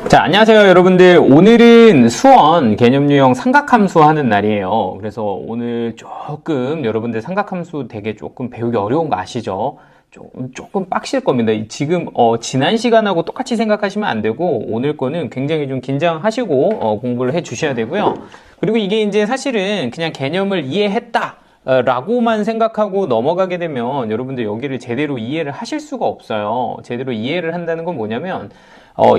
자, 안녕하세요, 여러분들. 오늘은 수원 개념 유형 삼각함수 하는 날이에요. 그래서 오늘 조금 여러분들 삼각함수 되게 조금 배우기 어려운 거 아시죠? 조금 빡실 겁니다. 지금, 지난 시간하고 똑같이 생각하시면 안 되고, 오늘 거는 굉장히 좀 긴장하시고, 공부를 해 주셔야 되고요. 그리고 이게 이제 사실은 그냥 개념을 이해했다. 라고만 생각하고 넘어가게 되면 여러분들 여기를 제대로 이해를 하실 수가 없어요. 제대로 이해를 한다는 건 뭐냐면,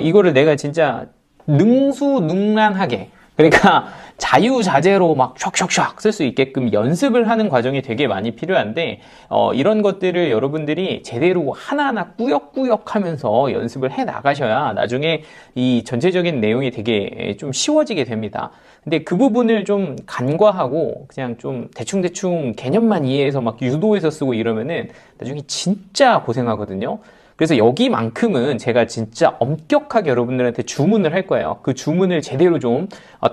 이거를 내가 진짜 능수능란하게, 그러니까 자유자재로 막 샥샥샥 쓸 수 있게끔 연습을 하는 과정이 되게 많이 필요한데, 이런 것들을 여러분들이 제대로 하나하나 꾸역꾸역 하면서 연습을 해 나가셔야 나중에 이 전체적인 내용이 되게 좀 쉬워지게 됩니다. 근데 그 부분을 좀 간과하고 그냥 좀 대충대충 개념만 이해해서 막 유도해서 쓰고 이러면은 나중에 진짜 고생하거든요. 그래서 여기만큼은 제가 진짜 엄격하게 여러분들한테 주문을 할 거예요. 그 주문을 제대로 좀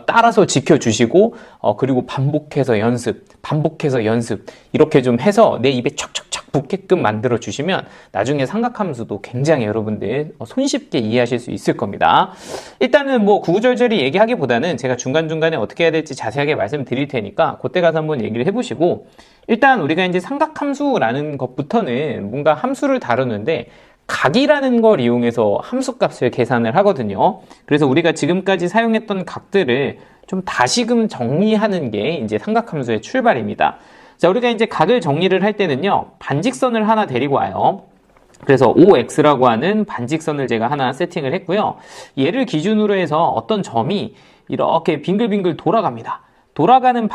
따라서 지켜주시고, 그리고 반복해서 연습 이렇게 좀 해서 내 입에 촥촥촥 붙게끔 만들어 주시면 나중에 삼각함수도 굉장히 여러분들 손쉽게 이해하실 수 있을 겁니다. 일단은 뭐 구구절절히 얘기하기보다는 제가 중간중간에 어떻게 해야 될지 자세하게 말씀드릴 테니까 그때 가서 한번 얘기를 해보시고, 일단 우리가 이제 삼각함수라는 것부터는 뭔가 함수를 다루는데 각이라는 걸 이용해서 함수값을 계산을 하거든요. 그래서 우리가 지금까지 사용했던 각들을 좀 다시금 정리하는 게 이제 삼각함수의 출발입니다. 자, 우리가 이제 각을 정리를 할 때는요, 반직선을 하나 데리고 와요. 그래서 OX라고 하는 반직선을 제가 하나 세팅을 했고요. 얘를 기준으로 해서 어떤 점이 이렇게 빙글빙글 돌아갑니다. 돌아가는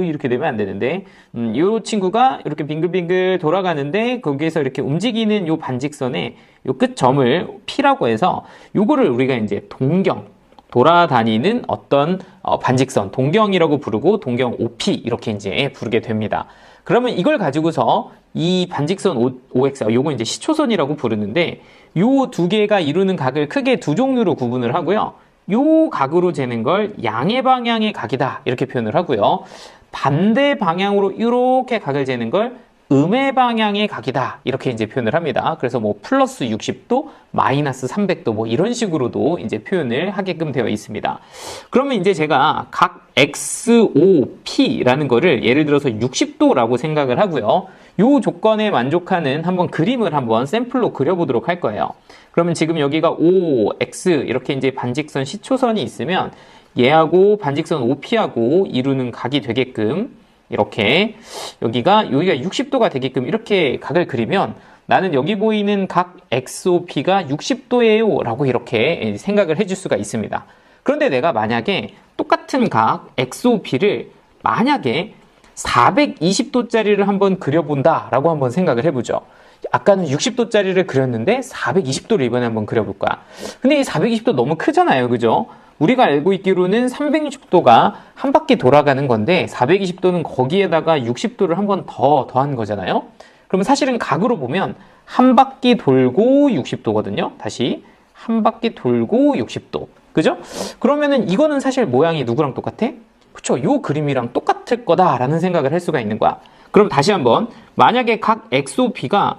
이렇게 되면 안 되는데, 이 친구가 이렇게 빙글빙글 돌아가는데 거기에서 이렇게 움직이는 요 반직선의 요 끝점을 P라고 해서 요거를 우리가 이제 돌아다니는 어떤 반직선, 동경이라고 부르고 동경 OP 이렇게 이제 부르게 됩니다. 그러면 이걸 가지고서 이 반직선 OX, 요거 이제 시초선이라고 부르는데, 요 두 개가 이루는 각을 크게 두 종류로 구분을 하고요. 요 각으로 재는 걸 양의 방향의 각이다 이렇게 표현을 하고요. 반대 방향으로 이렇게 각을 재는 걸 음의 방향의 각이다 이렇게 이제 표현을 합니다. 그래서 뭐 플러스 60도, 마이너스 300도 뭐 이런 식으로도 이제 표현을 하게끔 되어 있습니다. 그러면 이제 제가 각 XOP라는 거를 예를 들어서 60도라고 생각을 하고요. 요 조건에 만족하는 한번 그림을 한번 샘플로 그려보도록 할 거예요. 그러면 지금 여기가 OX 이렇게 이제 반직선 시초선이 있으면 얘하고 반직선 OP하고 이루는 각이 되게끔 이렇게 여기가 60도가 되게끔 이렇게 각을 그리면 나는 여기 보이는 각 XOP가 60도예요 라고 이렇게 생각을 해줄 수가 있습니다. 그런데 내가 만약에 똑같은 각 XOP를 만약에 420도짜리를 한번 그려본다 라고 한번 생각을 해보죠. 아까는 60도짜리를 그렸는데 420도를 이번에 한번 그려볼 거야. 근데 이 420도 너무 크잖아요, 그죠? 우리가 알고 있기로는 360도가 한 바퀴 돌아가는 건데 420도는 거기에다가 60도를 한 번 더한 거잖아요. 그러면 사실은 각으로 보면 한 바퀴 돌고 60도거든요. 다시 한 바퀴 돌고 60도, 그죠? 그러면은 이거는 사실 모양이 누구랑 똑같아? 그쵸? 요 그림이랑 똑같을 거다라는 생각을 할 수가 있는 거야. 그럼 다시 한번, 만약에 각 XOP가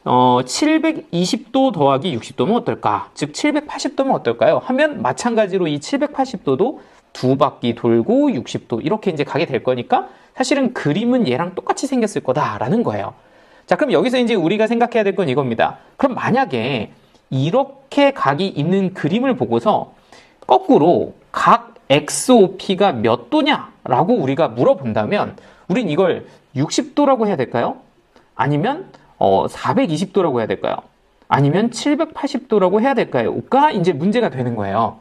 720도 더하기 60도면 어떨까? 즉 780도면 어떨까요? 하면 마찬가지로 이 780도도 두 바퀴 돌고 60도 이렇게 이제 가게 될 거니까 사실은 그림은 얘랑 똑같이 생겼을 거다라는 거예요. 자, 그럼 여기서 이제 우리가 생각해야 될 건 이겁니다. 그럼 만약에 이렇게 각이 있는 그림을 보고서 거꾸로 각 XOP가 몇 도냐라고 우리가 물어본다면 우린 이걸 60도라고 해야 될까요? 아니면 420도라고 해야 될까요? 아니면 780도라고 해야 될까요?가 이제 문제가 되는 거예요.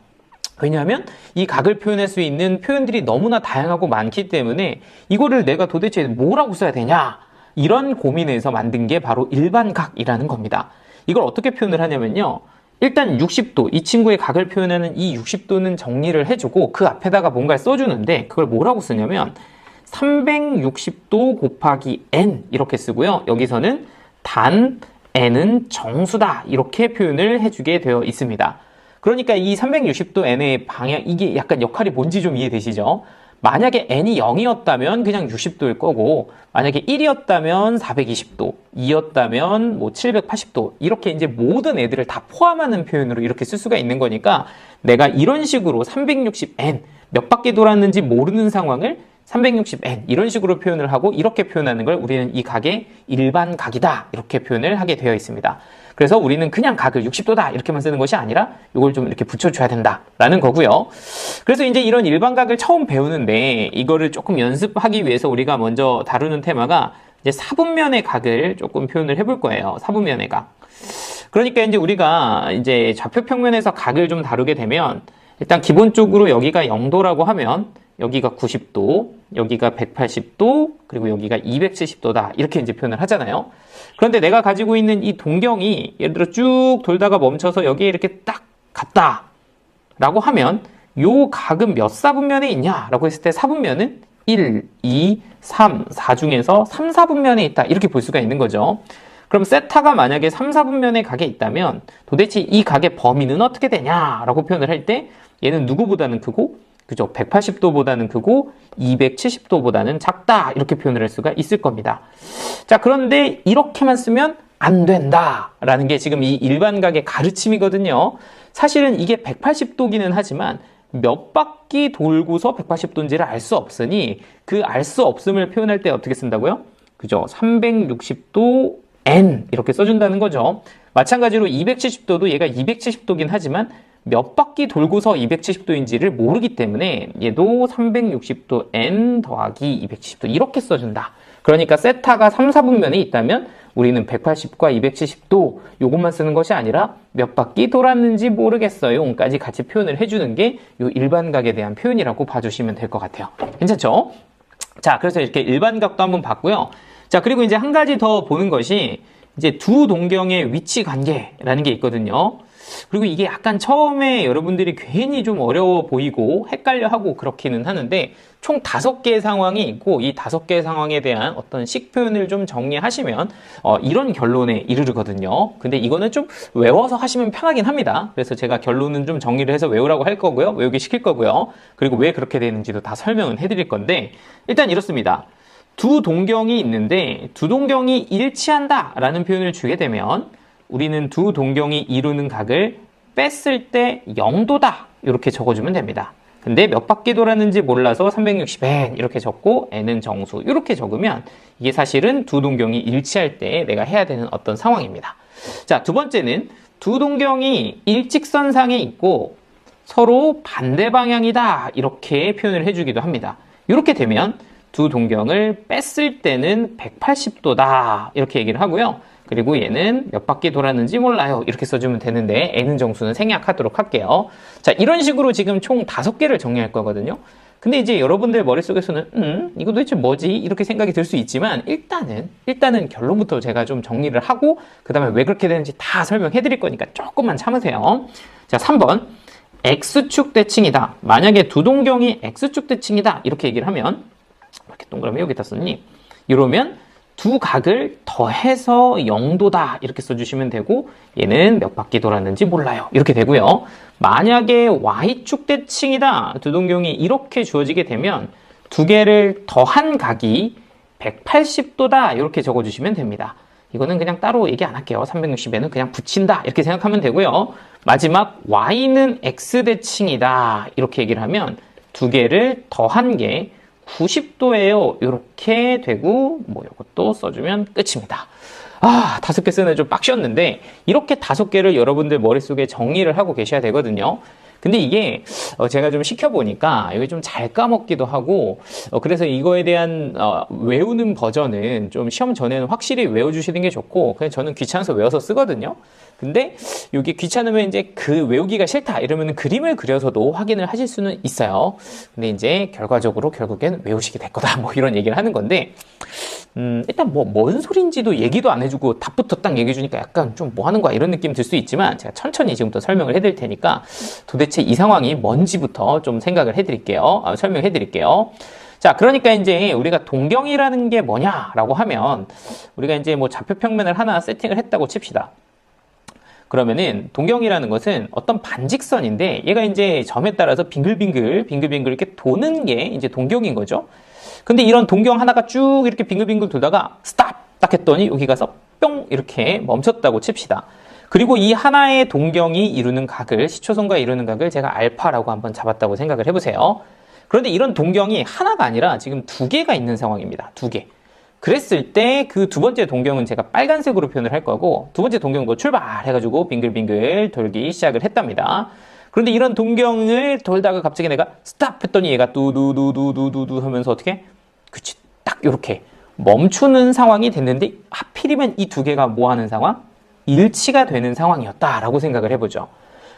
왜냐하면 이 각을 표현할 수 있는 표현들이 너무나 다양하고 많기 때문에 이거를 내가 도대체 뭐라고 써야 되냐? 이런 고민에서 만든 게 바로 일반각이라는 겁니다. 이걸 어떻게 표현을 하냐면요. 일단 60도, 이 친구의 각을 표현하는 이 60도는 정리를 해주고 그 앞에다가 뭔가를 써주는데 그걸 뭐라고 쓰냐면 360도 곱하기 n 이렇게 쓰고요. 여기서는 단 n은 정수다 이렇게 표현을 해주게 되어 있습니다. 그러니까 이 360도 n의 방향, 이게 약간 역할이 뭔지 좀 이해되시죠? 만약에 n이 0이었다면 그냥 60도일 거고, 만약에 1이었다면 420도, 2였다면 뭐 780도, 이렇게 이제 모든 애들을 다 포함하는 표현으로 이렇게 쓸 수가 있는 거니까, 내가 이런 식으로 360n, 몇 바퀴 돌았는지 모르는 상황을 360n 이런 식으로 표현을 하고, 이렇게 표현하는 걸 우리는 이 각의 일반 각이다 이렇게 표현을 하게 되어 있습니다. 그래서 우리는 그냥 각을 60도다 이렇게만 쓰는 것이 아니라 이걸 좀 이렇게 붙여줘야 된다라는 거고요. 그래서 이제 이런 일반각을 처음 배우는데, 이거를 조금 연습하기 위해서 우리가 먼저 다루는 테마가 이제 사분면의 각을 조금 표현을 해볼 거예요. 사분면의 각. 그러니까 이제 우리가 이제 좌표평면에서 각을 좀 다루게 되면, 일단 기본적으로 여기가 0도라고 하면 여기가 90도, 여기가 180도, 그리고 여기가 270도다 이렇게 이제 표현을 하잖아요. 그런데 내가 가지고 있는 이 동경이 예를 들어 쭉 돌다가 멈춰서 여기에 이렇게 딱 갔다 라고 하면, 요 각은 몇 사분면에 있냐 라고 했을 때 사분면은 1, 2, 3, 4 중에서 3, 4분면에 있다 이렇게 볼 수가 있는 거죠. 그럼 세타가 만약에 3, 4분면의 각에 있다면 도대체 이 각의 범위는 어떻게 되냐라고 표현을 할 때, 얘는 누구보다는 크고, 그죠? 180도보다는 크고 270도보다는 작다 이렇게 표현을 할 수가 있을 겁니다. 자, 그런데 이렇게만 쓰면 안 된다라는 게 지금 이 일반각의 가르침이거든요. 사실은 이게 180도기는 하지만 몇 바퀴 돌고서 180도인지를 알 수 없으니, 그 알 수 없음을 표현할 때 어떻게 쓴다고요? 그죠? 360도 n 이렇게 써준다는 거죠. 마찬가지로 270도도 얘가 270도긴 하지만 몇 바퀴 돌고서 270도인지를 모르기 때문에 얘도 360도 n 더하기 270도 이렇게 써준다. 그러니까 세타가 3, 4분면에 있다면 우리는 180과 270도 요것만 쓰는 것이 아니라 몇 바퀴 돌았는지 모르겠어요 까지 같이 표현을 해주는 게 요 일반각에 대한 표현이라고 봐주시면 될 것 같아요. 괜찮죠? 자, 그래서 이렇게 일반각도 한번 봤고요. 자, 그리고 이제 한 가지 더 보는 것이 이제 두 동경의 위치 관계라는 게 있거든요. 그리고 이게 약간 처음에 여러분들이 괜히 좀 어려워 보이고 헷갈려 하고 그렇기는 하는데, 총 5개의 상황이 있고, 이 5개의 상황에 대한 어떤 식 표현을 좀 정리하시면 이런 결론에 이르거든요. 근데 이거는 좀 외워서 하시면 편하긴 합니다. 그래서 제가 결론은 좀 정리를 해서 외우라고 할 거고요. 외우게 시킬 거고요. 그리고 왜 그렇게 되는지도 다 설명은 해드릴 건데, 일단 이렇습니다. 두 동경이 있는데 두 동경이 일치한다 라는 표현을 주게 되면, 우리는 두 동경이 이루는 각을 뺐을 때 0도다 이렇게 적어주면 됩니다. 근데 몇 바퀴 돌았는지 몰라서 360n 이렇게 적고 n은 정수 이렇게 적으면, 이게 사실은 두 동경이 일치할 때 내가 해야 되는 어떤 상황입니다. 자, 두 번째는 두 동경이 일직선상에 있고 서로 반대 방향이다 이렇게 표현을 해주기도 합니다. 이렇게 되면 두 동경을 뺐을 때는 180도다 이렇게 얘기를 하고요. 그리고 얘는 몇 바퀴 돌았는지 몰라요 이렇게 써주면 되는데, n은 정수는 생략하도록 할게요. 자, 이런 식으로 지금 총 5개를 정리할 거거든요. 근데 이제 여러분들 머릿속에서는 이거 도대체 뭐지? 이렇게 생각이 들 수 있지만, 일단은 결론부터 제가 좀 정리를 하고 그 다음에 왜 그렇게 되는지 다 설명해 드릴 거니까 조금만 참으세요. 자, 3번 X축 대칭이다. 만약에 두 동경이 X축 대칭이다 이렇게 얘기를 하면, 이렇게 동그라미 여기다 썼니? 이러면 두 각을 더해서 0도다 이렇게 써주시면 되고, 얘는 몇 바퀴 돌았는지 몰라요 이렇게 되고요. 만약에 Y축 대칭이다, 두 동경이 이렇게 주어지게 되면 두 개를 더한 각이 180도다 이렇게 적어주시면 됩니다. 이거는 그냥 따로 얘기 안 할게요. 360에는 그냥 붙인다 이렇게 생각하면 되고요. 마지막 Y는 X 대칭이다 이렇게 얘기를 하면 두 개를 더한 게 90도예요. 이렇게 되고, 뭐 이것도 써주면 끝입니다. 5개 쓰는 좀 빡셨는데, 이렇게 5개를 여러분들 머릿속에 정리를 하고 계셔야 되거든요. 근데 이게 제가 좀 시켜보니까 이게 좀 잘 까먹기도 하고, 그래서 이거에 대한 외우는 버전은 좀 시험 전에는 확실히 외워주시는 게 좋고, 그냥 저는 귀찮아서 외워서 쓰거든요. 근데 여기 귀찮으면 이제 그 외우기가 싫다 이러면 그림을 그려서도 확인을 하실 수는 있어요. 근데 이제 결과적으로 결국엔 외우시게 될 거다 뭐 이런 얘기를 하는 건데, 일단 뭐 뭔 소린지도 얘기도 안 해주고 답부터 딱 얘기해 주니까 약간 좀 뭐 하는 거야 이런 느낌 들 수 있지만, 제가 천천히 지금부터 설명을 해드릴 테니까 도대체 이 상황이 뭔지부터 좀 생각을 해드릴게요. 설명해 드릴게요. 자, 그러니까 이제 우리가 동경이라는 게 뭐냐라고 하면, 우리가 이제 뭐 좌표평면을 하나 세팅을 했다고 칩시다. 그러면은 동경이라는 것은 어떤 반직선인데 얘가 이제 점에 따라서 빙글빙글 이렇게 도는 게 이제 동경인 거죠. 근데 이런 동경 하나가 쭉 이렇게 빙글빙글 돌다가 스탑 딱 했더니 여기 가서 뿅 이렇게 멈췄다고 칩시다. 그리고 이 하나의 동경이 이루는 각을, 시초선과 이루는 각을 제가 알파라고 한번 잡았다고 생각을 해보세요. 그런데 이런 동경이 하나가 아니라 지금 두 개가 있는 상황입니다. 두 개. 그랬을 때 그 두 번째 동경은 제가 빨간색으로 표현을 할 거고, 두 번째 동경도 출발해가지고 빙글빙글 돌기 시작을 했답니다. 그런데 이런 동경을 돌다가 갑자기 내가 스탑 했더니 얘가 뚜두두두두두 하면서 어떻게? 그치, 딱 요렇게 멈추는 상황이 됐는데 하필이면 이 두 개가 뭐 하는 상황? 일치가 되는 상황이었다라고 생각을 해보죠.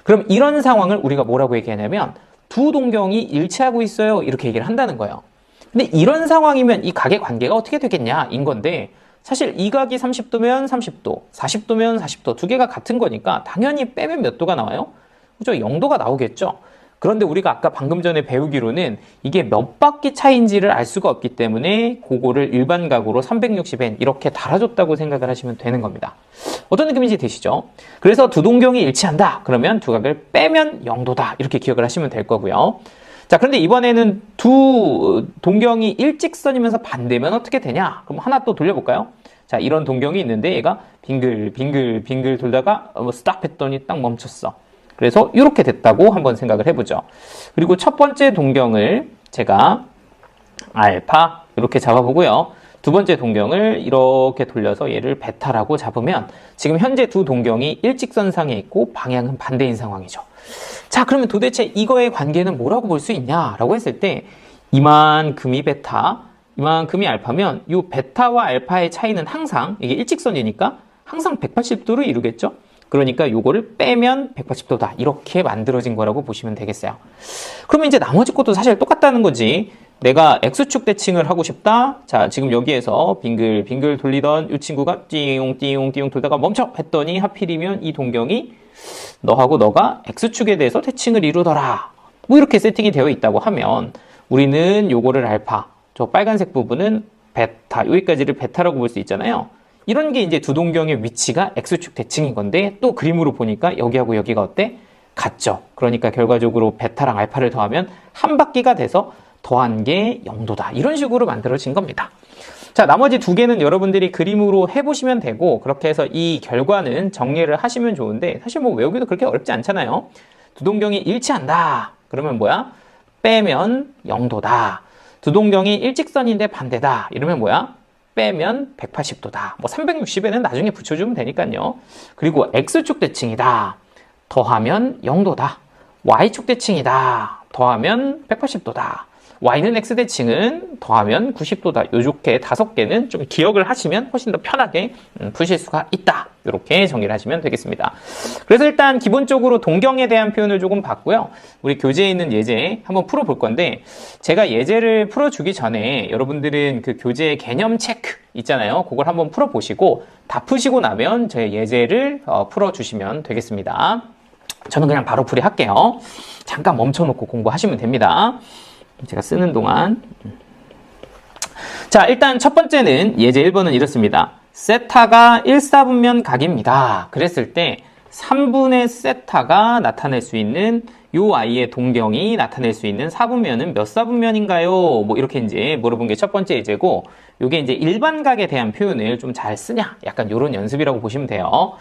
그럼 이런 상황을 우리가 뭐라고 얘기하냐면 두 동경이 일치하고 있어요 이렇게 얘기를 한다는 거예요. 근데 이런 상황이면 이 각의 관계가 어떻게 되겠냐 인 건데, 사실 이 각이 30도면 30도, 40도면 40도 두 개가 같은 거니까 당연히 빼면 몇 도가 나와요? 그죠? 0도가 나오겠죠. 그런데 우리가 아까 방금 전에 배우기로는 이게 몇 바퀴 차이인지를 알 수가 없기 때문에 그거를 일반 각으로 360엔 이렇게 달아줬다고 생각을 하시면 되는 겁니다. 어떤 느낌인지 되시죠? 그래서 두 동경이 일치한다. 그러면 두 각을 빼면 0도다. 이렇게 기억을 하시면 될 거고요. 자, 그런데 이번에는 두 동경이 일직선이면서 반대면 어떻게 되냐? 그럼 하나 또 돌려볼까요? 자, 이런 동경이 있는데 얘가 빙글 돌다가 스탑 했더니 딱 멈췄어. 그래서 이렇게 됐다고 한번 생각을 해보죠. 그리고 첫 번째 동경을 제가 알파 이렇게 잡아보고요. 두 번째 동경을 이렇게 돌려서 얘를 베타라고 잡으면 지금 현재 두 동경이 일직선상에 있고 방향은 반대인 상황이죠. 자, 그러면 도대체 이거의 관계는 뭐라고 볼 수 있냐라고 했을 때 이만큼이 베타, 이만큼이 알파면 이 베타와 알파의 차이는 항상 이게 일직선이니까 항상 180도를 이루겠죠. 그러니까 요거를 빼면 180도다. 이렇게 만들어진 거라고 보시면 되겠어요. 그러면 이제 나머지 것도 사실 똑같다는 거지. 내가 X축 대칭을 하고 싶다. 자, 지금 여기에서 빙글 돌리던 이 친구가 띠용 돌다가 멈춰 했더니 하필이면 이 동경이 너하고 너가 X축에 대해서 대칭을 이루더라. 뭐 이렇게 세팅이 되어 있다고 하면 우리는 요거를 알파, 저 빨간색 부분은 베타, 여기까지를 베타라고 볼 수 있잖아요. 이런 게 이제 두 동경의 위치가 X축 대칭인 건데 또 그림으로 보니까 여기하고 여기가 어때? 같죠. 그러니까 결과적으로 베타랑 알파를 더하면 한 바퀴가 돼서 더한 게 0도다. 이런 식으로 만들어진 겁니다. 자, 나머지 두 개는 여러분들이 그림으로 해보시면 되고 그렇게 해서 이 결과는 정리를 하시면 좋은데 사실 뭐 외우기도 그렇게 어렵지 않잖아요. 두 동경이 일치한다. 그러면 뭐야? 빼면 0도다. 두 동경이 일직선인데 반대다. 이러면 뭐야? 빼면 180도다. 뭐 360에는 나중에 붙여주면 되니까요. 그리고 X축 대칭이다. 더하면 0도다. Y축 대칭이다. 더하면 180도다. Y는 X대칭은 더하면 90도다. 요렇게 5개는 좀 기억을 하시면 훨씬 더 편하게 푸실 수가 있다. 이렇게 정리를 하시면 되겠습니다. 그래서 일단 기본적으로 동경에 대한 표현을 조금 봤고요. 우리 교재에 있는 예제 한번 풀어볼 건데 제가 예제를 풀어주기 전에 여러분들은 그 교재 개념 체크 있잖아요. 그걸 한번 풀어보시고 다 푸시고 나면 제 예제를 풀어주시면 되겠습니다. 저는 그냥 바로 풀이 할게요. 잠깐 멈춰놓고 공부하시면 됩니다. 제가 쓰는 동안. 자, 일단 첫 번째는 예제 1번은 이렇습니다. 세타가 1사분면 각입니다. 그랬을 때 3분의 세타가 나타낼 수 있는 요 아이의 동경이 나타낼 수 있는 사분면은 몇 사분면인가요? 뭐 이렇게 이제 물어본 게 첫 번째 예제고, 요게 이제 일반각에 대한 표현을 좀 잘 쓰냐? 약간 요런 연습이라고 보시면 돼요.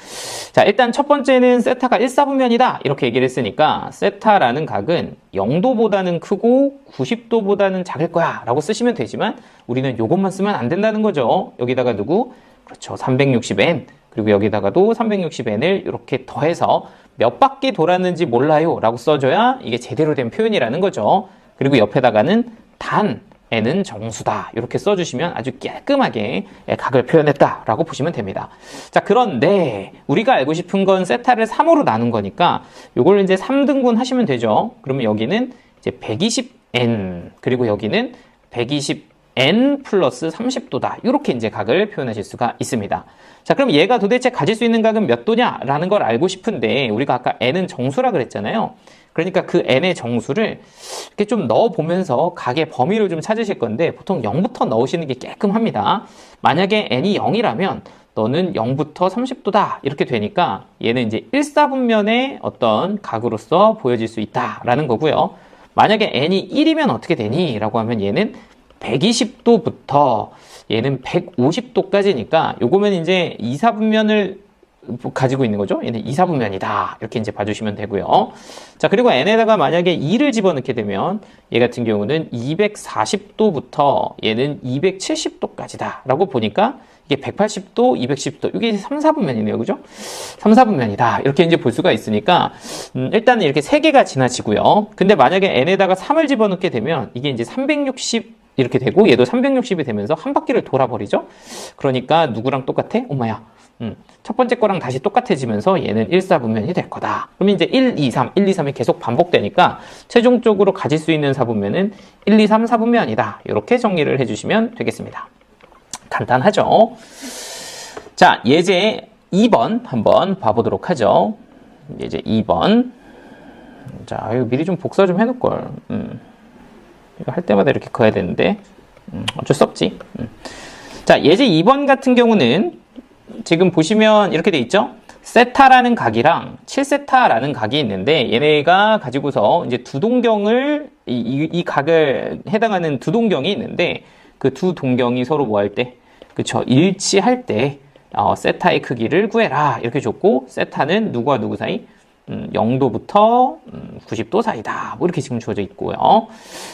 자, 일단 첫 번째는 세타가 1사분면이다. 이렇게 얘기를 했으니까 세타라는 각은 0도보다는 크고 90도보다는 작을 거야 라고 쓰시면 되지만 우리는 요것만 쓰면 안 된다는 거죠. 여기다가 누구? 그렇죠. 360n. 그리고 여기다가도 360n을 이렇게 더해서 몇 바퀴 돌았는지 몰라요 라고 써줘야 이게 제대로 된 표현이라는 거죠. 그리고 옆에다가는 단 n은 정수다 이렇게 써주시면 아주 깔끔하게 각을 표현했다 라고 보시면 됩니다. 자, 그런데 우리가 알고 싶은 건 세타를 3으로 나눈 거니까 요걸 이제 3등분 하시면 되죠. 그러면 여기는 이제 120n 그리고 여기는 120n 플러스 30도다. 이렇게 이제 각을 표현하실 수가 있습니다. 자, 그럼 얘가 도대체 가질 수 있는 각은 몇 도냐라는 걸 알고 싶은데 우리가 아까 n은 정수라 그랬잖아요. 그러니까 그 n의 정수를 이렇게 좀 넣어보면서 각의 범위를 좀 찾으실 건데 보통 0부터 넣으시는 게 깔끔합니다. 만약에 n이 0이라면 너는 0부터 30도다. 이렇게 되니까 얘는 이제 1사분면의 어떤 각으로서 보여질 수 있다라는 거고요. 만약에 n이 1이면 어떻게 되니? 라고 하면 얘는 120도부터 얘는 150도까지니까 요거면 이제 2사분면을 가지고 있는 거죠. 얘는 2사분면이다. 이렇게 이제 봐주시면 되고요. 자, 그리고 n에다가 만약에 2를 집어넣게 되면 얘 같은 경우는 240도부터 얘는 270도까지다. 라고 보니까 이게 180도, 210도, 이게 3, 4분면이네요. 그죠? 3, 4분면이다. 이렇게 이제 볼 수가 있으니까, 일단은 이렇게 3개가 지나치고요. 근데 만약에 n에다가 3을 집어넣게 되면 이게 이제 360 이렇게 되고 얘도 360이 되면서 한 바퀴를 돌아버리죠? 그러니까 누구랑 똑같아? 엄마야. 첫 번째 거랑 다시 똑같아지면서 얘는 1사분면이 될 거다. 그럼 이제 1, 2, 3, 1, 2, 3이 계속 반복되니까 최종적으로 가질 수 있는 사분면은 1, 2, 3, 4분면이다. 이렇게 정리를 해주시면 되겠습니다. 간단하죠? 자, 예제 2번 한번 봐보도록 하죠. 예제 2번. 자, 이거 미리 좀 복사 좀 해놓을걸. 이거 할 때마다 이렇게 그어야 되는데 어쩔 수 없지. 자, 예제 2번 같은 경우는 지금 보시면 이렇게 돼 있죠? 세타라는 각이랑 7세타라는 각이 있는데 얘네가 가지고서 이제 두 동경을 이 각을 해당하는 두 동경이 있는데 그 두 동경이 서로 뭐 할 때, 그쵸, 일치할 때 세타의 크기를 구해라 이렇게 줬고, 세타는 누구와 누구 사이? 0도부터 90도 사이다. 뭐 이렇게 지금 주어져 있고요.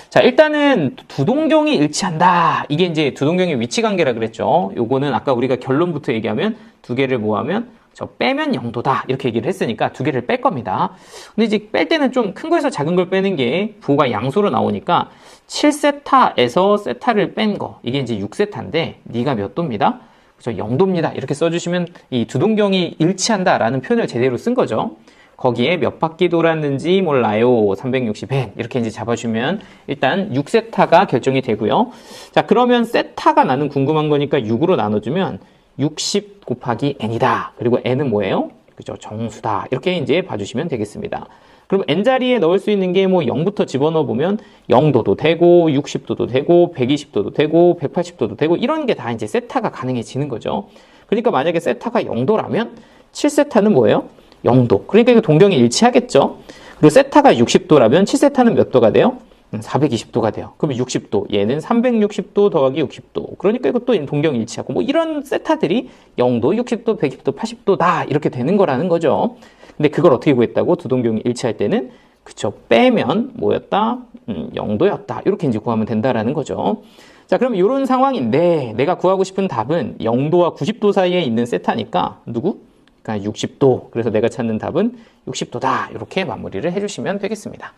자, 일단은 두 동경이 일치한다. 이게 이제 두 동경의 위치 관계라 그랬죠. 요거는 아까 우리가 결론부터 얘기하면 두 개를 모으면 저 빼면 0도다. 이렇게 얘기를 했으니까 두 개를 뺄 겁니다. 근데 이제 뺄 때는 좀 큰 거에서 작은 걸 빼는 게 부호가 양수로 나오니까 7세타에서 세타를 뺀 거. 이게 이제 6세타인데 네가 몇 도입니다? 그죠? 0도입니다. 이렇게 써주시면 이 두 동경이 일치한다라는 표현을 제대로 쓴 거죠. 거기에 몇 바퀴 돌았는지 몰라요. 360엔. 이렇게 이제 잡아주면 일단 6세타가 결정이 되고요. 자, 그러면 세타가 나는 궁금한 거니까 6으로 나눠주면 60 곱하기 n이다. 그리고 n은 뭐예요? 그죠? 정수다. 이렇게 이제 봐주시면 되겠습니다. 그럼 n자리에 넣을 수 있는 게 뭐 0부터 집어넣어 보면 0도도 되고 60도도 되고 120도도 되고 180도도 되고 이런 게 다 이제 세타가 가능해지는 거죠. 그러니까 만약에 세타가 0도라면 7세타는 뭐예요? 0도. 그러니까 이거 동경이 일치하겠죠. 그리고 세타가 60도라면 7세타는 몇 도가 돼요? 420도가 돼요. 그러면 60도. 얘는 360도 더하기 60도. 그러니까 이것도 동경이 일치하고 뭐 이런 세타들이 0도, 60도, 120도, 80도다. 이렇게 되는 거라는 거죠. 근데 그걸 어떻게 구했다고? 두 동경이 일치할 때는 그쵸. 빼면 뭐였다? 0도였다. 이렇게 이제 구하면 된다라는 거죠. 자, 그럼 이런 상황인데 내가 구하고 싶은 답은 0도와 90도 사이에 있는 세타니까 누구? 그러니까 60도. 그래서 내가 찾는 답은 60도다. 이렇게 마무리를 해주시면 되겠습니다.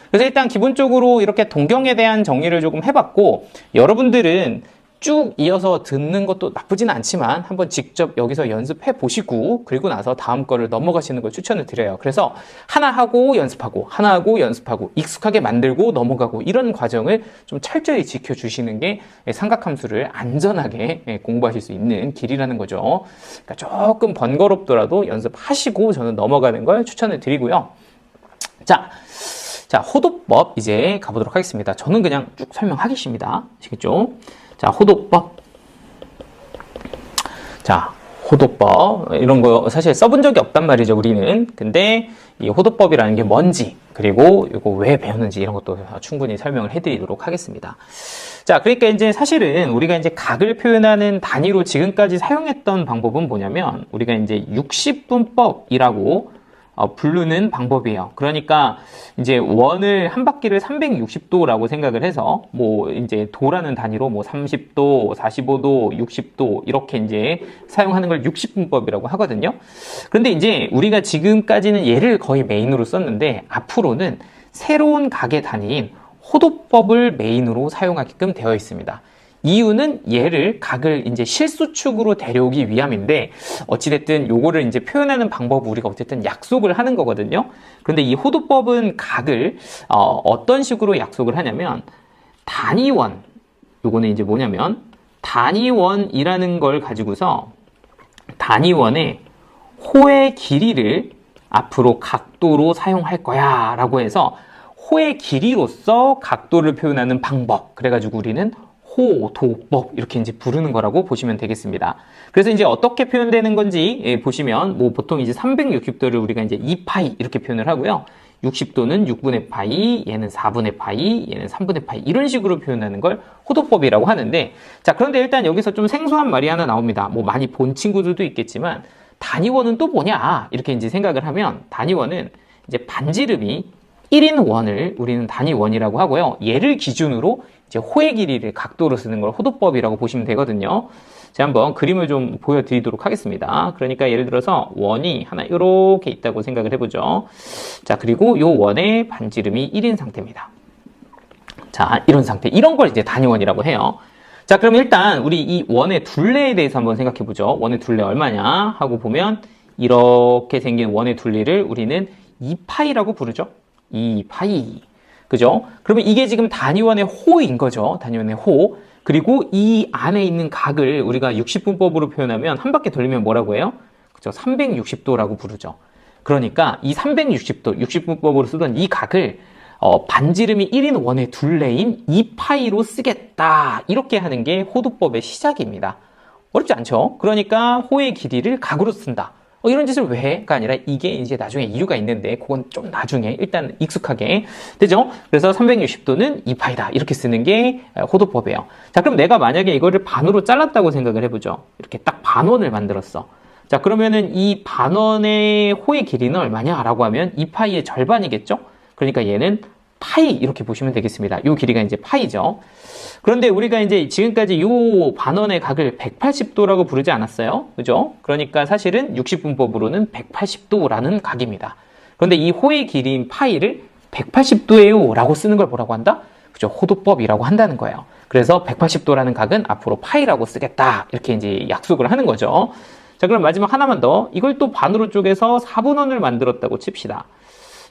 그래서 일단 기본적으로 이렇게 동경에 대한 정리를 조금 해봤고, 여러분들은 쭉 이어서 듣는 것도 나쁘진 않지만 한번 직접 여기서 연습해 보시고 그리고 나서 다음 거를 넘어가시는 걸 추천을 드려요. 그래서 하나 하고 연습하고 하나 하고 연습하고 익숙하게 만들고 넘어가고 이런 과정을 좀 철저히 지켜주시는 게 삼각함수를 안전하게 공부하실 수 있는 길이라는 거죠. 그러니까 조금 번거롭더라도 연습하시고 저는 넘어가는 걸 추천을 드리고요. 자, 호도법 이제 가보도록 하겠습니다. 저는 그냥 쭉 설명하겠습니다. 아시겠죠? 자, 호도법. 자, 호도법. 이런 거 사실 써본 적이 없단 말이죠, 우리는. 근데 이 호도법이라는 게 뭔지, 그리고 이거 왜 배웠는지 이런 것도 충분히 설명을 해드리도록 하겠습니다. 자, 그러니까 이제 사실은 우리가 이제 각을 표현하는 단위로 지금까지 사용했던 방법은 뭐냐면, 우리가 이제 60분법이라고 부르는 방법이에요. 그러니까 이제 원을 한 바퀴를 360도라고 생각을 해서 뭐 이제 도라는 단위로 뭐 30도, 45도, 60도 이렇게 이제 사용하는 걸 60분법이라고 하거든요. 그런데 이제 우리가 지금까지는 얘를 거의 메인으로 썼는데 앞으로는 새로운 각의 단위인 호도법을 메인으로 사용하게끔 되어 있습니다. 이유는 얘를 각을 이제 실수축으로 데려오기 위함인데 어찌됐든 요거를 이제 표현하는 방법을 우리가 어쨌든 약속을 하는 거거든요. 그런데 이 호도법은 각을 어떤 식으로 약속을 하냐면 단위원, 요거는 이제 뭐냐면 단위원이라는 걸 가지고서 단위원의 호의 길이를 앞으로 각도로 사용할 거야 라고 해서 호의 길이로서 각도를 표현하는 방법, 그래가지고 우리는 호도법 이렇게 이제 부르는 거라고 보시면 되겠습니다. 그래서 이제 어떻게 표현되는 건지 보시면 뭐 보통 이제 360도를 우리가 이제 2파이 이렇게 표현을 하고요. 60도는 6분의 파이, 얘는 4분의 파이, 얘는 3분의 파이 이런 식으로 표현하는 걸 호도법이라고 하는데, 자, 그런데 일단 여기서 좀 생소한 말이 하나 나옵니다. 뭐 많이 본 친구들도 있겠지만 단위원은 또 뭐냐 이렇게 이제 생각을 하면, 단위원은 이제 반지름이 1인 원을 우리는 단위원이라고 하고요. 얘를 기준으로 이제 호의 길이를 각도로 쓰는 걸 호도법이라고 보시면 되거든요. 제가 한번 그림을 좀 보여드리도록 하겠습니다. 그러니까 예를 들어서 원이 하나 이렇게 있다고 생각을 해보죠. 자, 그리고 요 원의 반지름이 1인 상태입니다. 자, 이런 상태. 이런 걸 이제 단위원이라고 해요. 자, 그럼 일단 우리 이 원의 둘레에 대해서 한번 생각해 보죠. 원의 둘레 얼마냐 하고 보면 이렇게 생긴 원의 둘레를 우리는 2파이라고 부르죠. 2파이. 그죠? 그러면 이게 지금 단위원의 호인 거죠. 단위원의 호. 그리고 이 안에 있는 각을 우리가 60분법으로 표현하면 한 바퀴 돌리면 뭐라고 해요? 그죠? 360도라고 부르죠. 그러니까 이 360도, 60분법으로 쓰던 이 각을 반지름이 1인 원의 둘레인 2파이로 쓰겠다. 이렇게 하는 게 호도법의 시작입니다. 어렵지 않죠? 그러니까 호의 길이를 각으로 쓴다. 이런 짓을 왜 해?가 아니라 이게 이제 나중에 이유가 있는데 그건 좀 나중에 일단 익숙하게 되죠. 그래서 360도는 2파이다 이렇게 쓰는 게 호도법이에요. 자, 그럼 내가 만약에 이거를 반으로 잘랐다고 생각을 해보죠. 이렇게 딱 반원을 만들었어. 자, 그러면은 이 반원의 호의 길이는 얼마냐 라고 하면 2파이의 절반이겠죠. 그러니까 얘는 파이 이렇게 보시면 되겠습니다. 이 길이가 이제 파이죠. 그런데 우리가 이제 지금까지 이 반원의 각을 180도라고 부르지 않았어요? 그죠? 그러니까 사실은 60분법으로는 180도라는 각입니다. 그런데 이 호의 길이인 파이를 180도예요 라고 쓰는 걸 뭐라고 한다? 그죠? 호도법이라고 한다는 거예요. 그래서 180도라는 각은 앞으로 파이라고 쓰겠다. 이렇게 이제 약속을 하는 거죠. 자, 그럼 마지막 하나만 더. 이걸 또 반으로 쪼개서 4분원을 만들었다고 칩시다.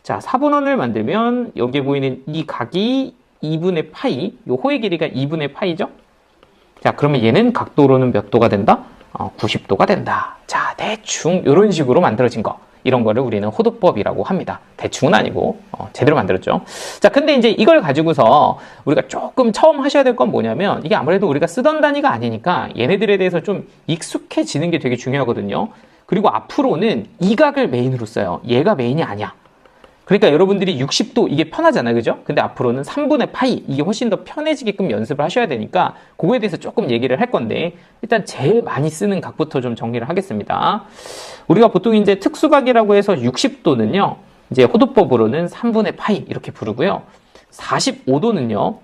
자, 4분원을 만들면 여기에 보이는 이 각이 2분의 파이, 요 호의 길이가 2분의 파이죠? 자, 그러면 얘는 각도로는 몇 도가 된다? 90도가 된다. 자, 대충 이런 식으로 만들어진 거. 이런 거를 우리는 호도법이라고 합니다. 대충은 아니고 제대로 만들었죠. 자, 근데 이제 이걸 가지고서 우리가 조금 처음 하셔야 될 건 뭐냐면, 이게 아무래도 우리가 쓰던 단위가 아니니까 얘네들에 대해서 좀 익숙해지는 게 되게 중요하거든요. 그리고 앞으로는 이 각을 메인으로 써요. 얘가 메인이 아니야. 그러니까 여러분들이 60도 이게 편하잖아요. 그죠? 근데 앞으로는 3분의 파이 이게 훨씬 더 편해지게끔 연습을 하셔야 되니까 그거에 대해서 조금 얘기를 할 건데, 일단 제일 많이 쓰는 각부터 좀 정리를 하겠습니다. 우리가 보통 이제 특수각이라고 해서 60도는요. 이제 호도법으로는 3분의 파이 이렇게 부르고요. 45도는요.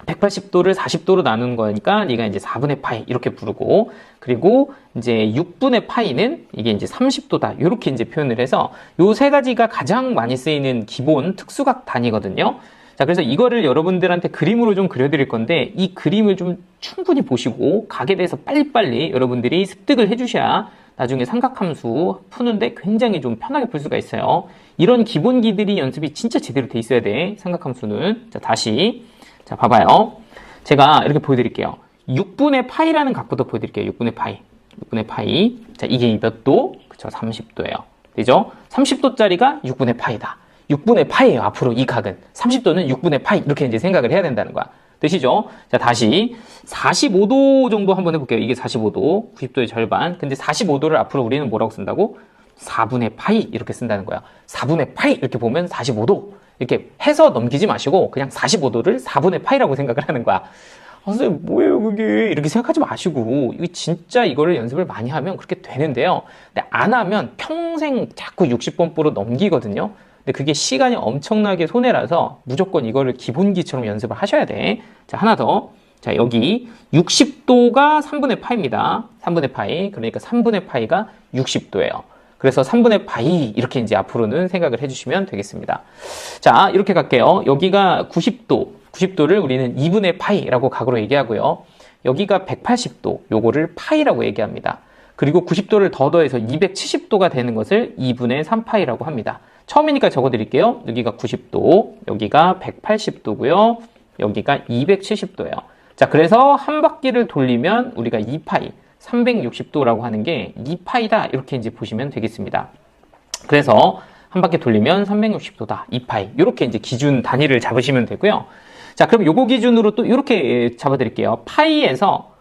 180도를 40도로 나누는 거니까 네가 이제 4분의 파이 이렇게 부르고, 그리고 이제 6분의 파이는 이게 이제 30도다 이렇게 이제 표현을 해서 요 세 가지가 가장 많이 쓰이는 기본 특수각 단위거든요. 자, 그래서 이거를 여러분들한테 그림으로 좀 그려드릴 건데, 이 그림을 좀 충분히 보시고 각에 대해서 빨리빨리 여러분들이 습득을 해주셔야 나중에 삼각함수 푸는데 굉장히 좀 편하게 풀 수가 있어요. 이런 기본기들이 연습이 진짜 제대로 돼 있어야 돼, 삼각함수는. 자, 다시 자, 봐봐요. 제가 이렇게 보여드릴게요. 6분의 파이라는 각부터 보여드릴게요. 6분의 파이. 6분의 파이. 자, 이게 몇 도? 그쵸, 30도예요. 되죠? 30도짜리가 6분의 파이다. 6분의 파이예요. 앞으로 이 각은. 30도는 6분의 파이. 이렇게 이제 생각을 해야 된다는 거야. 되시죠? 자, 다시 45도 정도 한번 해볼게요. 이게 45도. 90도의 절반. 근데 45도를 앞으로 우리는 뭐라고 쓴다고? 4분의 파이. 이렇게 쓴다는 거야. 4분의 파이. 이렇게 보면 45도. 이렇게 해서 넘기지 마시고 그냥 45도를 4분의 파이라고 생각을 하는 거야. 선생님 뭐예요 그게? 이렇게 생각하지 마시고, 이거 진짜 이거를 연습을 많이 하면 그렇게 되는데요. 근데 안 하면 평생 자꾸 60번보로 넘기거든요. 근데 그게 시간이 엄청나게 손해라서 무조건 이거를 기본기처럼 연습을 하셔야 돼. 자, 하나 더. 자, 여기 60도가 3분의 파이입니다. 3분의 파이. 그러니까 3분의 파이가 60도예요. 그래서 3분의 파이 이렇게 이제 앞으로는 생각을 해주시면 되겠습니다. 자, 이렇게 갈게요. 여기가 90도를 우리는 2분의 파이라고 각으로 얘기하고요. 여기가 180도, 요거를 파이라고 얘기합니다. 그리고 90도를 더해서 270도가 되는 것을 2분의 3파이라고 합니다. 처음이니까 적어드릴게요. 여기가 90도, 여기가 180도고요. 여기가 270도예요. 자, 그래서 한 바퀴를 돌리면 우리가 2파이, 360도라고 하는 게 2파이다 이렇게 이제 보시면 되겠습니다. 그래서 한 바퀴 돌리면 360도다, 2파이 이렇게 이제 기준 단위를 잡으시면 되고요. 자, 그럼 요거 기준으로 또 이렇게 잡아드릴게요. 파이에서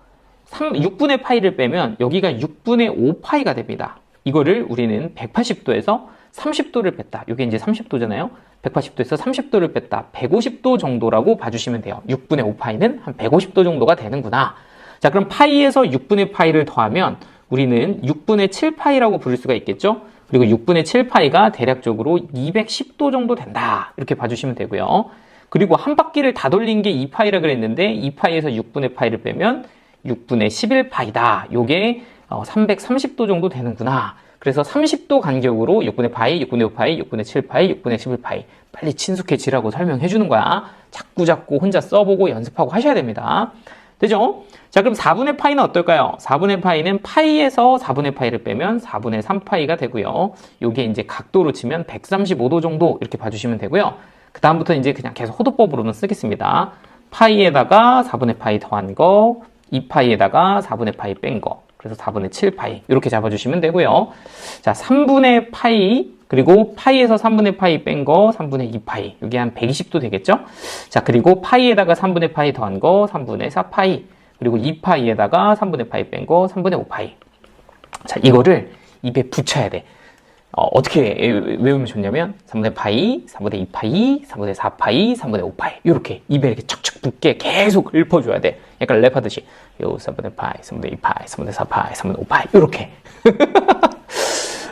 6분의 파이를 빼면 여기가 6분의 5파이가 됩니다. 이거를 우리는 180도에서 30도를 뺐다. 이게 이제 30도잖아요. 180도에서 30도를 뺐다. 150도 정도라고 봐주시면 돼요. 6분의 5파이는 한 150도 정도가 되는구나. 자, 그럼 파이에서 6분의 파이를 더하면 우리는 6분의 7파이라고 부를 수가 있겠죠? 그리고 6분의 7파이가 대략적으로 210도 정도 된다. 이렇게 봐주시면 되고요. 그리고 한 바퀴를 다 돌린 게 2파이라 그랬는데 2파이에서 6분의 파이를 빼면 6분의 11파이다. 요게 330도 정도 되는구나. 그래서 30도 간격으로 6분의 파이, 6분의 5파이, 6분의 7파이, 6분의 11파이 빨리 친숙해지라고 설명해 주는 거야. 자꾸 혼자 써보고 연습하고 하셔야 됩니다. 되죠? 자, 그럼 4분의 파이는 어떨까요? 4분의 파이는 파이에서 4분의 파이를 빼면 4분의 3파이가 되고요. 요게 이제 각도로 치면 135도 정도 이렇게 봐주시면 되고요. 그 다음부터 이제 그냥 계속 호도법으로는 쓰겠습니다. 파이에다가 4분의 파이 더한 거, 2파이에다가 4분의 파이 뺀 거. 그래서 4분의 7파이 이렇게 잡아주시면 되고요. 자, 3분의 파이 그리고 파이에서 3분의 파이 뺀 거 3분의 2파이 이게 한 120도 되겠죠? 자, 그리고 파이에다가 3분의 파이 더한 거 3분의 4파이 그리고 2파이에다가 3분의 파이 뺀 거 3분의 5파이. 자, 이거를 입에 붙여야 돼. 어떻게 외우면 좋냐면 3분의 파이, 3분의 2파이, 3분의 4파이, 3분의 5파이 이렇게 입에 이렇게 척척 붙게 계속 읊어줘야 돼. 약간 랩하듯이 요 3분의 파이, 3분의 2파이, 3분의 4파이, 3분의 5파이 이렇게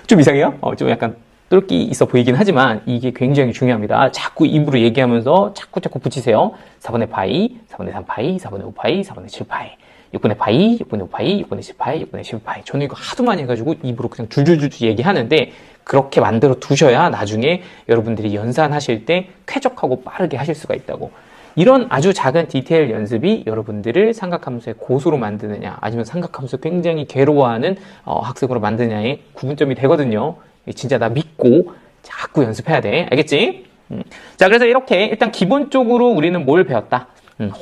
좀 이상해요? 좀 약간 똘끼 있어 보이긴 하지만 이게 굉장히 중요합니다. 자꾸 입으로 얘기하면서 자꾸 붙이세요. 4분의 파이, 4분의 3파이, 4분의 5파이, 4분의 7파이 6분의 파이, 6분의 5파이, 6분의 10파이, 6분의 11파이. 저는 이거 하도 많이 해가지고 입으로 그냥 줄줄줄 얘기하는데 그렇게 만들어 두셔야 나중에 여러분들이 연산하실 때 쾌적하고 빠르게 하실 수가 있다고. 이런 아주 작은 디테일 연습이 여러분들을 삼각함수의 고수로 만드느냐 아니면 삼각함수 굉장히 괴로워하는 학생으로 만드느냐의 구분점이 되거든요. 진짜 나 믿고 자꾸 연습해야 돼. 알겠지? 자, 그래서 이렇게 일단 기본적으로 우리는 뭘 배웠다?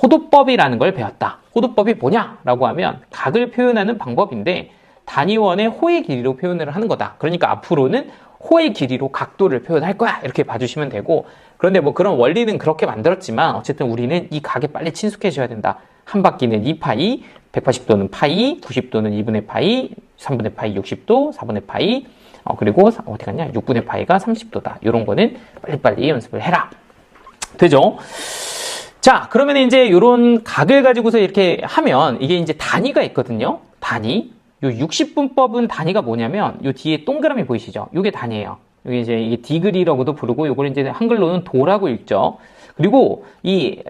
호도법이라는 걸 배웠다. 호도법이 뭐냐라고 하면 각을 표현하는 방법인데 단위원의 호의 길이로 표현을 하는 거다. 그러니까 앞으로는 호의 길이로 각도를 표현할 거야. 이렇게 봐주시면 되고, 그런데 뭐 그런 원리는 그렇게 만들었지만 어쨌든 우리는 이 각에 빨리 친숙해져야 된다. 한 바퀴는 2파이, 180도는 파이, 90도는 2분의 파이, 3분의 파이 60도, 4분의 파이, 그리고 어디 갔냐? 6분의 파이가 30도다. 이런 거는 빨리빨리 연습을 해라. 되죠? 자, 그러면 이제 이런 각을 가지고서 이렇게 하면 이게 이제 단위가 있거든요. 단위. 요 60분법은 단위가 뭐냐면 요 뒤에 동그라미 보이시죠? 요게 단위예요. 요게 이제 이게 디그리라고도 부르고 요걸 이제 한글로는 도라고 읽죠. 그리고 이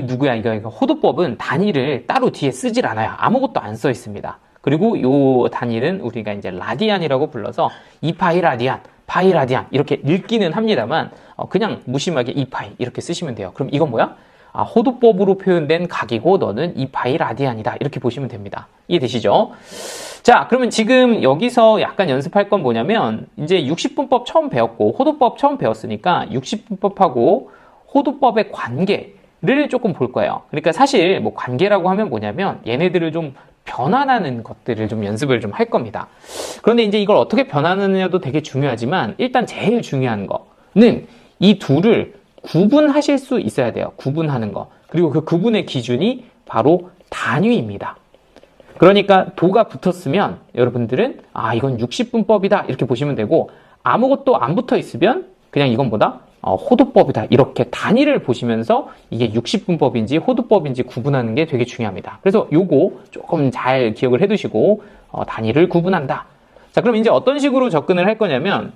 누구야? 이거 호도법은 단위를 따로 뒤에 쓰질 않아요. 아무것도 안 써 있습니다. 그리고 요 단위는 우리가 이제 라디안이라고 불러서 2파이 라디안, 파이 라디안 이렇게 읽기는 합니다만 그냥 무심하게 2파이 이렇게 쓰시면 돼요. 그럼 이건 뭐야? 호도법으로 표현된 각이고 너는 2파이 라디안이다. 이렇게 보시면 됩니다. 이해되시죠? 자, 그러면 지금 여기서 약간 연습할 건 뭐냐면 이제 60분법 처음 배웠고 호도법 처음 배웠으니까 60분법하고 호도법의 관계를 조금 볼 거예요. 그러니까 사실 뭐 관계라고 하면 뭐냐면 얘네들을 좀 변환하는 것들을 좀 연습을 좀 할 겁니다. 그런데 이제 이걸 어떻게 변환하느냐도 되게 중요하지만 일단 제일 중요한 거는 이 둘을 구분하실 수 있어야 돼요. 구분하는 거. 그리고 그 구분의 기준이 바로 단위입니다. 그러니까 도가 붙었으면 여러분들은 이건 60분법이다 이렇게 보시면 되고 아무것도 안 붙어 있으면 그냥 이건 뭐다? 호도법이다. 이렇게 단위를 보시면서 이게 60분법인지 호도법인지 구분하는 게 되게 중요합니다. 그래서 요거 조금 잘 기억을 해 두시고 단위를 구분한다. 자, 그럼 이제 어떤 식으로 접근을 할 거냐면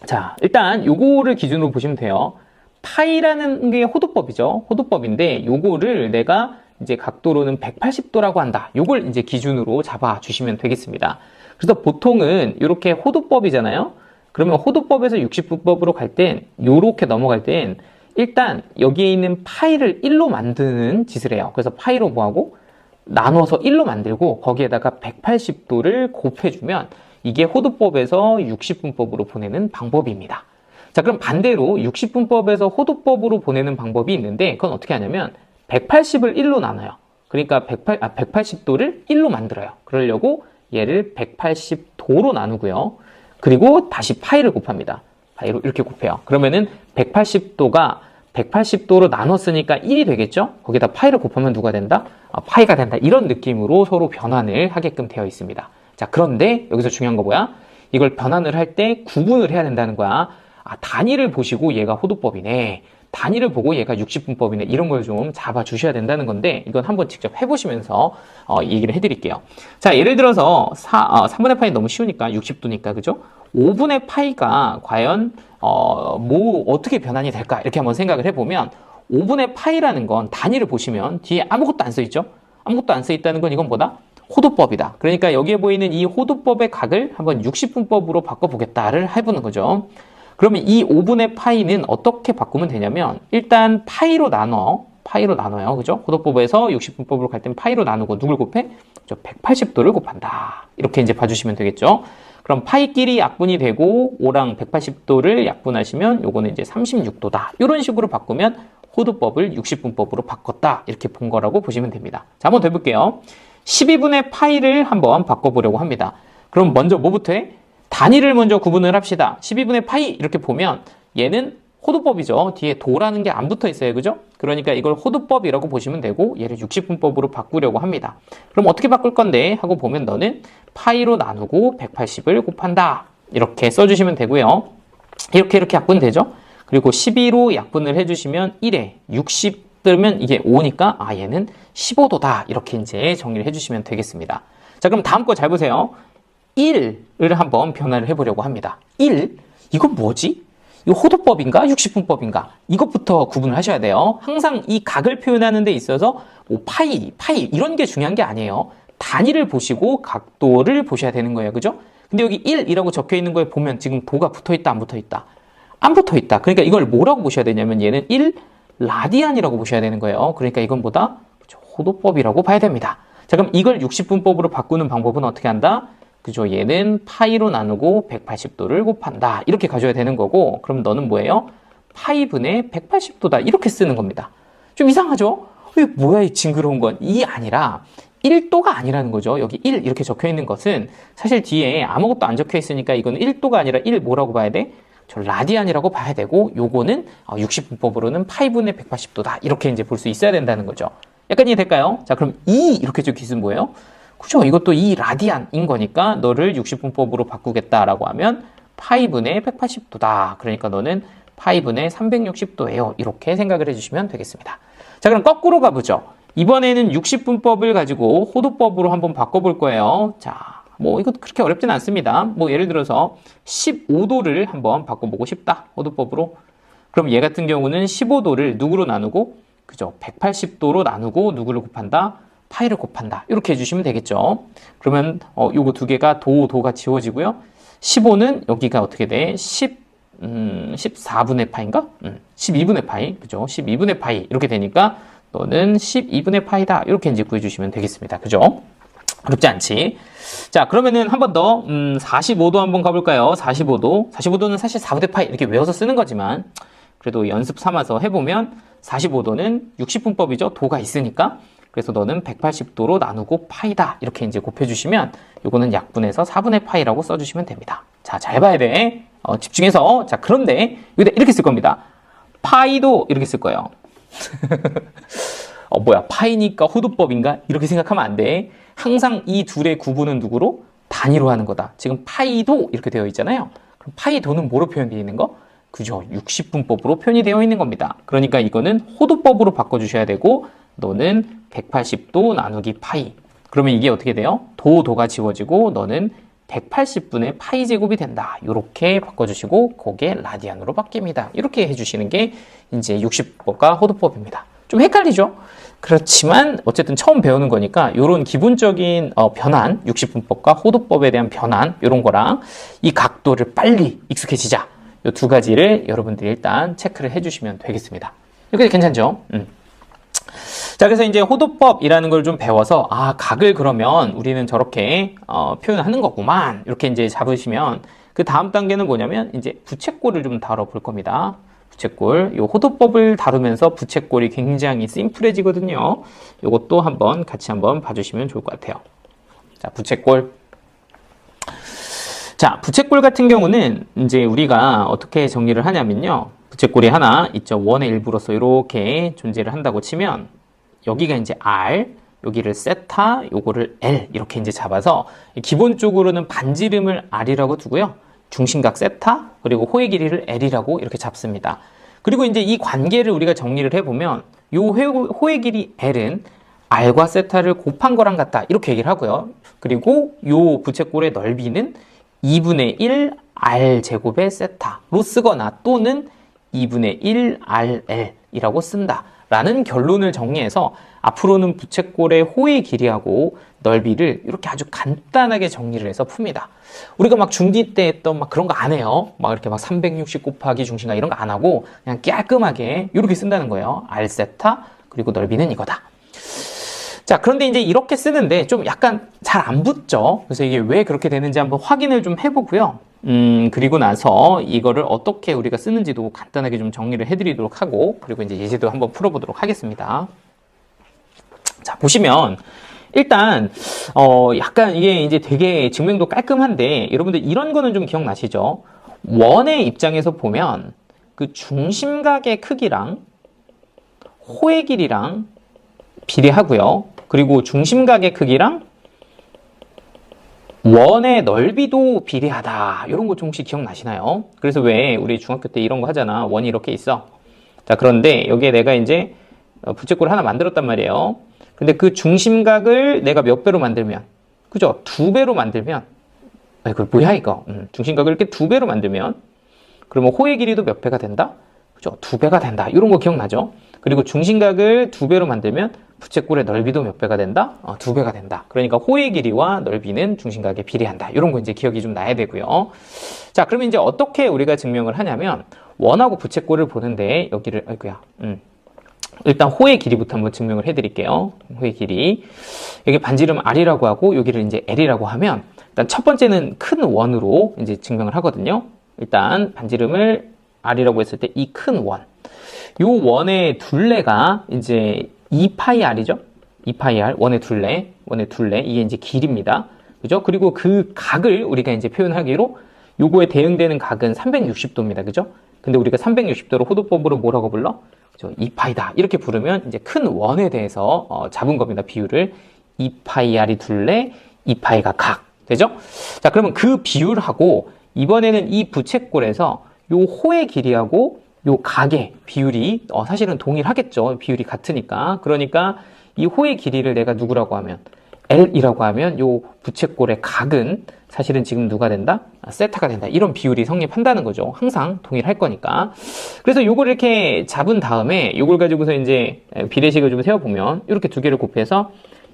자, 일단 요거를 기준으로 보시면 돼요. 파이라는 게 호도법이죠. 호도법인데 요거를 내가 이제 각도로는 180도라고 한다. 요걸 이제 기준으로 잡아 주시면 되겠습니다. 그래서 보통은 이렇게 호도법이잖아요. 그러면 호도법에서 60분법으로 갈 땐 요렇게 넘어갈 땐 일단 여기에 있는 파이를 1로 만드는 짓을 해요. 그래서 파이로 뭐하고 나눠서 1로 만들고 거기에다가 180도를 곱해주면 이게 호도법에서 60분법으로 보내는 방법입니다. 자, 그럼 반대로 60분법에서 호도법으로 보내는 방법이 있는데 그건 어떻게 하냐면 180을 1로 나눠요. 그러니까 180도를 1로 만들어요. 그러려고 얘를 180도로 나누고요. 그리고 다시 파이를 곱합니다. 파이로 이렇게 곱해요. 그러면은 180도가 180도로 나눴으니까 1이 되겠죠? 거기다 파이를 곱하면 누가 된다? 파이가 된다. 이런 느낌으로 서로 변환을 하게끔 되어 있습니다. 자, 그런데 여기서 중요한 거 뭐야? 이걸 변환을 할 때 구분을 해야 된다는 거야. 단위를 보시고 얘가 호도법이네. 단위를 보고 얘가 60분법이네. 이런 걸 좀 잡아 주셔야 된다는 건데, 이건 한번 직접 해보시면서 얘기를 해드릴게요. 자, 예를 들어서 3분의 파이 너무 쉬우니까 60도니까, 그죠? 5분의 파이가 과연 어떻게 변환이 될까? 이렇게 한번 생각을 해보면, 5분의 파이라는 건 단위를 보시면 뒤에 아무것도 안 써있죠? 아무것도 안 써있다는 건 이건 뭐다? 호도법이다. 그러니까 여기에 보이는 이 호도법의 각을 한번 60분법으로 바꿔보겠다를 해보는 거죠. 그러면 이 5분의 파이는 어떻게 바꾸면 되냐면, 일단 파이로 나눠요. 그죠? 호도법에서 60분법으로 갈 땐 파이로 나누고 누굴 곱해? 180도를 곱한다. 이렇게 이제 봐주시면 되겠죠? 그럼 파이끼리 약분이 되고 5랑 180도를 약분하시면 요거는 이제 36도다. 이런 식으로 바꾸면 호도법을 60분법으로 바꿨다. 이렇게 본 거라고 보시면 됩니다. 자, 한번 더 해볼게요. 12분의 파이를 한번 바꿔보려고 합니다. 그럼 먼저 뭐부터 해? 단위를 먼저 구분을 합시다. 12분의 파이 이렇게 보면 얘는 호도법이죠. 뒤에 도라는 게 안 붙어 있어요. 그죠? 그러니까 이걸 호도법이라고 보시면 되고 얘를 60분법으로 바꾸려고 합니다. 그럼 어떻게 바꿀 건데? 하고 보면 너는 파이로 나누고 180을 곱한다. 이렇게 써주시면 되고요. 이렇게 약분되죠? 그리고 12로 약분을 해주시면 1에 60 들면 이게 5니까 얘는 15도다. 이렇게 이제 정리를 해주시면 되겠습니다. 자, 그럼 다음 거 잘 보세요. 1을 한번 변화를 해보려고 합니다. 1? 이건 뭐지? 이거 호도법인가? 60분법인가? 이것부터 구분을 하셔야 돼요. 항상 이 각을 표현하는 데 있어서 파이 이런 게 중요한 게 아니에요. 단위를 보시고 각도를 보셔야 되는 거예요. 그죠? 근데 여기 1이라고 적혀 있는 거에 보면 지금 도가 붙어 있다, 안 붙어 있다? 안 붙어 있다. 그러니까 이걸 뭐라고 보셔야 되냐면 얘는 1 라디안이라고 보셔야 되는 거예요. 그러니까 이건 뭐다? 호도법이라고 봐야 됩니다. 자, 그럼 이걸 60분법으로 바꾸는 방법은 어떻게 한다? 그죠? 얘는 파이로 나누고 180도를 곱한다. 이렇게 가져야 되는 거고, 그럼 너는 뭐예요? 파이분의 180도다. 이렇게 쓰는 겁니다. 좀 이상하죠? 이게 뭐야, 이 징그러운 건? 이 아니라 1도가 아니라는 거죠. 여기 1 이렇게 적혀 있는 것은 사실 뒤에 아무것도 안 적혀 있으니까 이거는 1도가 아니라 1 뭐라고 봐야 돼? 저 라디안이라고 봐야 되고, 요거는 60분법으로는 파이분의 180도다. 이렇게 이제 볼 수 있어야 된다는 거죠. 약간 이해될까요? 자, 그럼 2 이렇게 적혀 있으면 뭐예요? 그죠? 이것도 2 라디안인 거니까 너를 60분법으로 바꾸겠다라고 하면 파이분의 180도다. 그러니까 너는 파이분의 360도예요. 이렇게 생각을 해주시면 되겠습니다. 자, 그럼 거꾸로 가보죠. 이번에는 60분법을 가지고 호도법으로 한번 바꿔볼 거예요. 자, 이거 그렇게 어렵진 않습니다. 예를 들어서 15도를 한번 바꿔보고 싶다. 호도법으로. 그럼 얘 같은 경우는 15도를 누구로 나누고, 그죠? 180도로 나누고 누구를 곱한다? 파이를 곱한다. 이렇게 해주시면 되겠죠. 그러면 요거 두 개가 도가 지워지고요. 15는 여기가 어떻게 돼? 14분의 파인가? 12분의 파이. 그죠? 12분의 파이. 이렇게 되니까 너는 12분의 파이다. 이렇게 이제 구해주시면 되겠습니다. 그죠? 어렵지 않지? 자, 그러면은 한 번 더 45도 한번 가볼까요? 45도는 사실 4분의 파이 이렇게 외워서 쓰는 거지만 그래도 연습 삼아서 해보면 45도는 60분법이죠. 도가 있으니까. 그래서 너는 180도로 나누고 파이다. 이렇게 이제 곱해주시면 요거는 약분해서 4분의 파이라고 써주시면 됩니다. 자, 잘 봐야 돼. 집중해서. 자, 그런데 여기다 이렇게 쓸 겁니다. 파이도 이렇게 쓸 거예요. 뭐야, 파이니까 호도법인가? 이렇게 생각하면 안 돼. 항상 이 둘의 구분은 누구로? 단위로 하는 거다. 지금 파이도 이렇게 되어 있잖아요. 그럼 파이도는 뭐로 표현되어 있는 거? 그죠? 60분법으로 표현이 되어 있는 겁니다. 그러니까 이거는 호도법으로 바꿔주셔야 되고, 너는 180도 나누기 파이. 그러면 이게 어떻게 돼요? 도가 지워지고 너는 180분의 파이 제곱이 된다. 이렇게 바꿔주시고 그게 라디안으로 바뀝니다. 이렇게 해주시는 게 이제 60법과 호도법입니다. 좀 헷갈리죠? 그렇지만 어쨌든 처음 배우는 거니까 이런 기본적인 변환, 60분법과 호도법에 대한 변환 이런 거랑 이 각도를 빨리 익숙해지자. 이 두 가지를 여러분들이 일단 체크를 해주시면 되겠습니다. 이렇게 괜찮죠? 자, 그래서 이제 호도법이라는 걸 좀 배워서 각을 그러면 우리는 저렇게 표현하는 거구만 이렇게 이제 잡으시면 그 다음 단계는 뭐냐면 이제 부채꼴을 좀 다뤄볼 겁니다. 부채꼴. 이 호도법을 다루면서 부채꼴이 굉장히 심플해지거든요. 이것도 한번 같이 한번 봐주시면 좋을 것 같아요. 자, 부채꼴. 자, 부채꼴 같은 경우는 이제 우리가 어떻게 정리를 하냐면요. 부채꼴이 하나 있죠. 원의 일부로서 이렇게 존재를 한다고 치면 여기가 이제 R, 여기를 세타, 요거를 L 이렇게 이제 잡아서 기본적으로는 반지름을 R이라고 두고요. 중심각 세타 그리고 호의 길이를 L이라고 이렇게 잡습니다. 그리고 이제 이 관계를 우리가 정리를 해보면 요 호의 길이 L은 R과 세타를 곱한 거랑 같다 이렇게 얘기를 하고요. 그리고 요 부채꼴의 넓이는 2분의 1 R 제곱의 세타로 쓰거나 또는 2분의 1 RL이라고 쓴다 라는 결론을 정리해서 앞으로는 부채꼴의 호의 길이하고 넓이를 이렇게 아주 간단하게 정리를 해서 풉니다. 우리가 막 중디 때 했던 막 그런 거 안 해요. 막 이렇게 막 360 곱하기 중심각 이런 거 안 하고 그냥 깔끔하게 이렇게 쓴다는 거예요. R 세타 그리고 넓이는 이거다. 자, 그런데 이제 이렇게 쓰는데 좀 약간 잘 안 붙죠. 그래서 이게 왜 그렇게 되는지 한번 확인을 좀 해보고요. 그리고 나서 이거를 어떻게 우리가 쓰는지도 간단하게 좀 정리를 해드리도록 하고, 그리고 이제 예제도 한번 풀어보도록 하겠습니다. 자, 보시면, 일단, 약간 이게 이제 되게 증명도 깔끔한데, 여러분들 이런 거는 좀 기억나시죠? 원의 입장에서 보면, 그 중심각의 크기랑 호의 길이랑 비례하고요. 그리고 중심각의 크기랑 원의 넓이도 비례하다. 이런 거 좀 혹시 기억나시나요? 그래서 왜 우리 중학교 때 이런 거 하잖아. 원이 이렇게 있어. 자, 그런데 여기에 내가 이제 부채꼴을 하나 만들었단 말이에요. 근데 그 중심각을 내가 몇 배로 만들면, 그죠? 2배로 만들면, 그걸 뭐야 이거? 중심각을 이렇게 2배로 만들면, 그러면 호의 길이도 몇 배가 된다? 그죠? 2배가 된다. 이런 거 기억나죠? 그리고 중심각을 2배로 만들면 부채꼴의 넓이도 몇 배가 된다? 2배가 된다. 그러니까 호의 길이와 넓이는 중심각에 비례한다. 이런 거 이제 기억이 좀 나야 되고요. 자, 그러면 이제 어떻게 우리가 증명을 하냐면 원하고 부채꼴을 보는데 여기를 일단 호의 길이부터 한번 증명을 해드릴게요. 호의 길이 여기 반지름 R이라고 하고 여기를 이제 L이라고 하면 일단 첫 번째는 큰 원으로 이제 증명을 하거든요. 일단 반지름을 R이라고 했을 때 이 큰 원. 요 원의 둘레가 이제 2파이 R이죠? 2파이 R, 원의 둘레, 이게 이제 길입니다. 그죠? 그리고 그 각을 우리가 이제 표현하기로 요거에 대응되는 각은 360도입니다. 그죠? 근데 우리가 360도로 호도법으로 뭐라고 불러? 그죠? 2파이다. 이렇게 부르면 이제 큰 원에 대해서 잡은 겁니다. 비율을. 2파이 R이 둘레, 2파이가 각. 되죠? 자, 그러면 그 비율하고 이번에는 이 부채꼴에서 요 호의 길이하고 요 각의 비율이 사실은 동일하겠죠. 비율이 같으니까. 그러니까 이 호의 길이를 내가 누구라고 하면 L이라고 하면 요 부채꼴의 각은 사실은 지금 누가 된다? 세타가 된다. 이런 비율이 성립한다는 거죠. 항상 동일할 거니까. 그래서 요걸 이렇게 잡은 다음에 요걸 가지고서 이제 비례식을 좀 세워보면 이렇게 두 개를 곱해서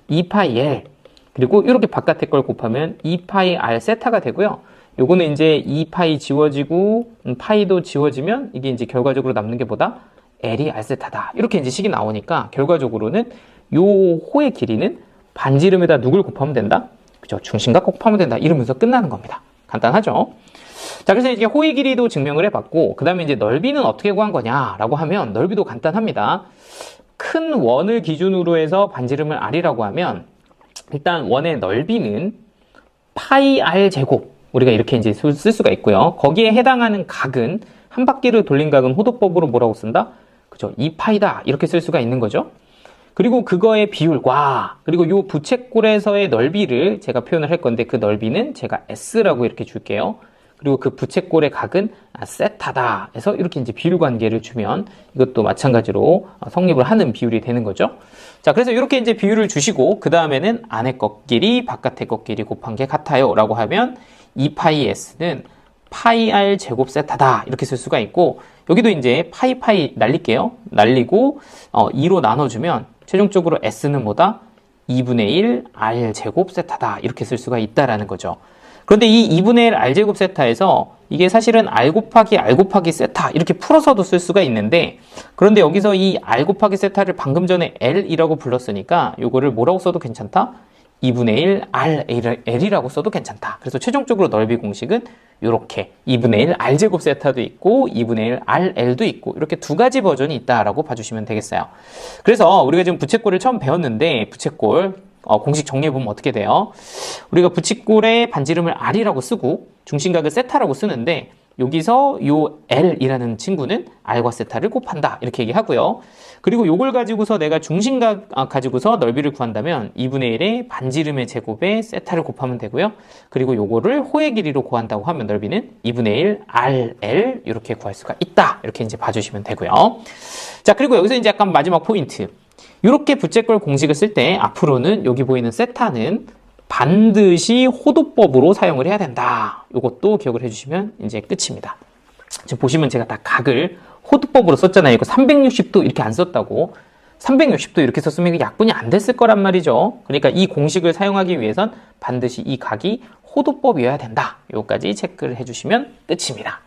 2파이 L 그리고 이렇게 바깥에 걸 곱하면 2파이 R 세타가 되고요. 요거는 이제 2파이 지워지고 파이도 지워지면 이게 이제 결과적으로 남는 게 뭐다? L이 R세타다. 이렇게 이제 식이 나오니까 결과적으로는 요 호의 길이는 반지름에다 누굴 곱하면 된다? 그죠? 중심각 곱하면 된다. 이러면서 끝나는 겁니다. 간단하죠? 자, 그래서 이제 호의 길이도 증명을 해봤고, 그 다음에 이제 넓이는 어떻게 구한 거냐라고 하면 넓이도 간단합니다. 큰 원을 기준으로 해서 반지름을 R이라고 하면 일단 원의 넓이는 파이 R 제곱 우리가 이렇게 이제 쓸 수가 있고요. 거기에 해당하는 각은 한 바퀴를 돌린 각은 호도법으로 뭐라고 쓴다? 그죠? 2파이다. 이렇게 쓸 수가 있는 거죠. 그리고 그거의 비율과 그리고 요 부채꼴에서의 넓이를 제가 표현을 할 건데 그 넓이는 제가 S라고 이렇게 줄게요. 그리고 그 부채꼴의 각은 세타다 해서 이렇게 이제 비율 관계를 주면 이것도 마찬가지로 성립을 하는 비율이 되는 거죠. 자, 그래서 이렇게 이제 비율을 주시고 그 다음에는 안에 것끼리 바깥의 것끼리 곱한 게 같아요 라고 하면 2파이 S는 파이 R 제곱 세타다 이렇게 쓸 수가 있고 여기도 이제 파이 날릴게요. 날리고 2로 나눠주면 최종적으로 S는 뭐다? 2분의 1 R 제곱 세타다 이렇게 쓸 수가 있다라는 거죠. 그런데 이 2분의 1 R 제곱 세타에서 이게 사실은 R 곱하기 세타 이렇게 풀어서도 쓸 수가 있는데 그런데 여기서 이 R 곱하기 세타를 방금 전에 L이라고 불렀으니까 요거를 뭐라고 써도 괜찮다? 2분의 1 L이라고 써도 괜찮다. 그래서 최종적으로 넓이 공식은 이렇게 2분의 1 R제곱 세타도 있고 2분의 1 RL도 있고 이렇게 두 가지 버전이 있다라고 봐주시면 되겠어요. 그래서 우리가 지금 부채꼴을 처음 배웠는데 부채꼴 공식 정리해보면 어떻게 돼요? 우리가 부채꼴의 반지름을 R이라고 쓰고 중심각을 세타라고 쓰는데 여기서 요 L이라는 친구는 R과 세타를 곱한다. 이렇게 얘기하고요. 그리고 요걸 가지고서 내가 중심각 가지고서 넓이를 구한다면 2분의 1의 반지름의 제곱에 세타를 곱하면 되고요. 그리고 요거를 호의 길이로 구한다고 하면 넓이는 2분의 1 RL 이렇게 구할 수가 있다. 이렇게 이제 봐주시면 되고요. 자, 그리고 여기서 이제 약간 마지막 포인트. 이렇게 부채꼴 공식을 쓸 때 앞으로는 여기 보이는 세타는 반드시 호도법으로 사용을 해야 된다. 이것도 기억을 해주시면 이제 끝입니다. 지금 보시면 제가 다 각을 호도법으로 썼잖아요. 이거 360도 이렇게 안 썼다고. 360도 이렇게 썼으면 약분이 안 됐을 거란 말이죠. 그러니까 이 공식을 사용하기 위해선 반드시 이 각이 호도법이어야 된다. 요거까지 체크를 해주시면 끝입니다.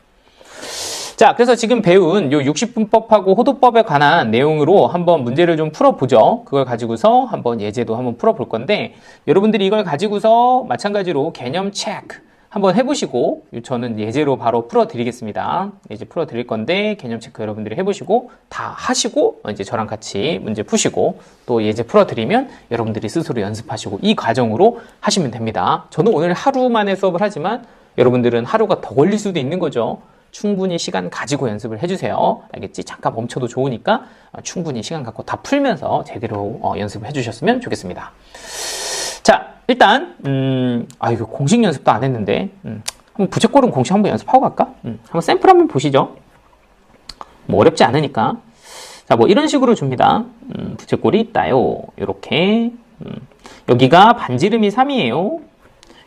자, 그래서 지금 배운 요 60분법하고 호도법에 관한 내용으로 한번 문제를 좀 풀어보죠. 그걸 가지고서 한번 예제도 한번 풀어볼 건데, 여러분들이 이걸 가지고서 마찬가지로 개념 체크 한번 해보시고, 저는 예제로 바로 풀어드리겠습니다. 예제 풀어드릴 건데, 개념 체크 여러분들이 해보시고, 다 하시고, 이제 저랑 같이 문제 푸시고, 또 예제 풀어드리면 여러분들이 스스로 연습하시고, 이 과정으로 하시면 됩니다. 저는 오늘 하루 만에 수업을 하지만, 여러분들은 하루가 더 걸릴 수도 있는 거죠. 충분히 시간 가지고 연습을 해주세요. 알겠지? 잠깐 멈춰도 좋으니까 충분히 시간 갖고 다 풀면서 제대로 연습을 해주셨으면 좋겠습니다. 자, 일단 이거 공식 연습도 안 했는데 한번 부채꼴은 공식 한번 연습하고 갈까? 한번 샘플 한번 보시죠. 뭐 어렵지 않으니까. 자, 뭐 이런 식으로 줍니다. 부채꼴이 있다요. 요렇게 여기가 반지름이 3이에요.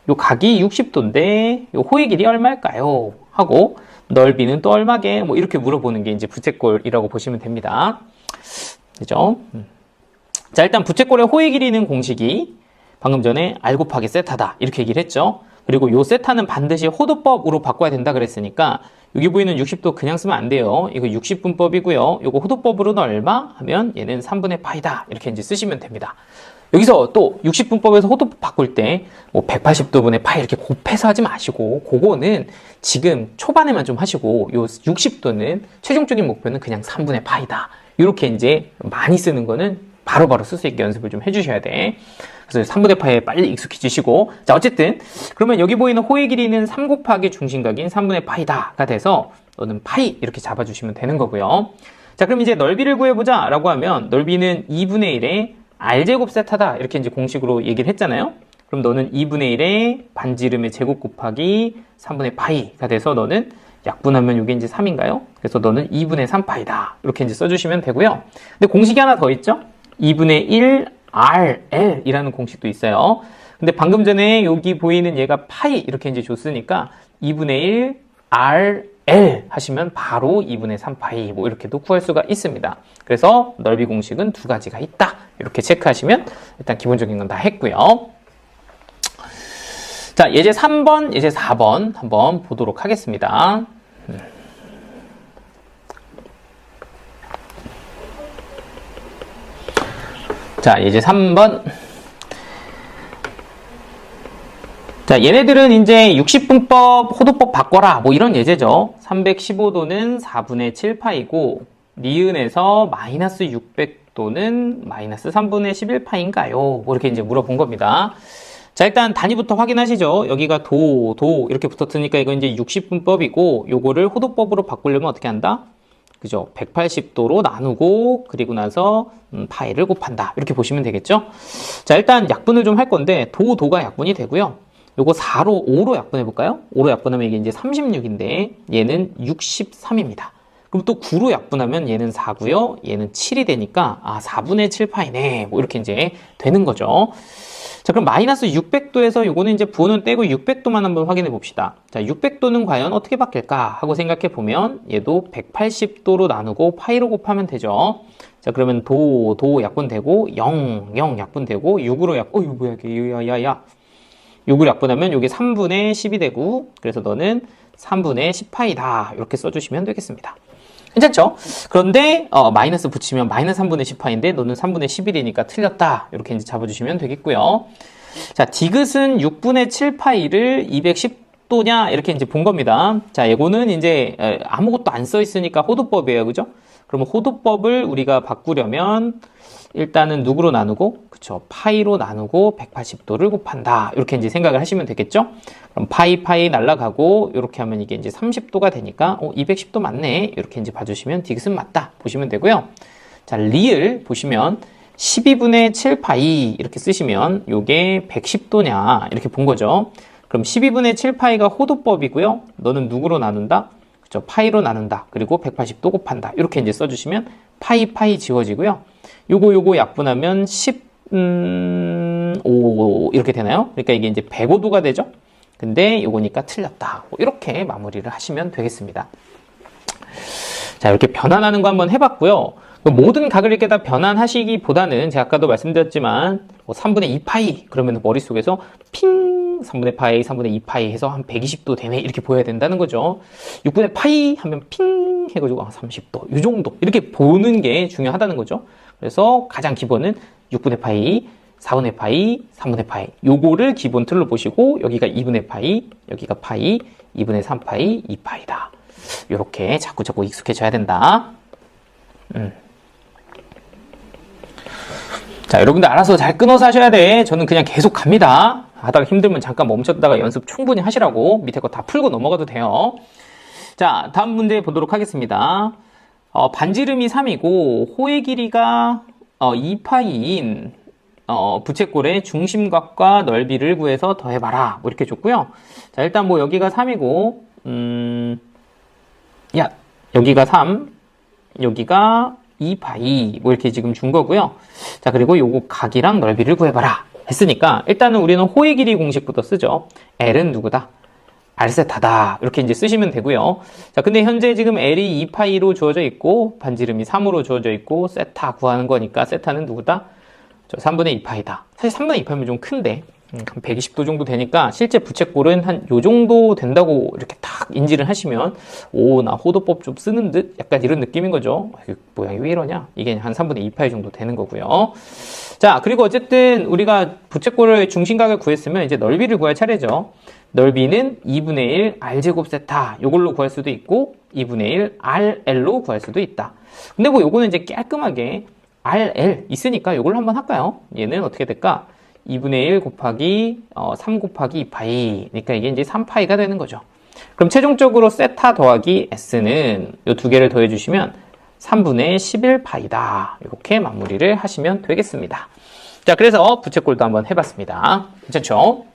요 각이 60도인데 요 호의 길이 얼마일까요? 하고 넓이는 또 얼마게? 뭐 이렇게 물어보는 게 이제 부채꼴이라고 보시면 됩니다. 그죠? 자, 일단 부채꼴의 호의 길이는 공식이 방금 전에 R 곱하기 세타다. 이렇게 얘기를 했죠. 그리고 요 세타는 반드시 호도법으로 바꿔야 된다 그랬으니까 여기 보이는 60도 그냥 쓰면 안 돼요. 이거 60분법이고요. 이거 호도법으로는 얼마? 하면 얘는 3분의 파이다. 이렇게 이제 쓰시면 됩니다. 여기서 또 60분법에서 호도법 바꿀 때 뭐 180도분의 파이 이렇게 곱해서 하지 마시고 그거는 지금 초반에만 좀 하시고 요 60도는 최종적인 목표는 그냥 3분의 파이다. 이렇게 이제 많이 쓰는 거는 바로바로 쓸 수 있게 연습을 좀 해주셔야 돼. 그래서 3분의 파이에 빨리 익숙해지시고 자 어쨌든 그러면 여기 보이는 호의 길이는 3 곱하기 중심각인 3분의 파이다가 돼서 너는 파이 이렇게 잡아주시면 되는 거고요. 자 그럼 이제 넓이를 구해보자 라고 하면 넓이는 2분의 1에 R제곱 세타다 이렇게 이제 공식으로 얘기를 했잖아요. 그럼 너는 2분의 1에 반지름의 제곱 곱하기 3분의 파이가 돼서 너는 약분하면 이게 이제 3인가요? 그래서 너는 2분의 3파이다. 이렇게 이제 써주시면 되고요. 근데 공식이 하나 더 있죠? 2분의 1 RL 이라는 공식도 있어요. 근데 방금 전에 여기 보이는 얘가 파이 이렇게 이제 줬으니까 2분의 1 RL 하시면 바로 2분의 3파이 뭐 이렇게도 구할 수가 있습니다. 그래서 넓이 공식은 두 가지가 있다. 이렇게 체크하시면 일단 기본적인 건 다 했고요. 자, 예제 3번, 예제 4번 한번 보도록 하겠습니다. 자, 예제 3번. 자, 얘네들은 이제 60분법, 호도법 바꿔라. 뭐 이런 예제죠. 315도는 4분의 7파이고, 니은에서 마이너스 600도는 마이너스 3분의 11파인가요? 뭐 이렇게 이제 물어본 겁니다. 자, 일단 단위부터 확인하시죠. 여기가 도 이렇게 붙었으니까 이건 이제 60분법이고, 요거를 호도법으로 바꾸려면 어떻게 한다? 그죠? 180도로 나누고, 그리고 나서 파이를 곱한다. 이렇게 보시면 되겠죠? 자, 일단 약분을 좀 할 건데, 도가 약분이 되고요. 요거 4로 5로 약분해 볼까요? 5로 약분하면 이게 이제 36인데 얘는 63입니다. 그럼 또 9로 약분하면 얘는 4고요. 얘는 7이 되니까 4분의 7파이네. 뭐 이렇게 이제 되는 거죠. 자, 그럼 마이너스 600도에서 요거는 이제 부호는 떼고 600도만 한번 확인해 봅시다. 자, 600도는 과연 어떻게 바뀔까 하고 생각해 보면 얘도 180도로 나누고 파이로 곱하면 되죠. 자, 그러면 도 약분되고 0 약분되고 6으로 이거 뭐야 이게 6을 약분하면 이게 3분의 10이 되고 그래서 너는 3분의 10파이다 이렇게 써주시면 되겠습니다. 괜찮죠? 그런데 마이너스 붙이면 마이너스 3분의 10파인데 너는 3분의 11이니까 틀렸다 이렇게 이제 잡아주시면 되겠고요. 자, 디귿은 6분의 7파이를 210도냐 이렇게 이제 본 겁니다. 자, 이거는 이제 아무것도 안 써 있으니까 호도법이에요, 그죠? 그러면 호도법을 우리가 바꾸려면 일단은 누구로 나누고, 그쵸, 파이로 나누고 180도를 곱한다. 이렇게 이제 생각을 하시면 되겠죠? 그럼 파이 날라가고, 이렇게 하면 이게 이제 30도가 되니까, 210도 맞네. 이렇게 이제 봐주시면 디귿은 맞다. 보시면 되고요. 자, 리을 보시면 12분의 7파이 이렇게 쓰시면 요게 110도냐. 이렇게 본 거죠. 그럼 12분의 7파이가 호도법이고요. 너는 누구로 나눈다? 그쵸, 파이로 나눈다. 그리고 180도 곱한다. 이렇게 이제 써주시면 파이 지워지고요. 요거 약분하면 15 이렇게 되나요? 그러니까 이게 이제 105도가 되죠? 근데 요거니까 틀렸다. 이렇게 마무리를 하시면 되겠습니다. 자, 이렇게 변환하는 거 한번 해봤고요. 모든 각을 이렇게 다 변환하시기보다는 제가 아까도 말씀드렸지만 3분의 2파이 그러면 머릿속에서 핑 3분의 파이 3분의 2파이 해서 한 120도 되네 이렇게 보여야 된다는 거죠. 6분의 파이 하면 핑 해가지고 30도 이 정도 이렇게 보는 게 중요하다는 거죠. 그래서 가장 기본은 6분의 파이 4분의 파이 3분의 파이 요거를 기본 틀로 보시고 여기가 2분의 파이 여기가 파이 2분의 3파이 2파이다. 요렇게 자꾸 익숙해져야 된다. 자, 여러분들 알아서 잘 끊어서 하셔야 돼. 저는 그냥 계속 갑니다. 하다가 힘들면 잠깐 멈췄다가 연습 충분히 하시라고. 밑에 거 다 풀고 넘어가도 돼요. 자, 다음 문제 보도록 하겠습니다. 반지름이 3이고 호의 길이가 2파이인 부채꼴의 중심각과 넓이를 구해서 더해봐라. 뭐 이렇게 줬고요. 자, 일단 뭐 여기가 3이고 여기가 3 여기가 2파이 뭐 이렇게 지금 준 거고요. 자, 그리고 요거 각이랑 넓이를 구해봐라 했으니까 일단은 우리는 호의 길이 공식부터 쓰죠. L은 누구다? R세타다. 이렇게 이제 쓰시면 되고요. 자, 근데 현재 지금 L이 2파이로 주어져 있고 반지름이 3으로 주어져 있고 세타 구하는 거니까 세타는 누구다? 3분의 2파이다. 사실 3분의 2파이면 좀 큰데 한 120도 정도 되니까 실제 부채꼴은 한 요 정도 된다고 이렇게 딱 인지를 하시면 나 호도법 좀 쓰는 듯 약간 이런 느낌인 거죠. 모양이 왜 이러냐? 이게 한 3분의 2파이 정도 되는 거고요. 자, 그리고 어쨌든 우리가 부채꼴의 중심각을 구했으면 이제 넓이를 구할 차례죠. 넓이는 2분의 1 R제곱 세타 요걸로 구할 수도 있고 2분의 1 RL로 구할 수도 있다. 근데 뭐 요거는 이제 깔끔하게 RL 있으니까 요걸로 한번 할까요? 얘는 어떻게 될까? 2분의 1 곱하기 3 곱하기 2파이 그러니까 이게 이제 3파이가 되는 거죠. 그럼 최종적으로 세타 더하기 S는 이 두 개를 더해 주시면 3분의 11파이다. 이렇게 마무리를 하시면 되겠습니다. 자, 그래서 부채꼴도 한번 해봤습니다. 괜찮죠?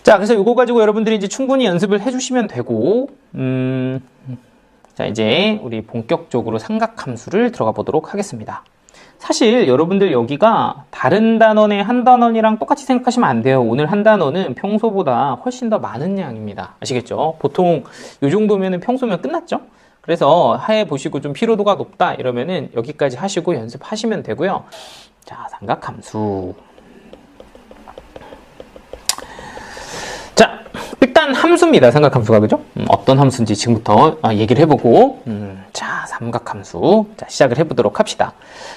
자, 그래서 이거 가지고 여러분들이 이제 충분히 연습을 해주시면 되고 자, 이제 우리 본격적으로 삼각함수를 들어가 보도록 하겠습니다. 사실 여러분들 여기가 다른 단원의 한 단원이랑 똑같이 생각하시면 안 돼요. 오늘 한 단원은 평소보다 훨씬 더 많은 양입니다. 아시겠죠? 보통 이 정도면 평소면 끝났죠? 그래서 해 보시고 좀 피로도가 높다 이러면은 여기까지 하시고 연습하시면 되고요. 자, 삼각함수. 자, 일단 함수입니다. 삼각함수가, 그죠? 어떤 함수인지 지금부터 얘기를 해보고 자, 삼각함수. 자, 시작을 해보도록 합시다.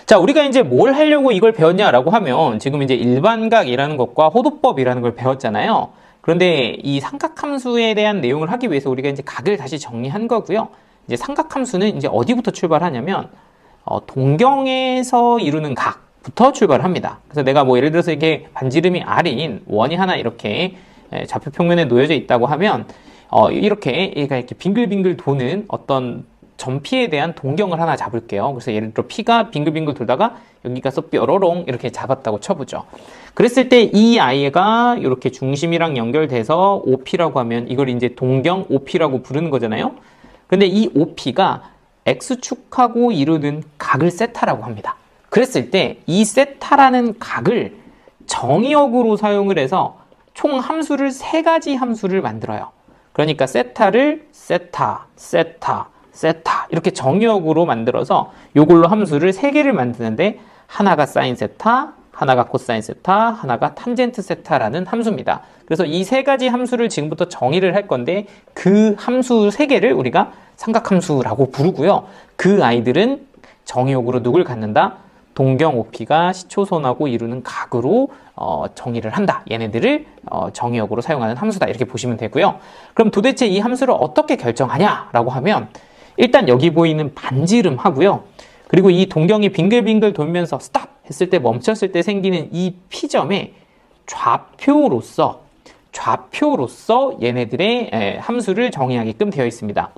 자, 우리가 이제 뭘 하려고 이걸 배웠냐라고 하면 지금 이제 일반각이라는 것과 호도법이라는 걸 배웠잖아요. 그런데 이 삼각함수에 대한 내용을 하기 위해서 우리가 이제 각을 다시 정리한 거고요. 이제 삼각함수는 이제 어디부터 출발하냐면 동경에서 이루는 각부터 출발합니다. 그래서 내가 뭐 예를 들어서 이게 반지름이 R인 원이 하나 이렇게 좌표 평면에 놓여져 있다고 하면 이렇게 얘가 이렇게 빙글빙글 도는 어떤 점피에 대한 동경을 하나 잡을게요. 그래서 예를 들어 P가 빙글빙글 돌다가 여기 가서 뾰로롱 이렇게 잡았다고 쳐보죠. 그랬을 때 이 아이가 이렇게 중심이랑 연결돼서 OP라고 하면 이걸 이제 동경 OP라고 부르는 거잖아요. 근데 이 OP가 X축하고 이루는 각을 세타라고 합니다. 그랬을 때 이 세타라는 각을 정의역으로 사용을 해서 총 함수를 3가지 함수를 만들어요. 그러니까 세타를 세타 이렇게 정의역으로 만들어서 이걸로 함수를 3개를 만드는데 하나가 사인 세타, 하나가 코사인 세타, 하나가 탄젠트 세타라는 함수입니다. 그래서 이 3가지 함수를 지금부터 정의를 할 건데 그 함수 3개를 우리가 삼각함수라고 부르고요. 그 아이들은 정의역으로 누굴 갖는다? 동경 OP가 시초선하고 이루는 각으로 정의를 한다. 얘네들을 정의역으로 사용하는 함수다. 이렇게 보시면 되고요. 그럼 도대체 이 함수를 어떻게 결정하냐라고 하면 일단 여기 보이는 반지름 하고요. 그리고 이 동경이 빙글빙글 돌면서 스탑 했을 때 멈췄을 때 생기는 이 P점의 좌표로서 얘네들의 함수를 정의하게끔 되어 있습니다.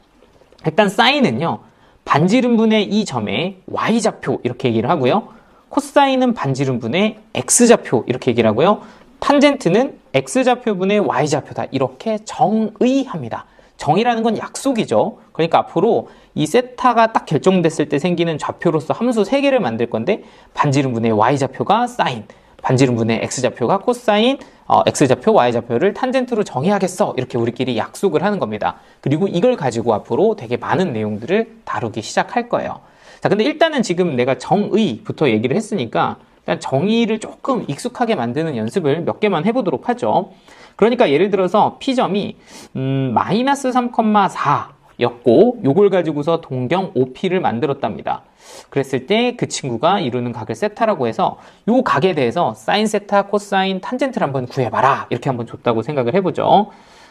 일단 사인은요, 반지름분의 이 점의 y좌표 이렇게 얘기를 하고요. 코사인은 반지름분의 x좌표 이렇게 얘기를 하고요. 탄젠트는 x좌표분의 y좌표다 이렇게 정의합니다. 정의라는 건 약속이죠. 그러니까 앞으로 이 세타가 딱 결정됐을 때 생기는 좌표로서 함수 3개를 만들 건데 반지름분의 y좌표가 사인, 반지름분의 x좌표가 코사인, x좌표, y좌표를 탄젠트로 정의하겠어. 이렇게 우리끼리 약속을 하는 겁니다. 그리고 이걸 가지고 앞으로 되게 많은 내용들을 다루기 시작할 거예요. 자, 근데 일단은 지금 내가 정의부터 얘기를 했으니까 일단 정의를 조금 익숙하게 만드는 연습을 몇 개만 해보도록 하죠. 그러니까 예를 들어서 P점이 마이너스 3,4 였고 요걸 가지고서 동경 OP를 만들었답니다. 그랬을 때 그 친구가 이루는 각을 세타라고 해서 요 각에 대해서 사인 세타, 코사인, 탄젠트를 한번 구해봐라 이렇게 한번 줬다고 생각을 해보죠.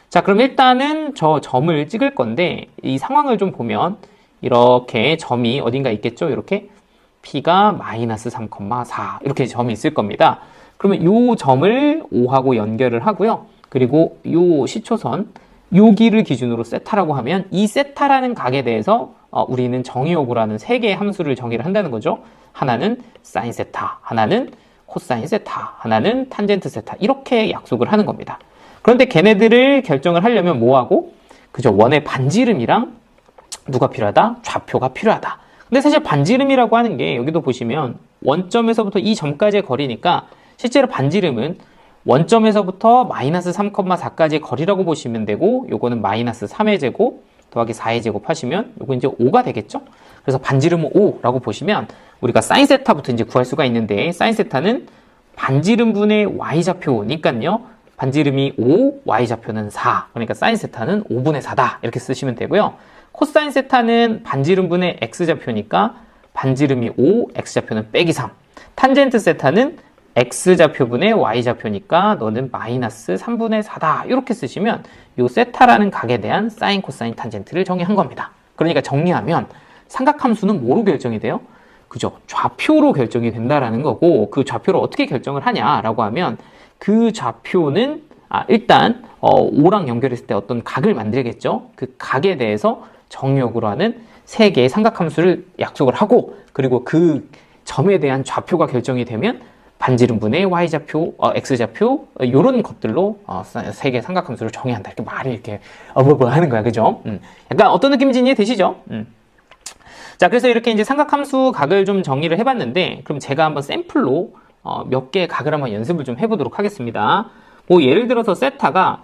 자, 그럼 일단은 저 점을 찍을 건데 이 상황을 좀 보면 이렇게 점이 어딘가 있겠죠. 이렇게 P가 마이너스 3,4 이렇게 점이 있을 겁니다. 그러면 요 점을 O하고 연결을 하고요. 그리고 요 시초선 여기를 기준으로 세타라고 하면 이 세타라는 각에 대해서 우리는 정의역으로는 3개의 함수를 정의를 한다는 거죠. 하나는 사인 세타, 하나는 코사인 세타, 하나는 탄젠트 세타 이렇게 약속을 하는 겁니다. 그런데 걔네들을 결정을 하려면 뭐하고? 그죠? 원의 반지름이랑 누가 필요하다? 좌표가 필요하다. 근데 사실 반지름이라고 하는 게 여기도 보시면 원점에서부터 이 점까지의 거리니까 실제로 반지름은 원점에서부터 마이너스 3,4까지의 거리라고 보시면 되고 요거는 마이너스 3의 제곱 더하기 4의 제곱 하시면 요거 이제 5가 되겠죠? 그래서 반지름은 5라고 보시면 우리가 사인 세타부터 이제 구할 수가 있는데 사인 세타는 반지름분의 y좌표니까요. 반지름이 5, y좌표는 4. 그러니까 사인 세타는 5분의 4다. 이렇게 쓰시면 되고요. 코사인 세타는 반지름분의 x좌표니까 반지름이 5, x좌표는 빼기 3. 탄젠트 세타는 x좌표분의 y좌표니까 너는 마이너스 3분의 4다. 이렇게 쓰시면 이 세타라는 각에 대한 사인, 코사인, 탄젠트를 정의한 겁니다. 그러니까 정리하면 삼각함수는 뭐로 결정이 돼요? 그죠? 좌표로 결정이 된다라는 거고 그 좌표를 어떻게 결정을 하냐라고 하면 그 좌표는 일단 O랑 연결했을 때 어떤 각을 만들겠죠? 그 각에 대해서 정의역으로 하는 3개의 삼각함수를 약속을 하고 그리고 그 점에 대한 좌표가 결정이 되면 반지름분의 y좌표, x좌표 이런 것들로 3개의 삼각함수를 정의한다. 이렇게 말이 이렇게 하는 거야, 그죠? 약간 어떤 느낌인지 이해되시죠? 자, 그래서 이렇게 이제 삼각함수 각을 좀 정의를 해봤는데, 그럼 제가 한번 샘플로 몇 개의 각을 한번 연습을 좀 해보도록 하겠습니다. 뭐 예를 들어서 세타가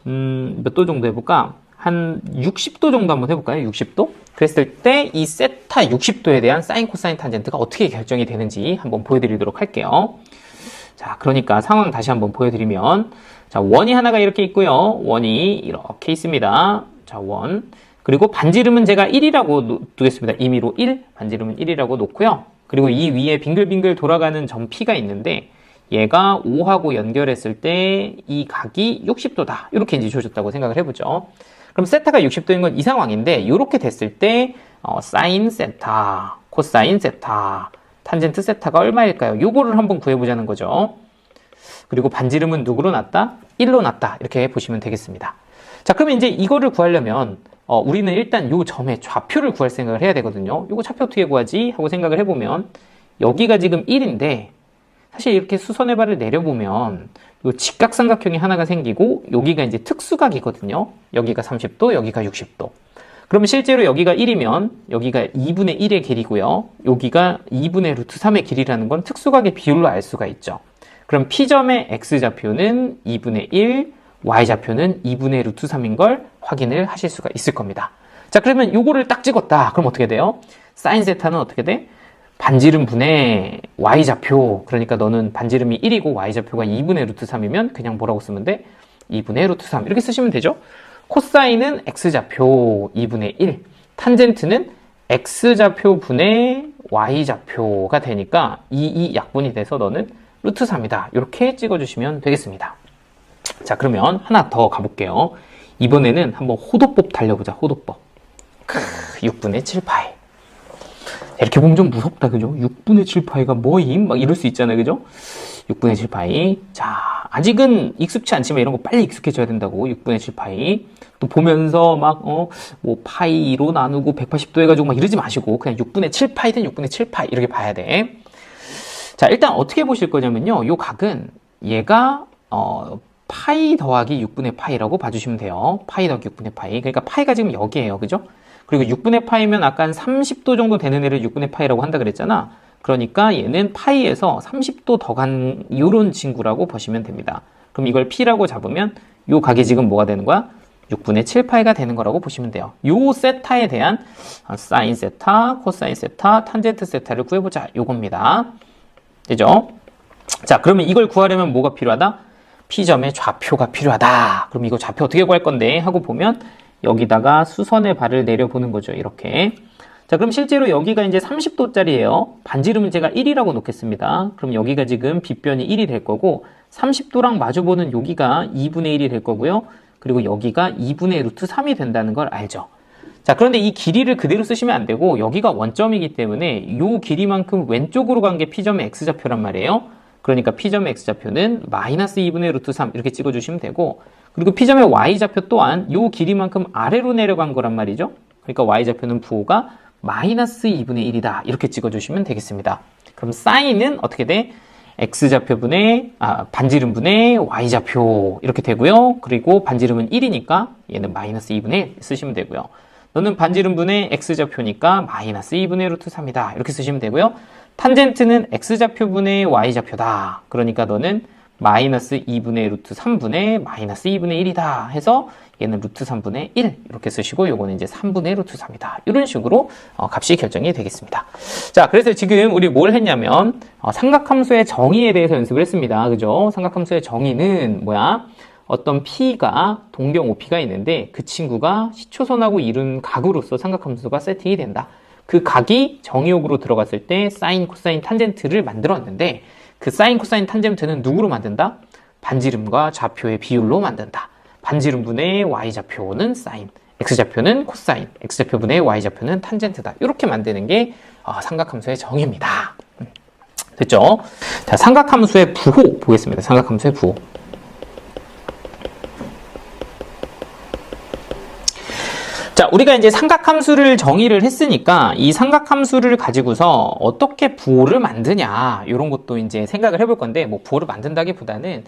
몇 도 정도 해볼까? 한 60도 정도 한번 해볼까요? 60도? 그랬을 때 이 세타 60도에 대한 사인, 코사인, 탄젠트가 어떻게 결정이 되는지 한번 보여드리도록 할게요. 자, 그러니까 상황 다시 한번 보여드리면 자, 원이 하나가 이렇게 있고요. 원이 이렇게 있습니다. 자, 원. 그리고 반지름은 제가 1이라고 두겠습니다. 임의로 1, 반지름은 1이라고 놓고요. 그리고 이 위에 빙글빙글 돌아가는 점 P가 있는데 얘가 5하고 연결했을 때 이 각이 60도다. 이렇게 이제 줘줬다고 생각을 해보죠. 그럼 세타가 60도인 건 이 상황인데 이렇게 됐을 때 사인 세타, 코사인 세타, 탄젠트 세타가 얼마일까요? 요거를 한번 구해보자는 거죠. 그리고 반지름은 누구로 났다? 1로 났다. 이렇게 보시면 되겠습니다. 자, 그러면 이제 이거를 구하려면 우리는 일단 요 점의 좌표를 구할 생각을 해야 되거든요. 요거 좌표 어떻게 구하지? 하고 생각을 해보면 여기가 지금 1인데 사실 이렇게 수선의 발을 내려보면 요 직각삼각형이 하나가 생기고 여기가 이제 특수각이거든요. 여기가 30도, 여기가 60도. 그러면 실제로 여기가 1이면 여기가 2분의 1의 길이고요. 여기가 2분의 루트 3의 길이라는 건 특수각의 비율로 알 수가 있죠. 그럼 P점의 X좌표는 2분의 1, Y좌표는 2분의 루트 3인 걸 확인을 하실 수가 있을 겁니다. 자, 그러면 요거를 딱 찍었다. 그럼 어떻게 돼요? 사인 세타는 어떻게 돼? 반지름 분의 y좌표. 그러니까 너는 반지름이 1이고 y좌표가 2분의 루트 3이면 그냥 뭐라고 쓰면 돼? 2분의 루트 3 이렇게 쓰시면 되죠. 코사인은 x좌표 2분의 1, 탄젠트는 x좌표 분의 y좌표가 되니까 이 약분이 돼서 너는 루트 3이다. 이렇게 찍어주시면 되겠습니다. 자, 그러면 하나 더 가볼게요. 이번에는 한번 호도법 달려보자. 호도법. 6분의 7파이. 이렇게 보면 좀 무섭다, 그죠? 6분의 7파이가 뭐임? 막 이럴 수 있잖아요, 그죠? 6분의 7파이. 자, 아직은 익숙치 않지만 이런 거 빨리 익숙해져야 된다고. 6분의 7파이. 또 보면서 막, 뭐, 파이로 나누고 180도 해가지고 막 이러지 마시고, 그냥 6분의 7파이든 6분의 7파이. 이렇게 봐야 돼. 자, 일단 어떻게 보실 거냐면요. 요 각은 얘가, 파이 더하기 6분의 파이라고 봐주시면 돼요. 파이 더하기 6분의 파이. 그러니까 파이가 지금 여기에요. 그죠? 그리고 6분의 파이면 아까 한 30도 정도 되는 애를 6분의 파이라고 한다 그랬잖아. 그러니까 얘는 파이에서 30도 더 간 요런 친구라고 보시면 됩니다. 그럼 이걸 P라고 잡으면 요 각이 지금 뭐가 되는 거야? 6분의 7파이가 되는 거라고 보시면 돼요. 요 세타에 대한 사인 세타, 코사인 세타, 탄젠트 세타를 구해보자. 요겁니다. 되죠? 자, 그러면 이걸 구하려면 뭐가 필요하다? P점의 좌표가 필요하다. 그럼 이거 좌표 어떻게 구할 건데? 하고 보면 여기다가 수선의 발을 내려보는 거죠. 이렇게. 자, 그럼 실제로 여기가 이제 30도짜리예요. 반지름은 제가 1이라고 놓겠습니다. 그럼 여기가 지금 빗변이 1이 될 거고 30도랑 마주보는 여기가 2분의 1이 될 거고요. 그리고 여기가 2분의 루트 3이 된다는 걸 알죠. 자, 그런데 이 길이를 그대로 쓰시면 안 되고 여기가 원점이기 때문에 이 길이만큼 왼쪽으로 간 게 P점의 X좌표란 말이에요. 그러니까 P점의 X좌표는 마이너스 2분의 루트 3 이렇게 찍어주시면 되고 그리고 P점의 Y좌표 또한 이 길이만큼 아래로 내려간 거란 말이죠. 그러니까 Y좌표는 부호가 마이너스 2분의 1이다. 이렇게 찍어주시면 되겠습니다. 그럼 사인은 어떻게 돼? X좌표분의, 반지름분의 Y좌표. 이렇게 되고요. 그리고 반지름은 1이니까 얘는 마이너스 2분의 1 쓰시면 되고요. 너는 반지름분의 X좌표니까 마이너스 2분의 루트 3이다. 이렇게 쓰시면 되고요. 탄젠트는 X좌표분의 Y좌표다. 그러니까 너는 마이너스 2분의 루트 3분의 마이너스 2분의 1이다 해서 얘는 루트 3분의 1 이렇게 쓰시고 요거는 이제 3분의 루트 3이다. 이런 식으로 값이 결정이 되겠습니다. 자, 그래서 지금 우리 뭘 했냐면 삼각함수의 정의에 대해서 연습을 했습니다. 그죠? 삼각함수의 정의는 뭐야? 어떤 P가 동경 OP가 있는데 그 친구가 시초선하고 이룬 각으로서 삼각함수가 세팅이 된다. 그 각이 정의역으로 들어갔을 때 사인, 코사인, 탄젠트를 만들었는데 그 사인, 코사인, 탄젠트는 누구로 만든다? 반지름과 좌표의 비율로 만든다. 반지름분의 Y좌표는 사인, X좌표는 코사인, X좌표분의 Y좌표는 탄젠트다. 이렇게 만드는 게 삼각함수의 정의입니다. 됐죠? 자, 삼각함수의 부호 보겠습니다. 삼각함수의 부호. 자, 우리가 이제 삼각함수를 정의를 했으니까 이 삼각함수를 가지고서 어떻게 부호를 만드냐 이런 것도 이제 생각을 해볼 건데 뭐 부호를 만든다기보다는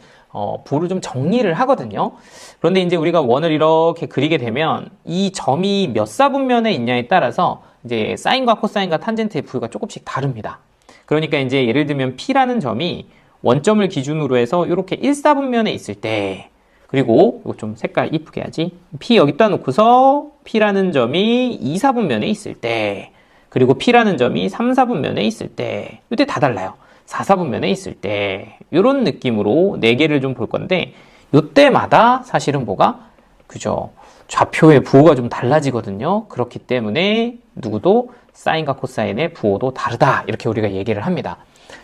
부호를 좀 정리를 하거든요. 그런데 이제 우리가 원을 이렇게 그리게 되면 이 점이 몇 사분면에 있냐에 따라서 이제 사인과 코사인과 탄젠트의 부호가 조금씩 다릅니다. 그러니까 이제 예를 들면 P라는 점이 원점을 기준으로 해서 이렇게 1사분면에 있을 때 그리고 이거 좀 색깔 이쁘게 해야지. P 여기다 놓고서 P라는 점이 2사분면에 있을 때 그리고 P라는 점이 3사분면에 있을 때 이때 다 달라요. 4사분면에 있을 때 이런 느낌으로 4개를 좀 볼 건데 이때마다 사실은 뭐가? 그죠? 좌표의 부호가 좀 달라지거든요. 그렇기 때문에 누구도 사인과 코사인의 부호도 다르다. 이렇게 우리가 얘기를 합니다.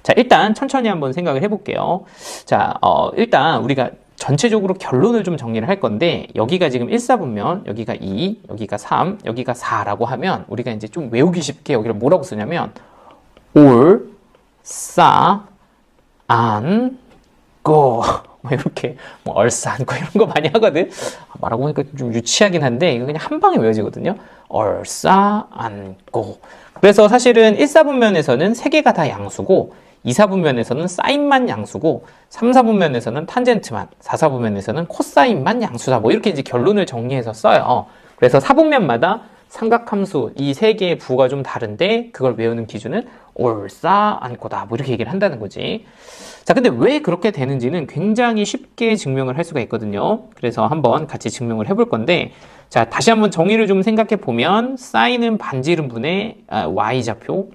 자, 일단 천천히 한번 생각을 해볼게요. 자, 일단 우리가 전체적으로 결론을 좀 정리를 할 건데 여기가 지금 1사분면, 여기가 2, 여기가 3, 여기가 4라고 하면 우리가 이제 좀 외우기 쉽게 여기를 뭐라고 쓰냐면 올, 싸, 안, 고 뭐 이렇게 뭐 얼싸 안고 이런 거 많이 하거든. 말하고 보니까 좀 유치하긴 한데 이거 그냥 한 방에 외워지거든요. 얼싸 안고. 그래서 사실은 1사분면에서는 3개가 다 양수고 2사분면에서는 사인만 양수고 3사분면에서는 탄젠트만 4사분면에서는 코사인만 양수다. 뭐 이렇게 이제 결론을 정리해서 써요. 그래서 사분면마다 삼각함수 이 3개의 부호가 좀 다른데 그걸 외우는 기준은 올싸 안고다. 뭐 이렇게 얘기를 한다는 거지. 자, 근데 왜 그렇게 되는지는 굉장히 쉽게 증명을 할 수가 있거든요. 그래서 한번 같이 증명을 해볼 건데 자, 다시 한번 정의를 좀 생각해 보면 사인은 반지름분의 Y좌표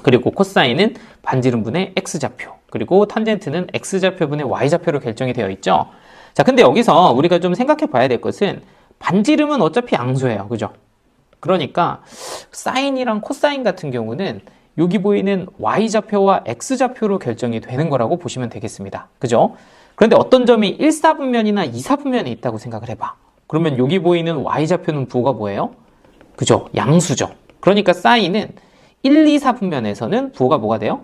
그리고 코사인은 반지름분의 X좌표 그리고 탄젠트는 X좌표분의 Y좌표로 결정이 되어 있죠. 자, 근데 여기서 우리가 좀 생각해 봐야 될 것은 반지름은 어차피 양수예요. 그죠? 그러니까 사인이랑 코사인 같은 경우는 여기 보이는 Y좌표와 X좌표로 결정이 되는 거라고 보시면 되겠습니다. 그죠? 그런데 어떤 점이 1사분면이나 2사분면에 있다고 생각을 해봐. 그러면 여기 보이는 Y좌표는 부호가 뭐예요? 그죠? 양수죠. 그러니까 사인은 1, 2, 4분면에서는 부호가 뭐가 돼요?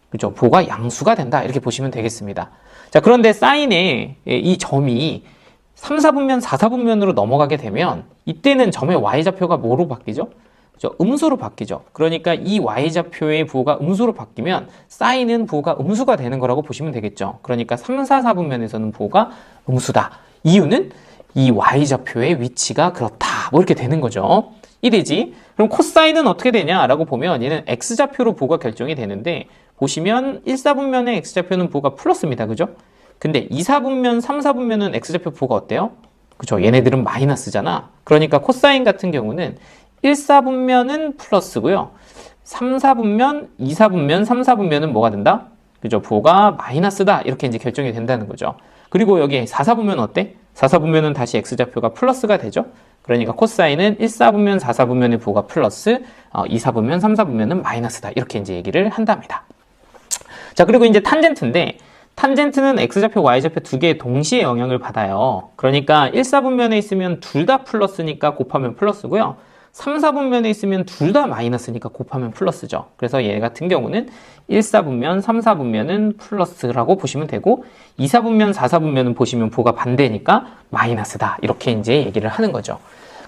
그죠? 부호가 양수가 된다. 이렇게 보시면 되겠습니다. 자, 그런데 사인의 이 점이 3, 4분면, 4, 4분면으로 넘어가게 되면 이때는 점의 y좌표가 뭐로 바뀌죠? 그죠? 음수로 바뀌죠. 그러니까 이 y좌표의 부호가 음수로 바뀌면 사인은 부호가 음수가 되는 거라고 보시면 되겠죠. 그러니까 3, 4, 4분면에서는 부호가 음수다. 이유는 이 y좌표의 위치가 그렇다. 뭐 이렇게 되는 거죠. 이되지? 그럼 코사인은 어떻게 되냐라고 보면 얘는 x좌표로 부호가 결정이 되는데 보시면 1, 4분면의 x좌표는 부호가 플러스입니다. 그죠? 근데 2, 4분면, 3, 4분면은 x좌표 부호가 어때요? 그죠? 얘네들은 마이너스잖아. 그러니까 코사인 같은 경우는 1, 4분면은 플러스고요. 3, 4분면, 2, 4분면, 3, 4분면은 뭐가 된다? 그죠? 부호가 마이너스다. 이렇게 이제 결정이 된다는 거죠. 그리고 여기 4, 4분면 어때? 4, 4분면은 다시 x좌표가 플러스가 되죠? 그러니까 코사인은 1, 4분면, 4, 4분면의 부호가 플러스, 2, 4분면, 3, 4분면은 마이너스다. 이렇게 이제 얘기를 한답니다. 자, 그리고 이제 탄젠트인데, 탄젠트는 x좌표, y좌표 두 개 동시에 영향을 받아요. 그러니까 1, 4분면에 있으면 둘 다 플러스니까 곱하면 플러스고요. 3, 4분면에 있으면 둘 다 마이너스니까 곱하면 플러스죠. 그래서 얘 같은 경우는 1, 4분면, 3, 4분면은 플러스라고 보시면 되고 2, 4분면, 4, 4분면은 보시면 부호가 반대니까 마이너스다. 이렇게 이제 얘기를 하는 거죠.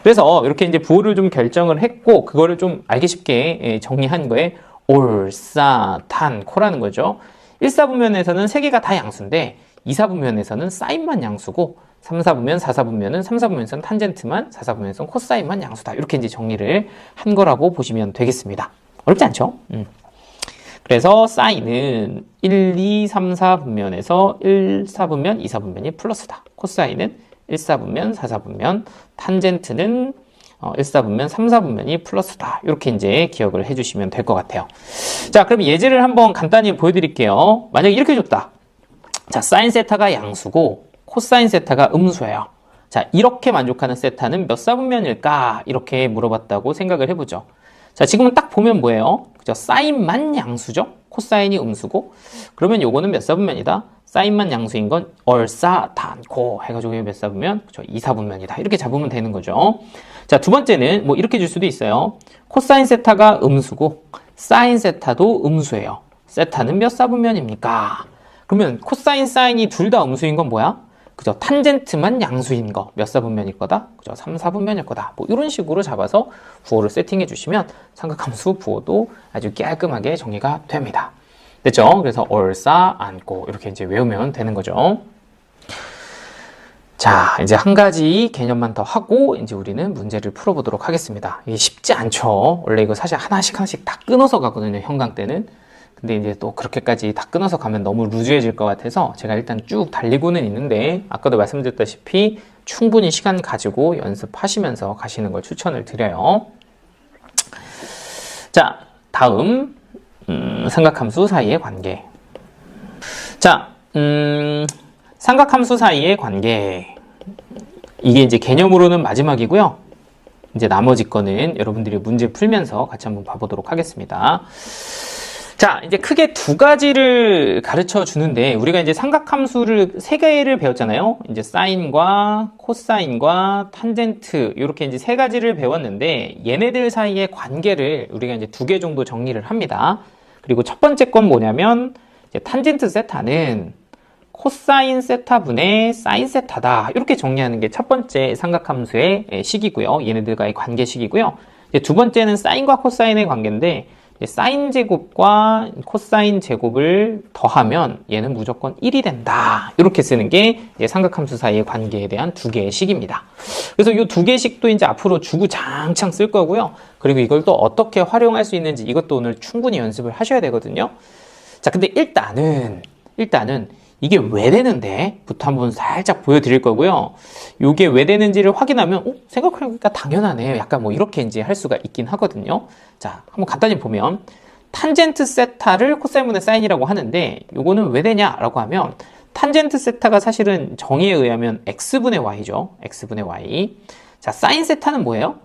그래서 이렇게 이제 부호를 좀 결정을 했고 그거를 좀 알기 쉽게 정리한 거에 올, 싸, 탄, 코라는 거죠. 1, 4분면에서는 세 개가 다 양수인데 2, 4분면에서는 사인만 양수고 3, 4분면, 4, 4분면은 3, 4분면에서는 탄젠트만 4, 4분면에서는 코사인만 양수다. 이렇게 이제 정리를 한 거라고 보시면 되겠습니다. 어렵지 않죠? 그래서 사인은 1, 2, 3, 4분면에서 1, 4분면, 2, 4분면이 플러스다. 코사인은 1, 4분면, 4, 4분면, 탄젠트는 1, 4분면, 3, 4분면이 플러스다. 이렇게 이제 기억을 해주시면 될 것 같아요. 자, 그럼 예제를 한번 간단히 보여드릴게요. 만약에 이렇게 줬다. 자, 사인 세타가 양수고 코사인 세타가 음수예요. 자, 이렇게 만족하는 세타는 몇 사분면일까? 이렇게 물어봤다고 생각을 해보죠. 자, 지금은 딱 보면 뭐예요? 그죠? 사인만 양수죠? 코사인이 음수고 그러면 요거는 몇 사분면이다? 사인만 양수인 건 얼싸단고 해가지고 몇 사분면? 그죠? 2, 4분면이다. 이렇게 잡으면 되는 거죠. 자, 두 번째는 뭐 이렇게 줄 수도 있어요. 코사인 세타가 음수고 사인 세타도 음수예요. 세타는 몇 사분면입니까? 그러면 코사인, 사인이 둘 다 음수인 건 뭐야? 그죠? 탄젠트만 양수인 거 몇 사분면일 거다? 그죠? 3, 4분면일 거다. 뭐 이런 식으로 잡아서 부호를 세팅해 주시면 삼각함수 부호도 아주 깔끔하게 정리가 됩니다. 됐죠? 그래서 얼싸, 안고 이렇게 이제 외우면 되는 거죠. 자, 이제 한 가지 개념만 더 하고 이제 우리는 문제를 풀어보도록 하겠습니다. 이게 쉽지 않죠? 원래 이거 사실 하나씩 다 끊어서 가거든요, 형강 때는. 근데 이제 또 그렇게까지 다 끊어서 가면 너무 루즈해질 것 같아서 제가 일단 쭉 달리고는 있는데 아까도 말씀드렸다시피 충분히 시간 가지고 연습하시면서 가시는 걸 추천을 드려요. 자, 다음 삼각함수 사이의 관계. 자, 삼각함수 사이의 관계. 이게 이제 개념으로는 마지막이고요. 이제 나머지 거는 여러분들이 문제 풀면서 같이 한번 봐보도록 하겠습니다. 자, 이제 크게 두 가지를 가르쳐 주는데 우리가 이제 삼각함수를 세 개를 배웠잖아요. 이제 사인과 코사인과 탄젠트 이렇게 이제 세 가지를 배웠는데 얘네들 사이의 관계를 우리가 이제 두 개 정도 정리를 합니다. 그리고 첫 번째 건 뭐냐면 이제 탄젠트 세타는 코사인 세타분의 사인 세타다. 이렇게 정리하는 게 첫 번째 삼각함수의 식이고요. 얘네들과의 관계식이고요. 이제 두 번째는 사인과 코사인의 관계인데 사인 제곱과 코사인 제곱을 더하면 얘는 무조건 1이 된다. 이렇게 쓰는 게 삼각함수 사이의 관계에 대한 두 개의 식입니다. 그래서 이 두 개의 식도 이제 앞으로 주구장창 쓸 거고요. 그리고 이걸 또 어떻게 활용할 수 있는지 이것도 오늘 충분히 연습을 하셔야 되거든요. 자, 근데 일단은 이게 왜 되는데? 부터 한번 살짝 보여드릴 거고요. 이게 왜 되는지를 확인하면, 생각해보니까 당연하네. 약간 뭐 이렇게 이제 할 수가 있긴 하거든요. 자, 한번 간단히 보면, 탄젠트 세타를 코사인분의 사인이라고 하는데, 요거는 왜 되냐라고 하면, 탄젠트 세타가 사실은 정의에 의하면 x분의 y죠. x분의 y. 자, 사인 세타는 뭐예요?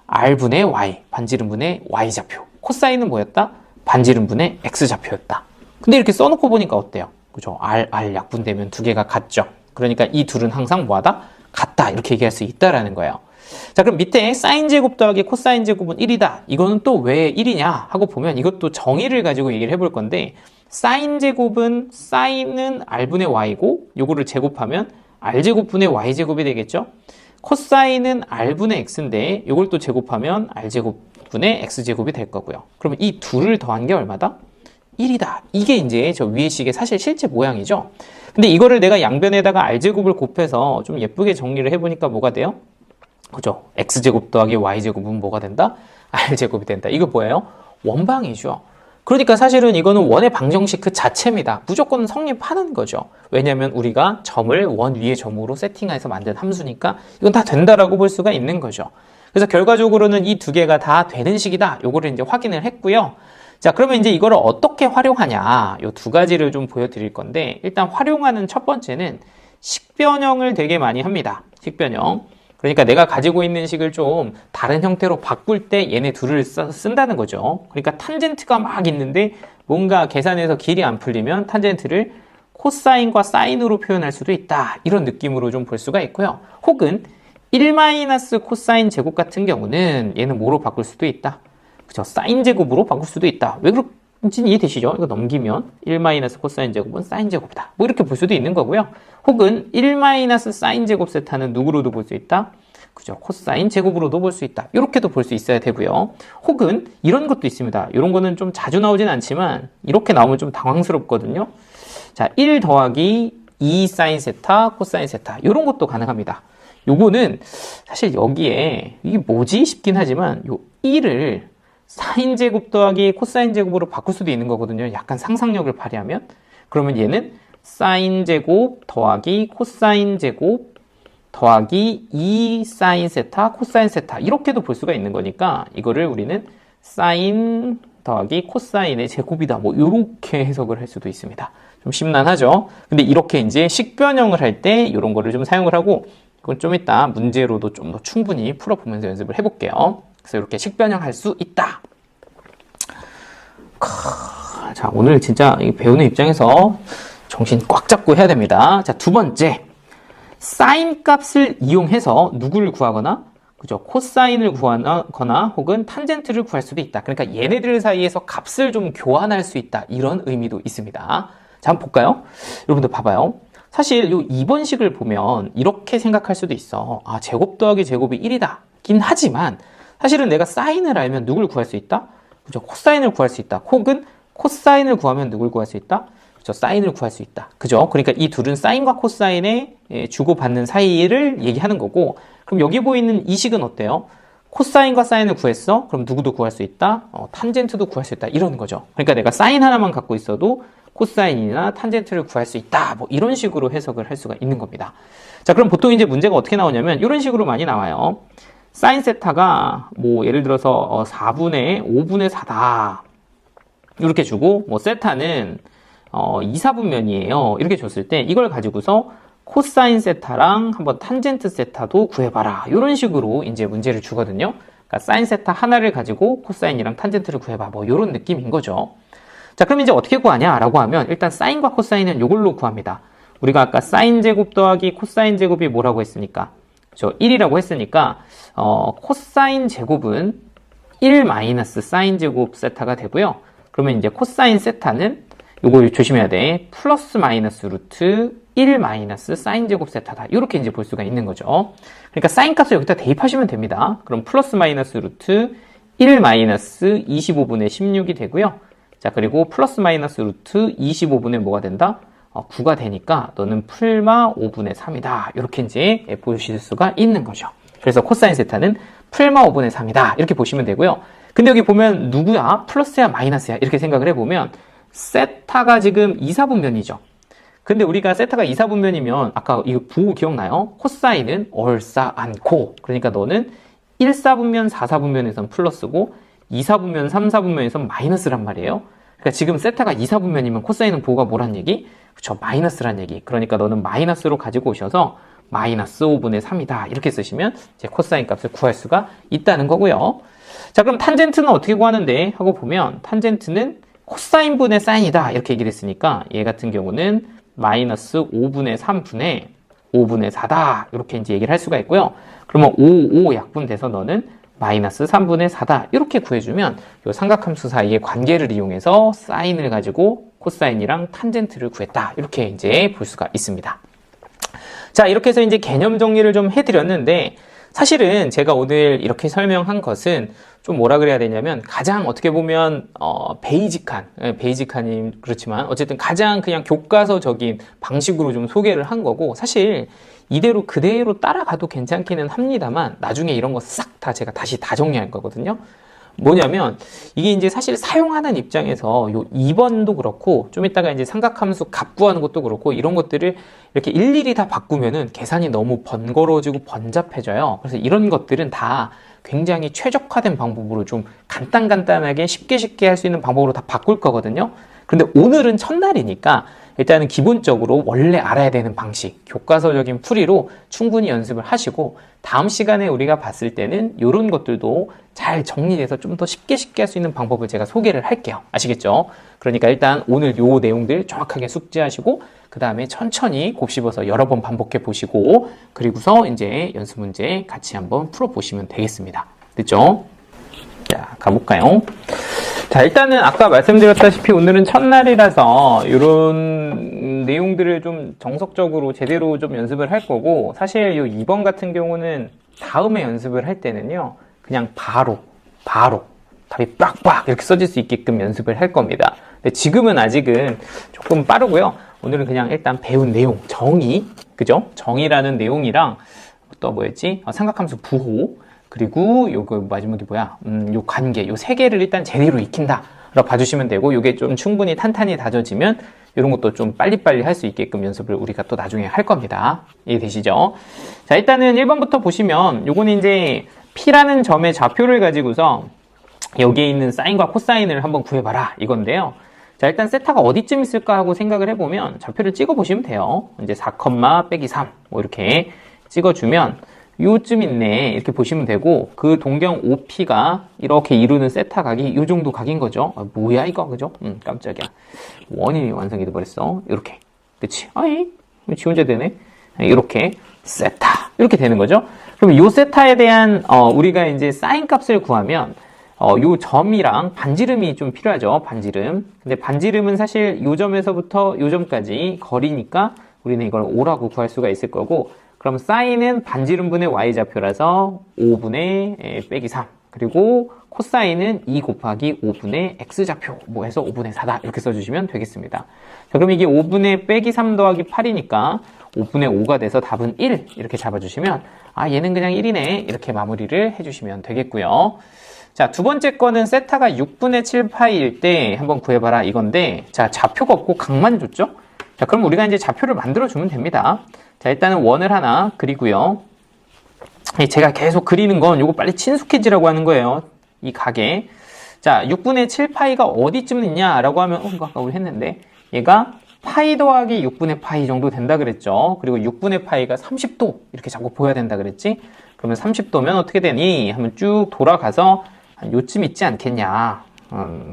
r분의 y. 반지름분의 y좌표. 코사인은 뭐였다? 반지름분의 x좌표였다. 근데 이렇게 써놓고 보니까 어때요? 그죠? R 약분되면 두 개가 같죠. 그러니까 이 둘은 항상 뭐하다? 같다. 이렇게 얘기할 수 있다라는 거예요. 자, 그럼 밑에 사인 제곱 더하기 코사인 제곱은 1이다. 이거는 또 왜 1이냐 하고 보면 이것도 정의를 가지고 얘기를 해볼 건데, 사인 제곱은 사인은 r분의 y고 요거를 제곱하면 r제곱분의 y제곱이 되겠죠. 코사인은 r분의 x인데 요걸 또 제곱하면 r제곱분의 x제곱이 될 거고요. 그러면 이 둘을 더한 게 얼마다? 1이다. 이게 이제 저 위의 식의 사실 실제 모양이죠. 근데 이거를 내가 양변에다가 r제곱을 곱해서 좀 예쁘게 정리를 해보니까 뭐가 돼요? 그죠? x제곱 더하기 y제곱은 뭐가 된다? r제곱이 된다. 이거 뭐예요? 원방이죠. 그러니까 사실은 이거는 원의 방정식 그 자체입니다. 무조건 성립하는 거죠. 왜냐하면 우리가 점을 원 위의 점으로 세팅해서 만든 함수니까 이건 다 된다라고 볼 수가 있는 거죠. 그래서 결과적으로는 이 두 개가 다 되는 식이다. 요거를 이제 확인을 했고요. 자, 그러면 이제 이거를 어떻게 활용하냐? 요 두 가지를 좀 보여드릴 건데, 일단 활용하는 첫 번째는 식변형을 되게 많이 합니다. 식변형. 그러니까 내가 가지고 있는 식을 좀 다른 형태로 바꿀 때 얘네 둘을 쓴다는 거죠. 그러니까 탄젠트가 막 있는데 뭔가 계산해서 길이 안 풀리면 탄젠트를 코사인과 사인으로 표현할 수도 있다. 이런 느낌으로 좀 볼 수가 있고요. 혹은 1 코사인 제곱 같은 경우는 얘는 뭐로 바꿀 수도 있다. 그죠? 사인 제곱으로 바꿀 수도 있다. 왜 그런지 이해되시죠? 이거 넘기면 1 코사인 제곱은 사인 제곱이다. 뭐 이렇게 볼 수도 있는 거고요. 혹은 1 사인 제곱 세타는 누구로도 볼 수 있다? 그죠? 코사인 제곱으로도 볼 수 있다. 이렇게도 볼 수 있어야 되고요. 혹은 이런 것도 있습니다. 이런 거는 좀 자주 나오진 않지만 이렇게 나오면 좀 당황스럽거든요. 자, 1 더하기 2 사인 세타, 코사인 세타. 이런 것도 가능합니다. 요거는 사실 여기에 이게 뭐지 싶긴 하지만 요 1을 사인 제곱 더하기 코사인 제곱으로 바꿀 수도 있는 거거든요. 약간 상상력을 발휘하면. 그러면 얘는 사인 제곱 더하기 코사인 제곱 더하기 2 사인 세타 코사인 세타 이렇게도 볼 수가 있는 거니까 이거를 우리는 사인 더하기 코사인의 제곱이다. 뭐 이렇게 해석을 할 수도 있습니다. 좀 심란하죠? 근데 이렇게 이제 식변형을 할 때 이런 거를 좀 사용을 하고 이건 좀 이따 문제로도 좀 더 충분히 풀어보면서 연습을 해볼게요. 그래서 이렇게 식변형 할 수 있다. 자, 오늘 진짜 배우는 입장에서 정신 꽉 잡고 해야 됩니다. 자, 두 번째. 사인 값을 이용해서 누구를 구하거나, 그죠? 코사인을 구하거나, 혹은 탄젠트를 구할 수도 있다. 그러니까 얘네들 사이에서 값을 좀 교환할 수 있다. 이런 의미도 있습니다. 자, 한번 볼까요? 여러분들 봐봐요. 사실 요 2번 식을 보면 이렇게 생각할 수도 있어. 아, 제곱 더하기 제곱이 1이다. 긴 하지만, 사실은 내가 사인을 알면 누굴 구할 수 있다? 그죠? 코사인을 구할 수 있다. 혹은 코사인을 구하면 누굴 구할 수 있다? 그죠? 사인을 구할 수 있다. 그죠? 그러니까 이 둘은 사인과 코사인의 주고받는 사이를 얘기하는 거고, 그럼 여기 보이는 이 식은 어때요? 코사인과 사인을 구했어? 그럼 누구도 구할 수 있다? 탄젠트도 구할 수 있다. 이런 거죠. 그러니까 내가 사인 하나만 갖고 있어도 코사인이나 탄젠트를 구할 수 있다. 뭐 이런 식으로 해석을 할 수가 있는 겁니다. 자, 그럼 보통 이제 문제가 어떻게 나오냐면 이런 식으로 많이 나와요. 사인 세타가 뭐 예를 들어서 4분의 5분의 4다. 이렇게 주고 뭐 세타는 2, 4분면이에요. 이렇게 줬을 때 이걸 가지고서 코사인 세타랑 한번 탄젠트 세타도 구해봐라. 이런 식으로 이제 문제를 주거든요. 그러니까 사인 세타 하나를 가지고 코사인이랑 탄젠트를 구해봐. 뭐 이런 느낌인 거죠. 자, 그럼 이제 어떻게 구하냐라고 하면 일단 사인과 코사인은 이걸로 구합니다. 우리가 아까 사인 제곱 더하기 코사인 제곱이 뭐라고 했습니까? 저 1이라고 했으니까 코사인 제곱은 1 마이너스 사인 제곱 세타가 되고요. 그러면 이제 코사인 세타는 요거 조심해야 돼. 플러스 마이너스 루트 1 마이너스 사인 제곱 세타다. 이렇게 이제 볼 수가 있는 거죠. 그러니까 사인 값을 여기다 대입하시면 됩니다. 그럼 플러스 마이너스 루트 1 마이너스 25분의 16이 되고요. 자, 그리고 플러스 마이너스 루트 25분의 뭐가 된다? 9가 되니까 너는 풀마 5분의 3이다. 이렇게 이제 보실 수가 있는 거죠. 그래서 코사인 세타는 풀마 5분의 3이다. 이렇게 보시면 되고요. 근데 여기 보면 누구야? 플러스야 마이너스야? 이렇게 생각을 해보면 세타가 지금 2, 4분면이죠. 근데 우리가 세타가 2, 4분면이면 아까 이거 부호 기억나요? 코사인은 얼싸 않고, 그러니까 너는 1, 4분면, 4, 4분면에선 플러스고 2, 4분면, 3, 4분면에선 마이너스란 말이에요. 그러니까 지금 세타가 2, 4분면이면 코사인은 부호가 뭐란 얘기? 그쵸, 마이너스란 얘기. 그러니까 너는 마이너스로 가지고 오셔서 마이너스 5분의 3이다. 이렇게 쓰시면 이제 코사인 값을 구할 수가 있다는 거고요. 자, 그럼 탄젠트는 어떻게 구하는데? 하고 보면 탄젠트는 코사인 분의 사인이다. 이렇게 얘기를 했으니까 얘 같은 경우는 마이너스 5분의 3분의 5분의 4다. 이렇게 이제 얘기를 할 수가 있고요. 그러면 5 약분돼서 너는 마이너스 3분의 4다. 이렇게 구해주면 이 삼각함수 사이의 관계를 이용해서 사인을 가지고 코사인이랑 탄젠트를 구했다. 이렇게 이제 볼 수가 있습니다. 자, 이렇게 해서 이제 개념 정리를 좀 해드렸는데, 사실은 제가 오늘 이렇게 설명한 것은 좀 뭐라 그래야 되냐면, 가장 어떻게 보면 베이직한 그렇지만 어쨌든 가장 그냥 교과서적인 방식으로 좀 소개를 한 거고, 사실 이대로 그대로 따라가도 괜찮기는 합니다만 나중에 이런 거 싹 다 제가 다시 다 정리할 거거든요. 뭐냐면 이게 이제 사실 사용하는 입장에서 요 2번도 그렇고 좀 이따가 이제 삼각함수 값 구하는 것도 그렇고 이런 것들을 이렇게 일일이 다 바꾸면은 계산이 너무 번거로워지고 번잡해져요. 그래서 이런 것들은 다 굉장히 최적화된 방법으로 좀 간단하게 쉽게 할 수 있는 방법으로 다 바꿀 거거든요. 그런데 오늘은 첫날이니까 일단은 기본적으로 원래 알아야 되는 방식, 교과서적인 풀이로 충분히 연습을 하시고 다음 시간에 우리가 봤을 때는 이런 것들도 잘 정리돼서 좀 더 쉽게 할 수 있는 방법을 제가 소개를 할게요. 아시겠죠? 그러니까 일단 오늘 요 내용들 정확하게 숙지하시고 그 다음에 천천히 곱씹어서 여러 번 반복해 보시고 그리고서 이제 연습 문제 같이 한번 풀어보시면 되겠습니다. 됐죠? 자, 가볼까요? 자, 일단은 아까 말씀드렸다시피 오늘은 첫날이라서 이런 내용들을 좀 정석적으로 제대로 좀 연습을 할 거고, 사실 이 2번 같은 경우는 다음에 연습을 할 때는요, 그냥 바로 답이 빡빡 이렇게 써질 수 있게끔 연습을 할 겁니다. 근데 지금은 아직은 조금 빠르고요. 오늘은 그냥 일단 배운 내용, 정의, 그죠? 정의라는 내용이랑 또 뭐였지? 삼각함수 부호, 그리고 요거 마지막이 뭐야? 요 관계, 요 세 개를 일단 제대로 익힌다 라고 봐주시면 되고, 요게 좀 충분히 탄탄히 다져지면 이런 것도 좀 빨리빨리 할 수 있게끔 연습을 우리가 또 나중에 할 겁니다. 이해되시죠? 자, 일단은 1번부터 보시면 요거는 이제 P라는 점의 좌표를 가지고서 여기에 있는 사인과 코사인을 한번 구해봐라 이건데요. 자, 일단 세타가 어디쯤 있을까 하고 생각을 해보면 좌표를 찍어보시면 돼요. 이제 4, 빼기 3 뭐 이렇게 찍어주면 요쯤 있네 이렇게 보시면 되고, 그 동경 OP가 이렇게 이루는 세타 각이 요 정도 각인 거죠. 아, 뭐야 이거, 그죠? 깜짝이야. 원이 완성이 돼버렸어. 이렇게, 그치? 아이, 지 혼자 되네. 이렇게 세타 이렇게 되는 거죠. 그럼 요 세타에 대한 우리가 이제 사인 값을 구하면 요 점이랑 반지름이 좀 필요하죠. 반지름. 근데 반지름은 사실 요 점에서부터 요 점까지 거리니까 우리는 이걸 5라고 구할 수가 있을 거고, 그럼 사인은 반지름분의 y좌표라서 5분의 빼기 3, 그리고 코사인은 2 곱하기 5분의 x좌표 뭐 해서 5분의 4다 이렇게 써주시면 되겠습니다. 자, 그럼 이게 5분의 빼기 3 더하기 8이니까 5분의 5가 돼서 답은 1 이렇게 잡아주시면, 아 얘는 그냥 1이네 이렇게 마무리를 해주시면 되겠고요. 자, 두 번째 거는 세타가 6분의 7파이일 때 한번 구해봐라 이건데, 자, 좌표가 없고 각만 줬죠? 자, 그럼 우리가 이제 좌표를 만들어주면 됩니다. 자, 일단은 원을 하나 그리고요. 제가 계속 그리는 건 요거 빨리 친숙해지라고 하는 거예요. 이 각에. 자, 6분의 7파이가 어디쯤 있냐라고 하면, 이거 아까 우리 했는데, 얘가 파이 더하기 6분의 파이 정도 된다 그랬죠. 그리고 6분의 파이가 30도 이렇게 자꾸 보여야 된다 그랬지. 그러면 30도면 어떻게 되니? 하면 쭉 돌아가서 한 요쯤 있지 않겠냐.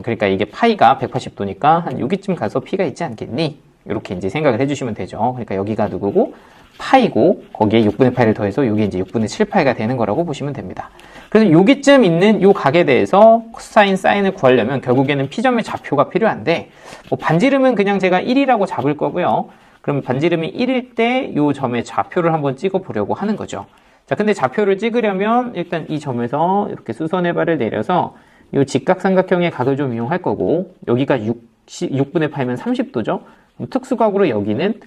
그러니까 이게 파이가 180도니까 한 여기쯤 가서 P가 있지 않겠니? 이렇게 이제 생각을 해주시면 되죠. 그러니까 여기가 누구고 파이고 거기에 6분의 파이를 더해서 이게 이제 6분의 7파이가 되는 거라고 보시면 됩니다. 그래서 여기쯤 있는 이 각에 대해서 코사인, 사인을 구하려면 결국에는 P점의 좌표가 필요한데, 뭐 반지름은 그냥 제가 1이라고 잡을 거고요. 그럼 반지름이 1일 때 이 점의 좌표를 한번 찍어 보려고 하는 거죠. 자, 근데 좌표를 찍으려면 일단 이 점에서 이렇게 수선의 발을 내려서 이 직각삼각형의 각을 좀 이용할 거고, 여기가 6분의 파이면 30도죠. 특수각으로 여기는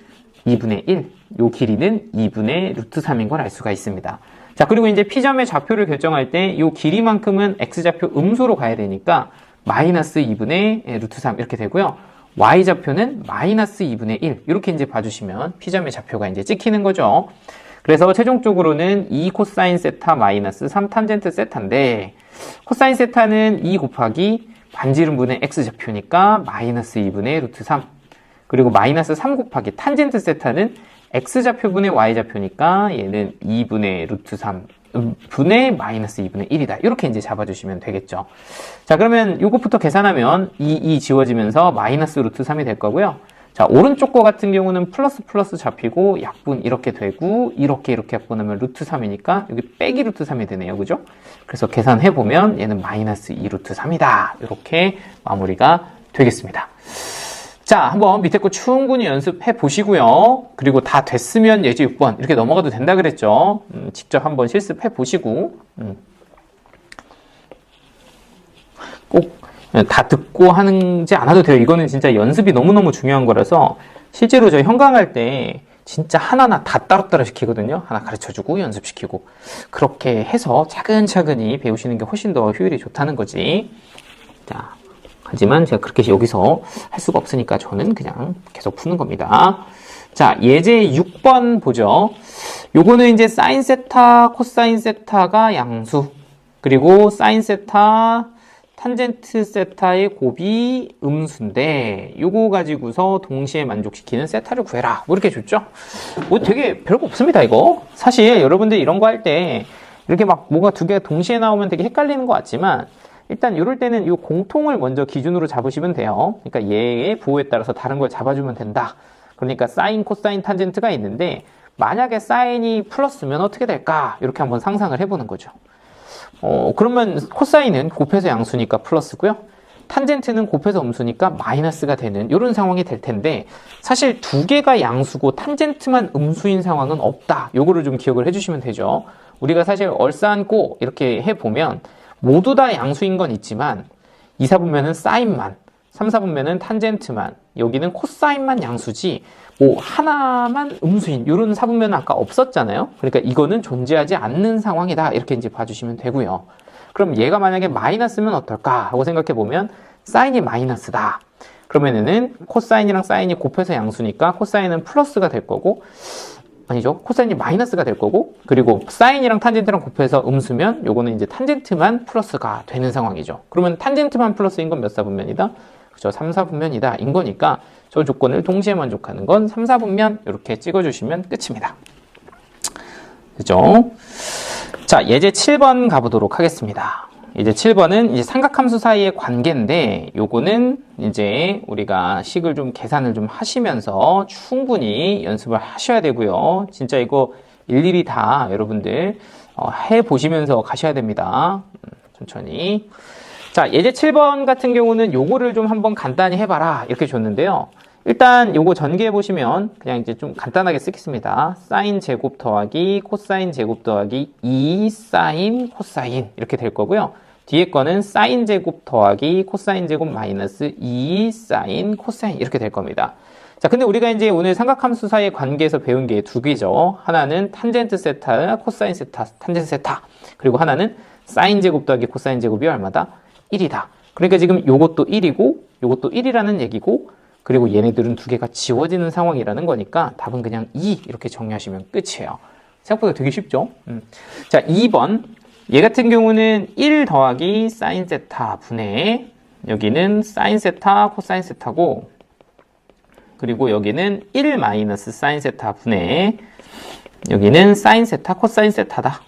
2분의 1, 요 길이는 2분의 루트 3인 걸 알 수가 있습니다. 자, 그리고 이제 P점의 좌표를 결정할 때 요 길이만큼은 X좌표 음수로 가야 되니까 마이너스 2분의 루트 3 이렇게 되고요. Y좌표는 마이너스 2분의 1 이렇게 이제 봐주시면 P점의 좌표가 이제 찍히는 거죠. 그래서 최종적으로는 2 코사인 세타 마이너스 3 탄젠트 세타인데, 코사인 세타는 2 곱하기 반지름분의 X좌표니까 마이너스 2분의 루트 3, 그리고 마이너스 3 곱하기 탄젠트 세타는 X좌표분의 Y좌표니까 얘는 2분의 루트 3 분의 마이너스 2분의 1이다. 이렇게 이제 잡아주시면 되겠죠. 자, 그러면 이것부터 계산하면 2 지워지면서 마이너스 루트 3이 될 거고요. 자, 오른쪽 거 같은 경우는 플러스 플러스 잡히고 약분 이렇게 되고 이렇게 약분하면 루트 3이니까 여기 빼기 루트 3이 되네요. 그죠? 그래서 계산해보면 얘는 마이너스 2 루트 3이다. 이렇게 마무리가 되겠습니다. 자, 한번 밑에 거 충분히 연습해 보시고요. 그리고 다 됐으면 예제 6번 이렇게 넘어가도 된다 그랬죠. 직접 한번 실습해 보시고 꼭 다 듣고 하는지 않아도 돼요. 이거는 진짜 연습이 너무너무 중요한 거라서 실제로 저 현강할 때 진짜 하나하나 다 따로따로 시키거든요. 하나 가르쳐주고 연습시키고 그렇게 해서 차근차근히 배우시는 게 훨씬 더 효율이 좋다는 거지. 자, 하지만 제가 그렇게 여기서 할 수가 없으니까 저는 그냥 계속 푸는 겁니다. 자, 예제 6번 보죠. 요거는 이제 사인 세타, 코사인 세타가 양수, 그리고 사인 세타, 탄젠트 세타의 곱이 음수인데 요거 가지고서 동시에 만족시키는 세타를 구해라. 뭐 이렇게 줬죠? 뭐 되게 별거 없습니다, 이거. 사실 여러분들 이런 거 할 때 이렇게 막 뭐가 두 개가 동시에 나오면 되게 헷갈리는 것 같지만 일단 이럴 때는 이 공통을 먼저 기준으로 잡으시면 돼요. 그러니까 얘의 부호에 따라서 다른 걸 잡아주면 된다. 그러니까 사인, 코사인, 탄젠트가 있는데 만약에 사인이 플러스면 어떻게 될까? 이렇게 한번 상상을 해보는 거죠. 그러면 코사인은 곱해서 양수니까 플러스고요. 탄젠트는 곱해서 음수니까 마이너스가 되는 이런 상황이 될 텐데 사실 두 개가 양수고 탄젠트만 음수인 상황은 없다. 요거를 좀 기억을 해주시면 되죠. 우리가 사실 얼싸안고 이렇게 해보면 모두 다 양수인 건 있지만 2, 4분면은 사인만, 3, 4분면은 탄젠트만, 여기는 코사인만 양수지 뭐 하나만 음수인 이런 4분면은 아까 없었잖아요. 그러니까 이거는 존재하지 않는 상황이다. 이렇게 이제 봐주시면 되고요. 그럼 얘가 만약에 마이너스면 어떨까 하고 생각해 보면 사인이 마이너스다. 그러면은 코사인이랑 사인이 곱해서 양수니까 코사인은 플러스가 될 거고 아니죠. 코사인이 마이너스가 될 거고 그리고 사인이랑 탄젠트랑 곱해서 음수면 요거는 이제 탄젠트만 플러스가 되는 상황이죠. 그러면 탄젠트만 플러스인 건 몇 사분면이다? 그죠? 3, 4분면이다. 인 거니까 저 조건을 동시에 만족하는 건 3, 4분면 이렇게 찍어주시면 끝입니다. 그죠? 자, 예제 7번 가보도록 하겠습니다. 예제 7번은 이제 삼각함수 사이의 관계인데 요거는 이제 우리가 식을 좀 계산을 좀 하시면서 충분히 연습을 하셔야 되고요. 진짜 이거 일일이 다 여러분들 해보시면서 가셔야 됩니다. 천천히. 자, 예제 7번 같은 경우는 요거를 좀 한번 간단히 해봐라 이렇게 줬는데요. 일단 요거 전개해 보시면 그냥 이제 좀 간단하게 쓰겠습니다. 사인 제곱 더하기 코사인 제곱 더하기 2 사인 코사인 이렇게 될 거고요. 뒤에 거는 사인 제곱 더하기 코사인 제곱 마이너스 2 사인 코사인 이렇게 될 겁니다. 자, 근데 우리가 이제 오늘 삼각함수 사이의 관계에서 배운 게 두 개죠. 하나는 탄젠트 세타, 코사인 세타, 탄젠트 세타. 그리고 하나는 사인 제곱 더하기 코사인 제곱이 얼마다? 1이다. 그러니까 지금 요것도 1이고 요것도 1이라는 얘기고 그리고 얘네들은 두 개가 지워지는 상황이라는 거니까 답은 그냥 2 이렇게 정리하시면 끝이에요. 생각보다 되게 쉽죠? 자, 2번. 얘 같은 경우는 1 더하기 사인 세타 분의 여기는 사인 세타 코사인 세타고 그리고 여기는 1 마이너스 사인 세타 분의 여기는 사인 세타 코사인 세타다.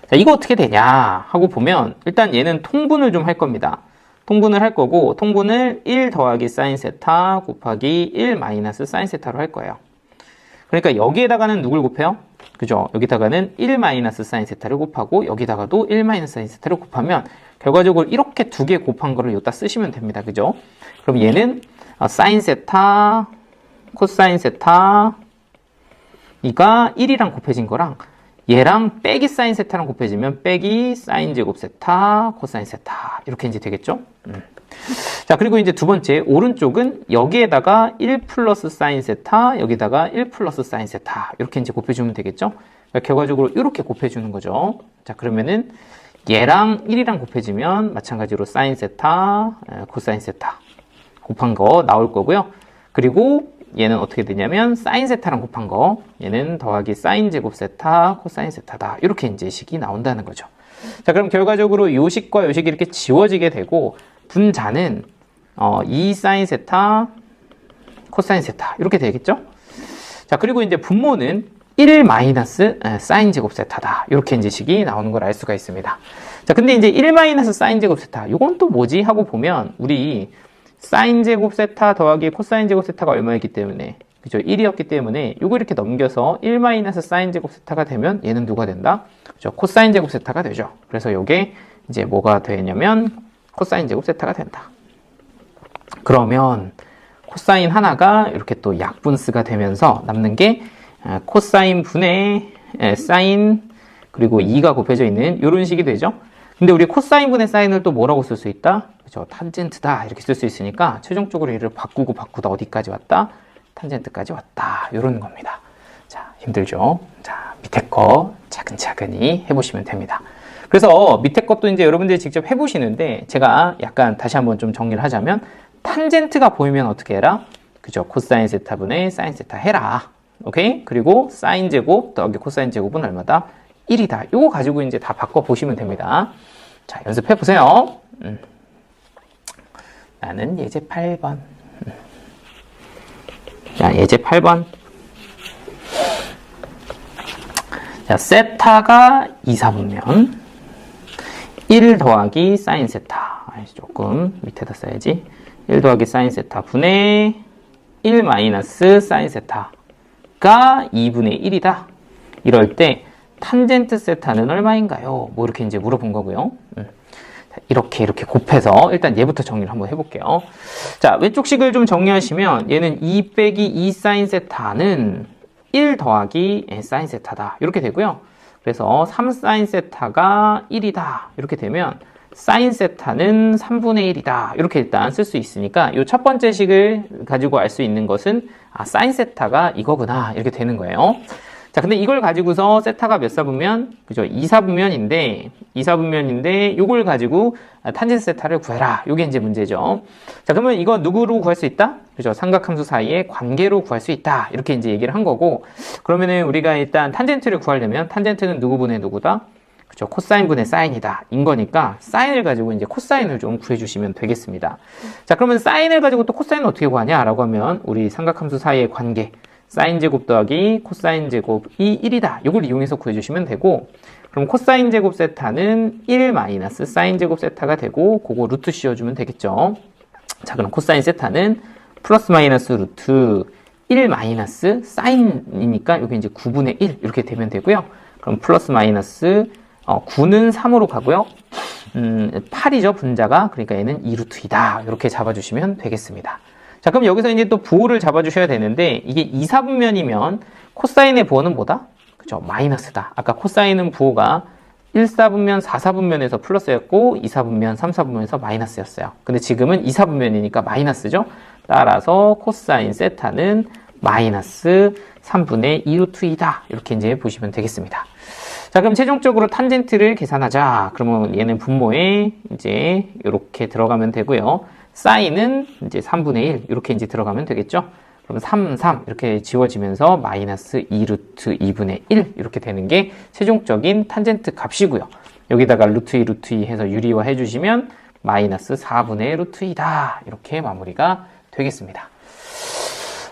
자, 이거 어떻게 되냐 하고 보면 일단 얘는 통분을 좀 할 겁니다. 통분을 할 거고 통분을 1 더하기 사인 세타 곱하기 1 마이너스 사인 세타로 할 거예요. 그러니까 여기에다가는 누굴 곱해요? 그죠? 여기다가는 1 마이너스 사인 세타를 곱하고 여기다가도 1 마이너스 사인 세타를 곱하면 결과적으로 이렇게 두 개 곱한 거를 여기다 쓰시면 됩니다. 그죠? 그럼 얘는 사인 세타 코사인 세타 이가 1이랑 곱해진 거랑 얘랑 빼기 사인 세타랑 곱해지면 빼기 사인 제곱 세타 코사인 세타 이렇게 이제 되겠죠? 자, 그리고 이제 두 번째 오른쪽은 여기에다가 1 플러스 사인 세타 여기다가 1 플러스 사인 세타 이렇게 이제 곱해주면 되겠죠? 그러니까 결과적으로 이렇게 곱해주는 거죠. 자, 그러면은 얘랑 1이랑 곱해지면 마찬가지로 사인 세타 코사인 세타 곱한 거 나올 거고요. 그리고 얘는 어떻게 되냐면 사인 세타랑 곱한 거 얘는 더하기 사인 제곱 세타 코사인 세타다 이렇게 이제 식이 나온다는 거죠. 자, 그럼 결과적으로 요 식과 요 식이 이렇게 지워지게 되고 분자는 2 사인 세타 코사인 세타 이렇게 되겠죠. 자, 그리고 이제 분모는 1 마이너스 사인 제곱 세타다 이렇게 이제 식이 나오는 걸 알 수가 있습니다. 자, 근데 이제 1 마이너스 사인 제곱 세타 이건 또 뭐지 하고 보면 우리 사인 제곱 세타 더하기 코사인 제곱 세타가 얼마였기 때문에, 그죠? 1이었기 때문에 요거 이렇게 넘겨서 1 마이너스 사인 제곱 세타가 되면 얘는 누가 된다? 그죠? 코사인 제곱 세타가 되죠. 그래서 요게 이제 뭐가 되냐면 코사인 제곱 세타가 된다. 그러면 코사인 하나가 이렇게 또 약분수가 되면서 남는 게 코사인 분의 사인 그리고 2가 곱해져 있는 이런 식이 되죠. 근데 우리 코사인 분의 사인을 또 뭐라고 쓸 수 있다? 그죠? 탄젠트다 이렇게 쓸 수 있으니까 최종적으로 얘를 바꾸다 어디까지 왔다? 탄젠트까지 왔다. 이런 겁니다. 자, 힘들죠? 자, 밑에 거 차근차근히 해보시면 됩니다. 그래서 밑에 것도 이제 여러분들이 직접 해보시는데 제가 약간 다시 한번 좀 정리를 하자면 탄젠트가 보이면 어떻게 해라? 그죠? 코사인 세타분의 사인 세타 해라. 오케이? 그리고 사인 제곱 더하기 코사인 제곱은 얼마다? 1이다. 이거 가지고 이제 다 바꿔보시면 됩니다. 자, 연습해보세요. 나는 예제 8번. 자, 예제 8번. 자, 세타가 2, 4분면 1 더하기 사인 세타. 조금 밑에다 써야지. 1 더하기 사인 세타 분의 1 마이너스 사인 세타가 2분의 1이다. 이럴 때 탄젠트 세타는 얼마인가요? 뭐 이렇게 이제 물어본 거고요. 이렇게 곱해서 일단 얘부터 정리를 한번 해볼게요. 자, 왼쪽 식을 좀 정리하시면 얘는 2 빼기 2 사인 세타는 1 더하기 사인 세타다. 이렇게 되고요. 그래서 3 사인 세타가 1이다. 이렇게 되면 사인 세타는 3분의 1이다. 이렇게 일단 쓸 수 있으니까 이 첫 번째 식을 가지고 알 수 있는 것은 사인 세타가 이거구나. 이렇게 되는 거예요. 자, 근데 이걸 가지고서 세타가 몇 사분면? 그죠? 2사분면인데 요걸 가지고 탄젠트 세타를 구해라. 요게 이제 문제죠. 자, 그러면 이거 누구로 구할 수 있다? 그죠? 삼각함수 사이의 관계로 구할 수 있다. 이렇게 이제 얘기를 한 거고, 그러면은 우리가 일단 탄젠트를 구하려면 탄젠트는 누구분의 누구다? 그죠? 코사인 분의 사인이다. 인 거니까 사인을 가지고 이제 코사인을 좀 구해주시면 되겠습니다. 자, 그러면 사인을 가지고 또 코사인을 어떻게 구하냐? 라고 하면 우리 삼각함수 사이의 관계. 사인 제곱 더하기 코사인 제곱이 1이다. 이걸 이용해서 구해주시면 되고, 그럼 코사인 제곱 세타는 1 마이너스 사인 제곱 세타가 되고, 그거 루트 씌워주면 되겠죠. 자, 그럼 코사인 세타는 플러스 마이너스 루트 1 마이너스 사인이니까 여기 이제 9분의 1 이렇게 되면 되고요. 그럼 플러스 마이너스 9는 3으로 가고요. 8이죠, 분자가. 그러니까 얘는 2루트 2다. 이렇게 잡아주시면 되겠습니다. 자, 그럼 여기서 이제 또 부호를 잡아주셔야 되는데, 이게 2, 4분면이면 코사인의 부호는 뭐다? 그죠? 마이너스다. 아까 코사인은 부호가 1, 4분면, 4, 4분면에서 플러스였고, 2, 4분면, 3, 4분면에서 마이너스였어요. 근데 지금은 2, 4분면이니까 마이너스죠? 따라서 코사인 세타는 마이너스 3분의 2루트 2다. 이렇게 이제 보시면 되겠습니다. 자, 그럼 최종적으로 탄젠트를 계산하자. 그러면 얘는 분모에 이제 이렇게 들어가면 되고요. 사인은 이제 3분의 1 이렇게 이제 들어가면 되겠죠. 그럼 3, 3 이렇게 지워지면서 마이너스 2루트 2분의 1 이렇게 되는 게 최종적인 탄젠트 값이고요. 여기다가 루트 2 루트 2 해서 유리화 해주시면 마이너스 4분의 루트 2다. 이렇게 마무리가 되겠습니다.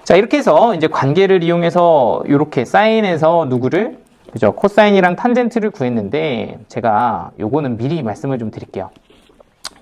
자, 이렇게 해서 이제 관계를 이용해서 이렇게 사인에서 누구를, 그죠? 코사인이랑 탄젠트를 구했는데, 제가 요거는 미리 말씀을 좀 드릴게요.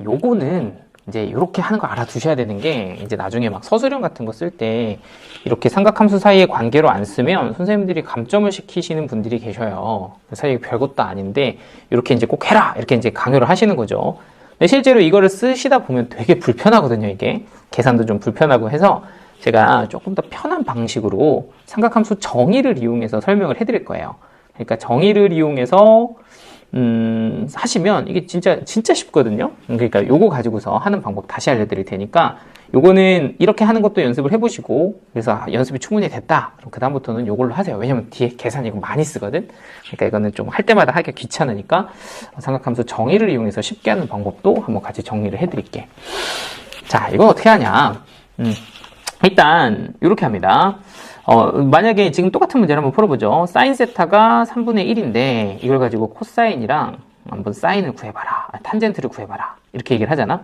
요거는 이제 이렇게 하는 거 알아두셔야 되는 게, 이제 나중에 막 서술형 같은 거 쓸 때 이렇게 삼각함수 사이의 관계로 안 쓰면 선생님들이 감점을 시키시는 분들이 계셔요. 사실 별것도 아닌데 이렇게 이제 꼭 해라 이렇게 이제 강요를 하시는 거죠. 근데 실제로 이거를 쓰시다 보면 되게 불편하거든요. 이게 계산도 좀 불편하고 해서 제가 조금 더 편한 방식으로 삼각함수 정의를 이용해서 설명을 해드릴 거예요. 그러니까 정의를 이용해서 하시면 이게 진짜 쉽거든요. 그러니까 요거 가지고서 하는 방법 다시 알려드릴 테니까 요거는 이렇게 하는 것도 연습을 해보시고, 그래서 연습이 충분히 됐다. 그럼 그다음부터는 요걸로 하세요. 왜냐면 뒤에 계산 이거 많이 쓰거든. 그러니까 이거는 좀 할 때마다 하기가 귀찮으니까 삼각함수 정의를 이용해서 쉽게 하는 방법도 한번 같이 정리를 해드릴게. 자, 이거 어떻게 하냐? 일단 이렇게 합니다. 만약에 지금 똑같은 문제를 한번 풀어보죠. 사인 세타가 3분의 1인데 이걸 가지고 코사인이랑 한번 사인을 구해봐라. 탄젠트를 구해봐라. 이렇게 얘기를 하잖아.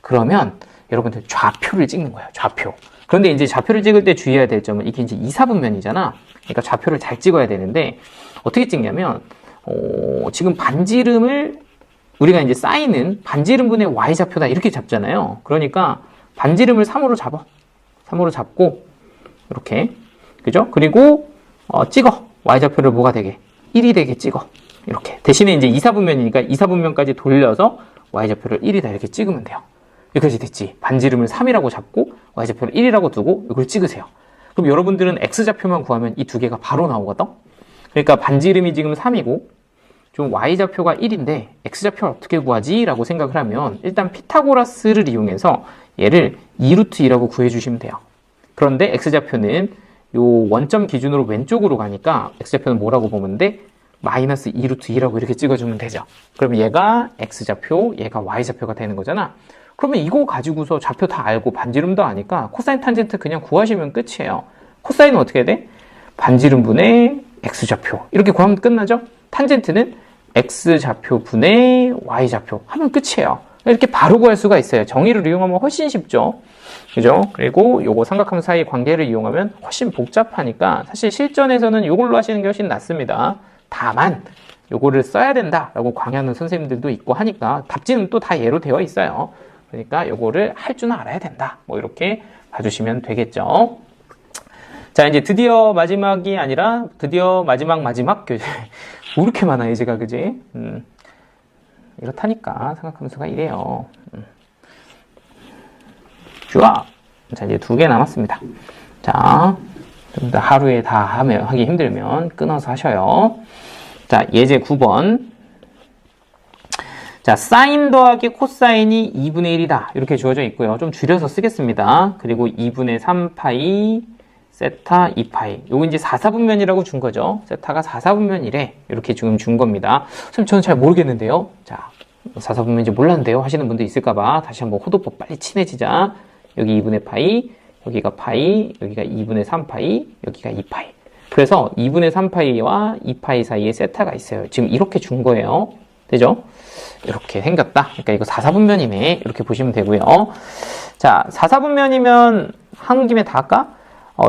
그러면 여러분들 좌표를 찍는 거예요. 좌표. 그런데 이제 좌표를 찍을 때 주의해야 될 점은 이게 이제 2, 4분면이잖아. 그러니까 좌표를 잘 찍어야 되는데 어떻게 찍냐면 지금 반지름을 우리가 이제 사인은 반지름분의 y좌표다 이렇게 잡잖아요. 그러니까 반지름을 3으로 잡아. 3으로 잡고 이렇게, 그죠? 그리고 찍어. y좌표를 뭐가 되게? 1이 되게 찍어. 이렇게. 대신에 이제 2, 4분면이니까 2, 4분면까지 돌려서 y좌표를 1이다 이렇게 찍으면 돼요. 여기까지 됐지. 반지름을 3이라고 잡고 y좌표를 1이라고 두고 이걸 찍으세요. 그럼 여러분들은 x좌표만 구하면 이 두 개가 바로 나오거든? 그러니까 반지름이 지금 3이고 좀 y좌표가 1인데 x좌표를 어떻게 구하지? 라고 생각을 하면 일단 피타고라스를 이용해서 얘를 2루트2라고 구해주시면 돼요. 그런데 x좌표는 요 원점 기준으로 왼쪽으로 가니까 x좌표는 뭐라고 보면 돼? 마이너스 2루트2라고 이렇게 찍어주면 되죠. 그럼 얘가 x좌표, 얘가 y좌표가 되는 거잖아. 그러면 이거 가지고서 좌표 다 알고 반지름도 아니까 코사인 탄젠트 그냥 구하시면 끝이에요. 코사인은 어떻게 돼? 반지름분의 x좌표 이렇게 구하면 끝나죠? 탄젠트는 x좌표분의 y좌표 하면 끝이에요. 이렇게 바로 구할 수가 있어요. 정의를 이용하면 훨씬 쉽죠. 그죠? 그리고 요거 삼각함 사이 관계를 이용하면 훨씬 복잡하니까 사실 실전에서는 요걸로 하시는 게 훨씬 낫습니다. 다만 요거를 써야 된다라고 강의하는 선생님들도 있고 하니까 답지는 또 다 예로 되어 있어요. 그러니까 요거를 할 줄은 알아야 된다. 뭐 이렇게 봐주시면 되겠죠. 자, 이제 드디어 마지막이 아니라 드디어 마지막 교재. 뭐 이렇게 많아 예제가, 그지? 이렇다니까 삼각함수가 이래요. 좋아. 자, 이제 2개 남았습니다. 자, 좀 더 하루에 다 하기 힘들면 끊어서 하셔요. 자, 예제 9번. 자, 사인 더하기 코사인이 2분의 1이다. 이렇게 주어져 있고요. 좀 줄여서 쓰겠습니다. 그리고 2분의 3파이 세타 2파이. 요거 이제 4사분면이라고 준 거죠. 세타가 4사분면이래. 이렇게 지금 준 겁니다. 선생님, 저는 잘 모르겠는데요. 자, 4사분면인지 몰랐는데요. 하시는 분도 있을까봐 다시 한번 호도법 빨리 친해지자. 여기 2분의 파이, 여기가 파이, 여기가 2분의 3파이, 여기가 2파이. 그래서 2분의 3파이와 2파이 사이에 세타가 있어요. 지금 이렇게 준 거예요. 되죠? 이렇게 생겼다. 그러니까 이거 4사분면이네. 이렇게 보시면 되고요. 자, 4사분면이면 한 김에 다 할까?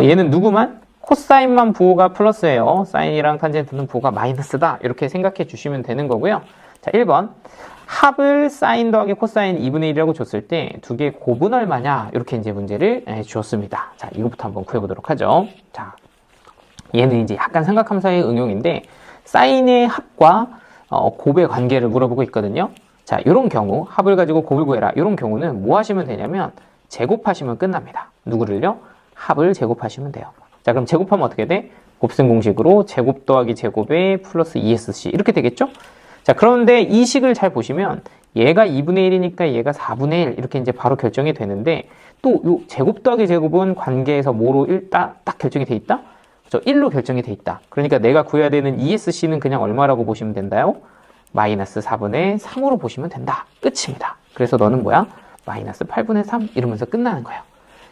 얘는 누구만? 코사인만 부호가 플러스예요. 사인이랑 탄젠트는 부호가 마이너스다. 이렇게 생각해 주시면 되는 거고요. 자, 1번. 합을 사인 더하기 코사인 2분의 1이라고 줬을 때 두 개의 곱은 얼마냐? 이렇게 이제 문제를 주었습니다. 자, 이것부터 한번 구해보도록 하죠. 자, 얘는 이제 약간 삼각함수의 응용인데 사인의 합과 곱의 관계를 물어보고 있거든요. 자, 이런 경우 합을 가지고 곱을 구해라. 이런 경우는 뭐 하시면 되냐면 제곱하시면 끝납니다. 누구를요? 합을 제곱하시면 돼요. 자, 그럼 제곱하면 어떻게 돼? 곱셈 공식으로 제곱 더하기 제곱에 플러스 2sc 이렇게 되겠죠? 자, 그런데 이 식을 잘 보시면 얘가 2분의 1이니까 얘가 4분의 1 이렇게 이제 바로 결정이 되는데 또 요 제곱 더하기 제곱은 관계에서 뭐로 딱 결정이 돼 있다? 그렇죠? 1로 결정이 돼 있다. 그러니까 내가 구해야 되는 ESC는 그냥 얼마라고 보시면 된다요? 마이너스 4분의 3으로 보시면 된다. 끝입니다. 그래서 너는 뭐야? 마이너스 8분의 3 이러면서 끝나는 거예요.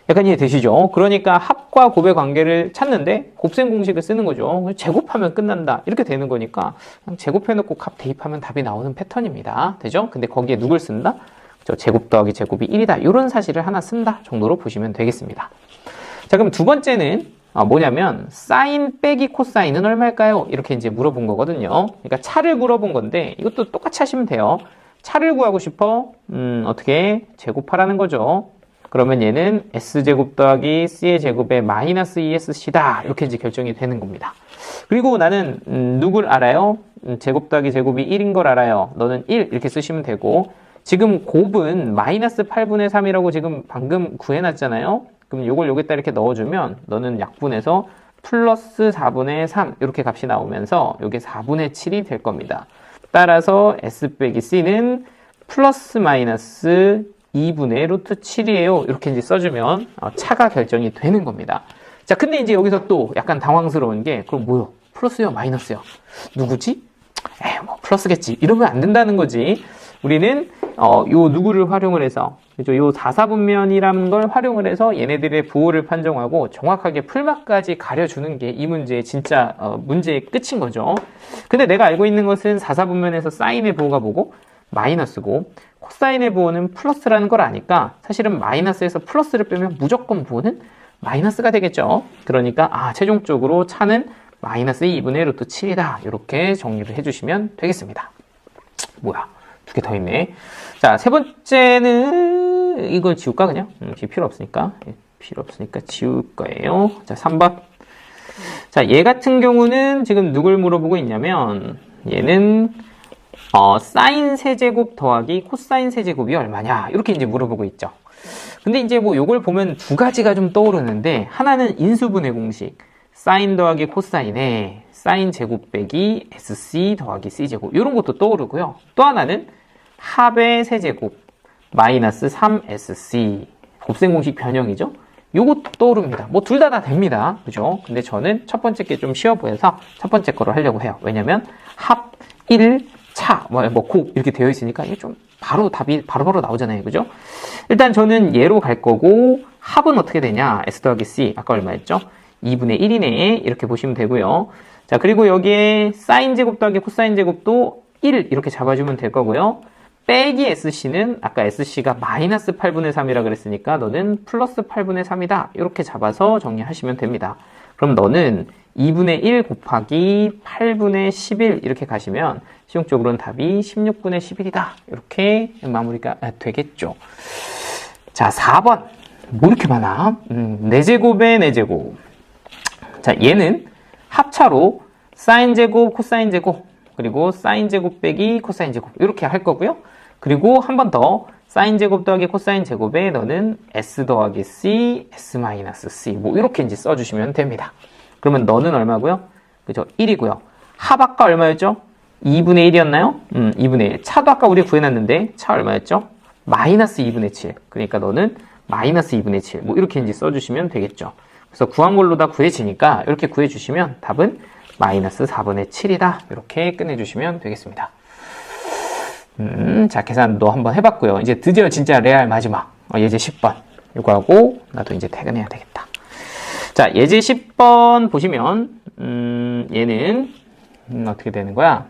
약간 이해되시죠? 그러니까 합과 곱의 관계를 찾는데 곱셈 공식을 쓰는 거죠. 제곱하면 끝난다. 이렇게 되는 거니까 그냥 제곱해놓고 값 대입하면 답이 나오는 패턴입니다. 되죠? 근데 거기에 누굴 쓴다? 제곱 더하기 제곱이 1이다. 이런 사실을 하나 쓴다 정도로 보시면 되겠습니다. 자, 그럼 두 번째는 뭐냐면 사인 빼기 코사인은 얼마일까요? 이렇게 이제 물어본 거거든요. 그러니까 차를 물어본 건데 이것도 똑같이 하시면 돼요. 차를 구하고 싶어? 어떻게? 제곱하라는 거죠. 그러면 얘는 s제곱 더하기 c의 제곱에 마이너스 2sc다. 이렇게 이제 결정이 되는 겁니다. 그리고 나는 누굴 알아요? 제곱 더하기 제곱이 1인 걸 알아요. 너는 1 이렇게 쓰시면 되고 지금 곱은 마이너스 8분의 3이라고 지금 방금 구해놨잖아요. 그럼 요걸 여기다 이렇게 넣어주면 너는 약분해서 플러스 4분의 3 이렇게 값이 나오면서 이게 4분의 7이 될 겁니다. 따라서 s 빼기 c는 플러스 마이너스 2분의 루트 7이에요. 이렇게 이제 써주면 차가 결정이 되는 겁니다. 자, 근데 이제 여기서 또 약간 당황스러운 게 그럼 뭐요? 플러스요? 마이너스요? 누구지? 뭐 플러스겠지. 이러면 안 된다는 거지. 우리는 요 누구를 활용을 해서 그죠? 요 4사분면이라는 걸 활용을 해서 얘네들의 부호를 판정하고 정확하게 풀맛까지 가려주는 게 이 문제의 진짜 문제의 끝인 거죠. 근데 내가 알고 있는 것은 4사분면에서 사인의 부호가 뭐고? 마이너스고 코사인의 부호는 플러스라는 걸 아니까 사실은 마이너스에서 플러스를 빼면 무조건 부호는 마이너스가 되겠죠. 그러니까 최종적으로 차는 마이너스 2분의 루트 7이다. 이렇게 정리를 해주시면 되겠습니다. 뭐야? 두 개 더 있네. 자, 세 번째는 이걸 지울까 그냥? 필요 없으니까. 필요 없으니까 지울 거예요. 자, 3번. 자, 얘 같은 경우는 지금 누굴 물어보고 있냐면 얘는 사인 세제곱 더하기 코사인 세제곱이 얼마냐 이렇게 이제 물어보고 있죠. 근데 이제 뭐 요걸 보면 두 가지가 좀 떠오르는데, 하나는 인수분해 공식 사인 더하기 코사인에 사인 제곱 빼기 SC 더하기 C제곱 이런 것도 떠오르고요. 또 하나는 합의 세제곱 마이너스 3SC 곱셈 공식 변형이죠. 요것도 떠오릅니다. 뭐 둘 다 됩니다. 그죠? 근데 저는 첫 번째 게 좀 쉬워 보여서 첫 번째 거로 하려고 해요. 왜냐면 합 1, 차, 곱 이렇게 되어 있으니까 이게 좀 바로 답이 바로바로 나오잖아요. 그죠? 일단 저는 얘로 갈 거고, 합은 어떻게 되냐? S 더하기 C 아까 얼마였죠? 2분의 1이네 이렇게 보시면 되고요. 자, 그리고 여기에 사인 제곱 더하기 코사인 제곱도 1 이렇게 잡아주면 될 거고요. 빼기 SC는 아까 SC가 마이너스 8분의 3이라 그랬으니까 너는 플러스 8분의 3이다 이렇게 잡아서 정리하시면 됩니다. 그럼 너는 2분의 1 곱하기 8분의 11 이렇게 가시면 실용적으로는 답이 16분의 11이다 이렇게 마무리가 되겠죠. 자, 4번 뭐 이렇게 많아? 4제곱에 4제곱. 자, 얘는 합차로 사인 제곱 코사인 제곱 그리고 사인 제곱 빼기 코사인 제곱 이렇게 할 거고요. 그리고 한 번 더 사인 제곱 더하기 코사인 제곱에 너는 S 더하기 C, S 마이너스 C 뭐 이렇게 이제 써주시면 됩니다. 그러면 너는 얼마고요? 그죠? 1이고요. 합 아까 얼마였죠? 2분의 1이었나요? 2분의 1. 차도 아까 우리 구해놨는데 차 얼마였죠? 마이너스 2분의 7. 그러니까 너는 마이너스 2분의 7. 뭐 이렇게 이제 써주시면 되겠죠. 그래서 구한 걸로 다 구해지니까 이렇게 구해주시면 답은 마이너스 4분의 7이다. 이렇게 끝내주시면 되겠습니다. 자, 계산도 한번 해봤고요. 이제 드디어 진짜 레알 마지막. 예제 10번. 이거 하고 나도 이제 퇴근해야 되겠다. 자, 예제 10번 보시면, 얘는, 어떻게 되는 거야?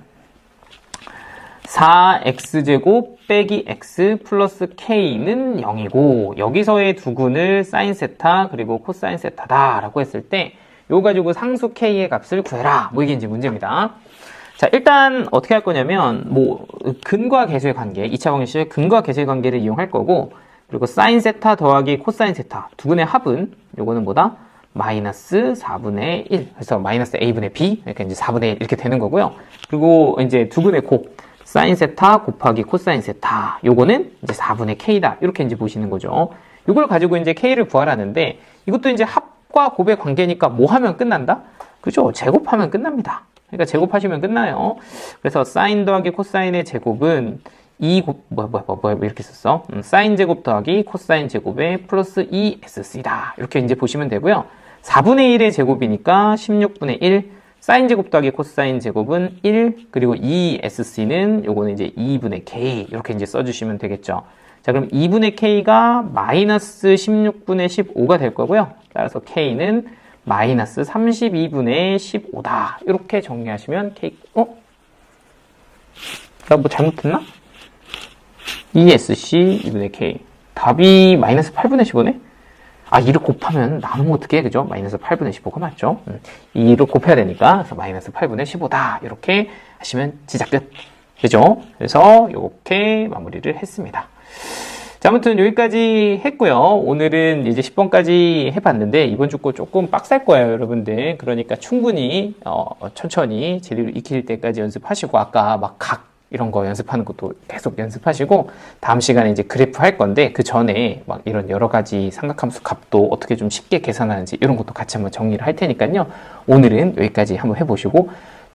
4x제곱 빼기 x 플러스 k는 0이고, 여기서의 두 근을 사인 세타 그리고 코사인 세타다 라고 했을 때, 요거 가지고 상수 k의 값을 구해라. 뭐 이게 이제 문제입니다. 자, 일단 어떻게 할 거냐면, 뭐, 근과 계수의 관계, 2차 방정식의 근과 계수의 관계를 이용할 거고, 그리고 사인 세타 더하기 코사인 세타, 두 근의 합은, 요거는 뭐다? 마이너스 4분의 1. 그래서 마이너스 a분의 b. 그러니까 이제 4분의 1 이렇게 되는 거고요. 그리고 이제 두 근의 곱, 사인 세타 곱하기 코사인 세타. 요거는 이제 4분의 k다. 이렇게 이제 보시는 거죠. 요걸 가지고 이제 k를 구하라는데, 이것도 이제 합과 곱의 관계니까 뭐 하면 끝난다? 그죠? 제곱하면 끝납니다. 그러니까 제곱하시면 끝나요. 그래서 사인 더하기 코사인의 제곱은 2 곱, 이렇게 썼어. 사인 제곱 더하기 코사인 제곱에 플러스 2sc다. 이렇게 이제 보시면 되고요. 4분의 1의 제곱이니까 16분의 1. 사인 제곱 더하기 코사인 제곱은 1. 그리고 2sc는 요거는 이제 2분의 k. 이렇게 이제 써주시면 되겠죠. 자, 그럼 2분의 k가 마이너스 16분의 15가 될 거고요. 따라서 k는 마이너스 32분의 15다. 이렇게 정리하시면 k, 나 뭐 잘못했나? ESC 2분의 K. 답이 마이너스 8분의 15네? 아, 2를 곱하면 나누면 어떻게, 그죠? 마이너스 8분의 15가 맞죠? 2를 곱해야 되니까, 그래서 마이너스 8분의 15다. 이렇게 하시면 진짜 끝. 그죠? 그래서 이렇게 마무리를 했습니다. 자, 아무튼 여기까지 했고요. 오늘은 이제 10번까지 해봤는데, 이번 주 거 조금 빡셀 거예요, 여러분들. 그러니까 충분히, 천천히 제대로 익힐 때까지 연습하시고, 아까 막 이런 거 연습하는 것도 계속 연습하시고, 다음 시간에 이제 그래프 할 건데, 그 전에 막 이런 여러 가지 삼각함수 값도 어떻게 좀 쉽게 계산하는지 이런 것도 같이 한번 정리를 할 테니까요. 오늘은 여기까지 한번 해보시고,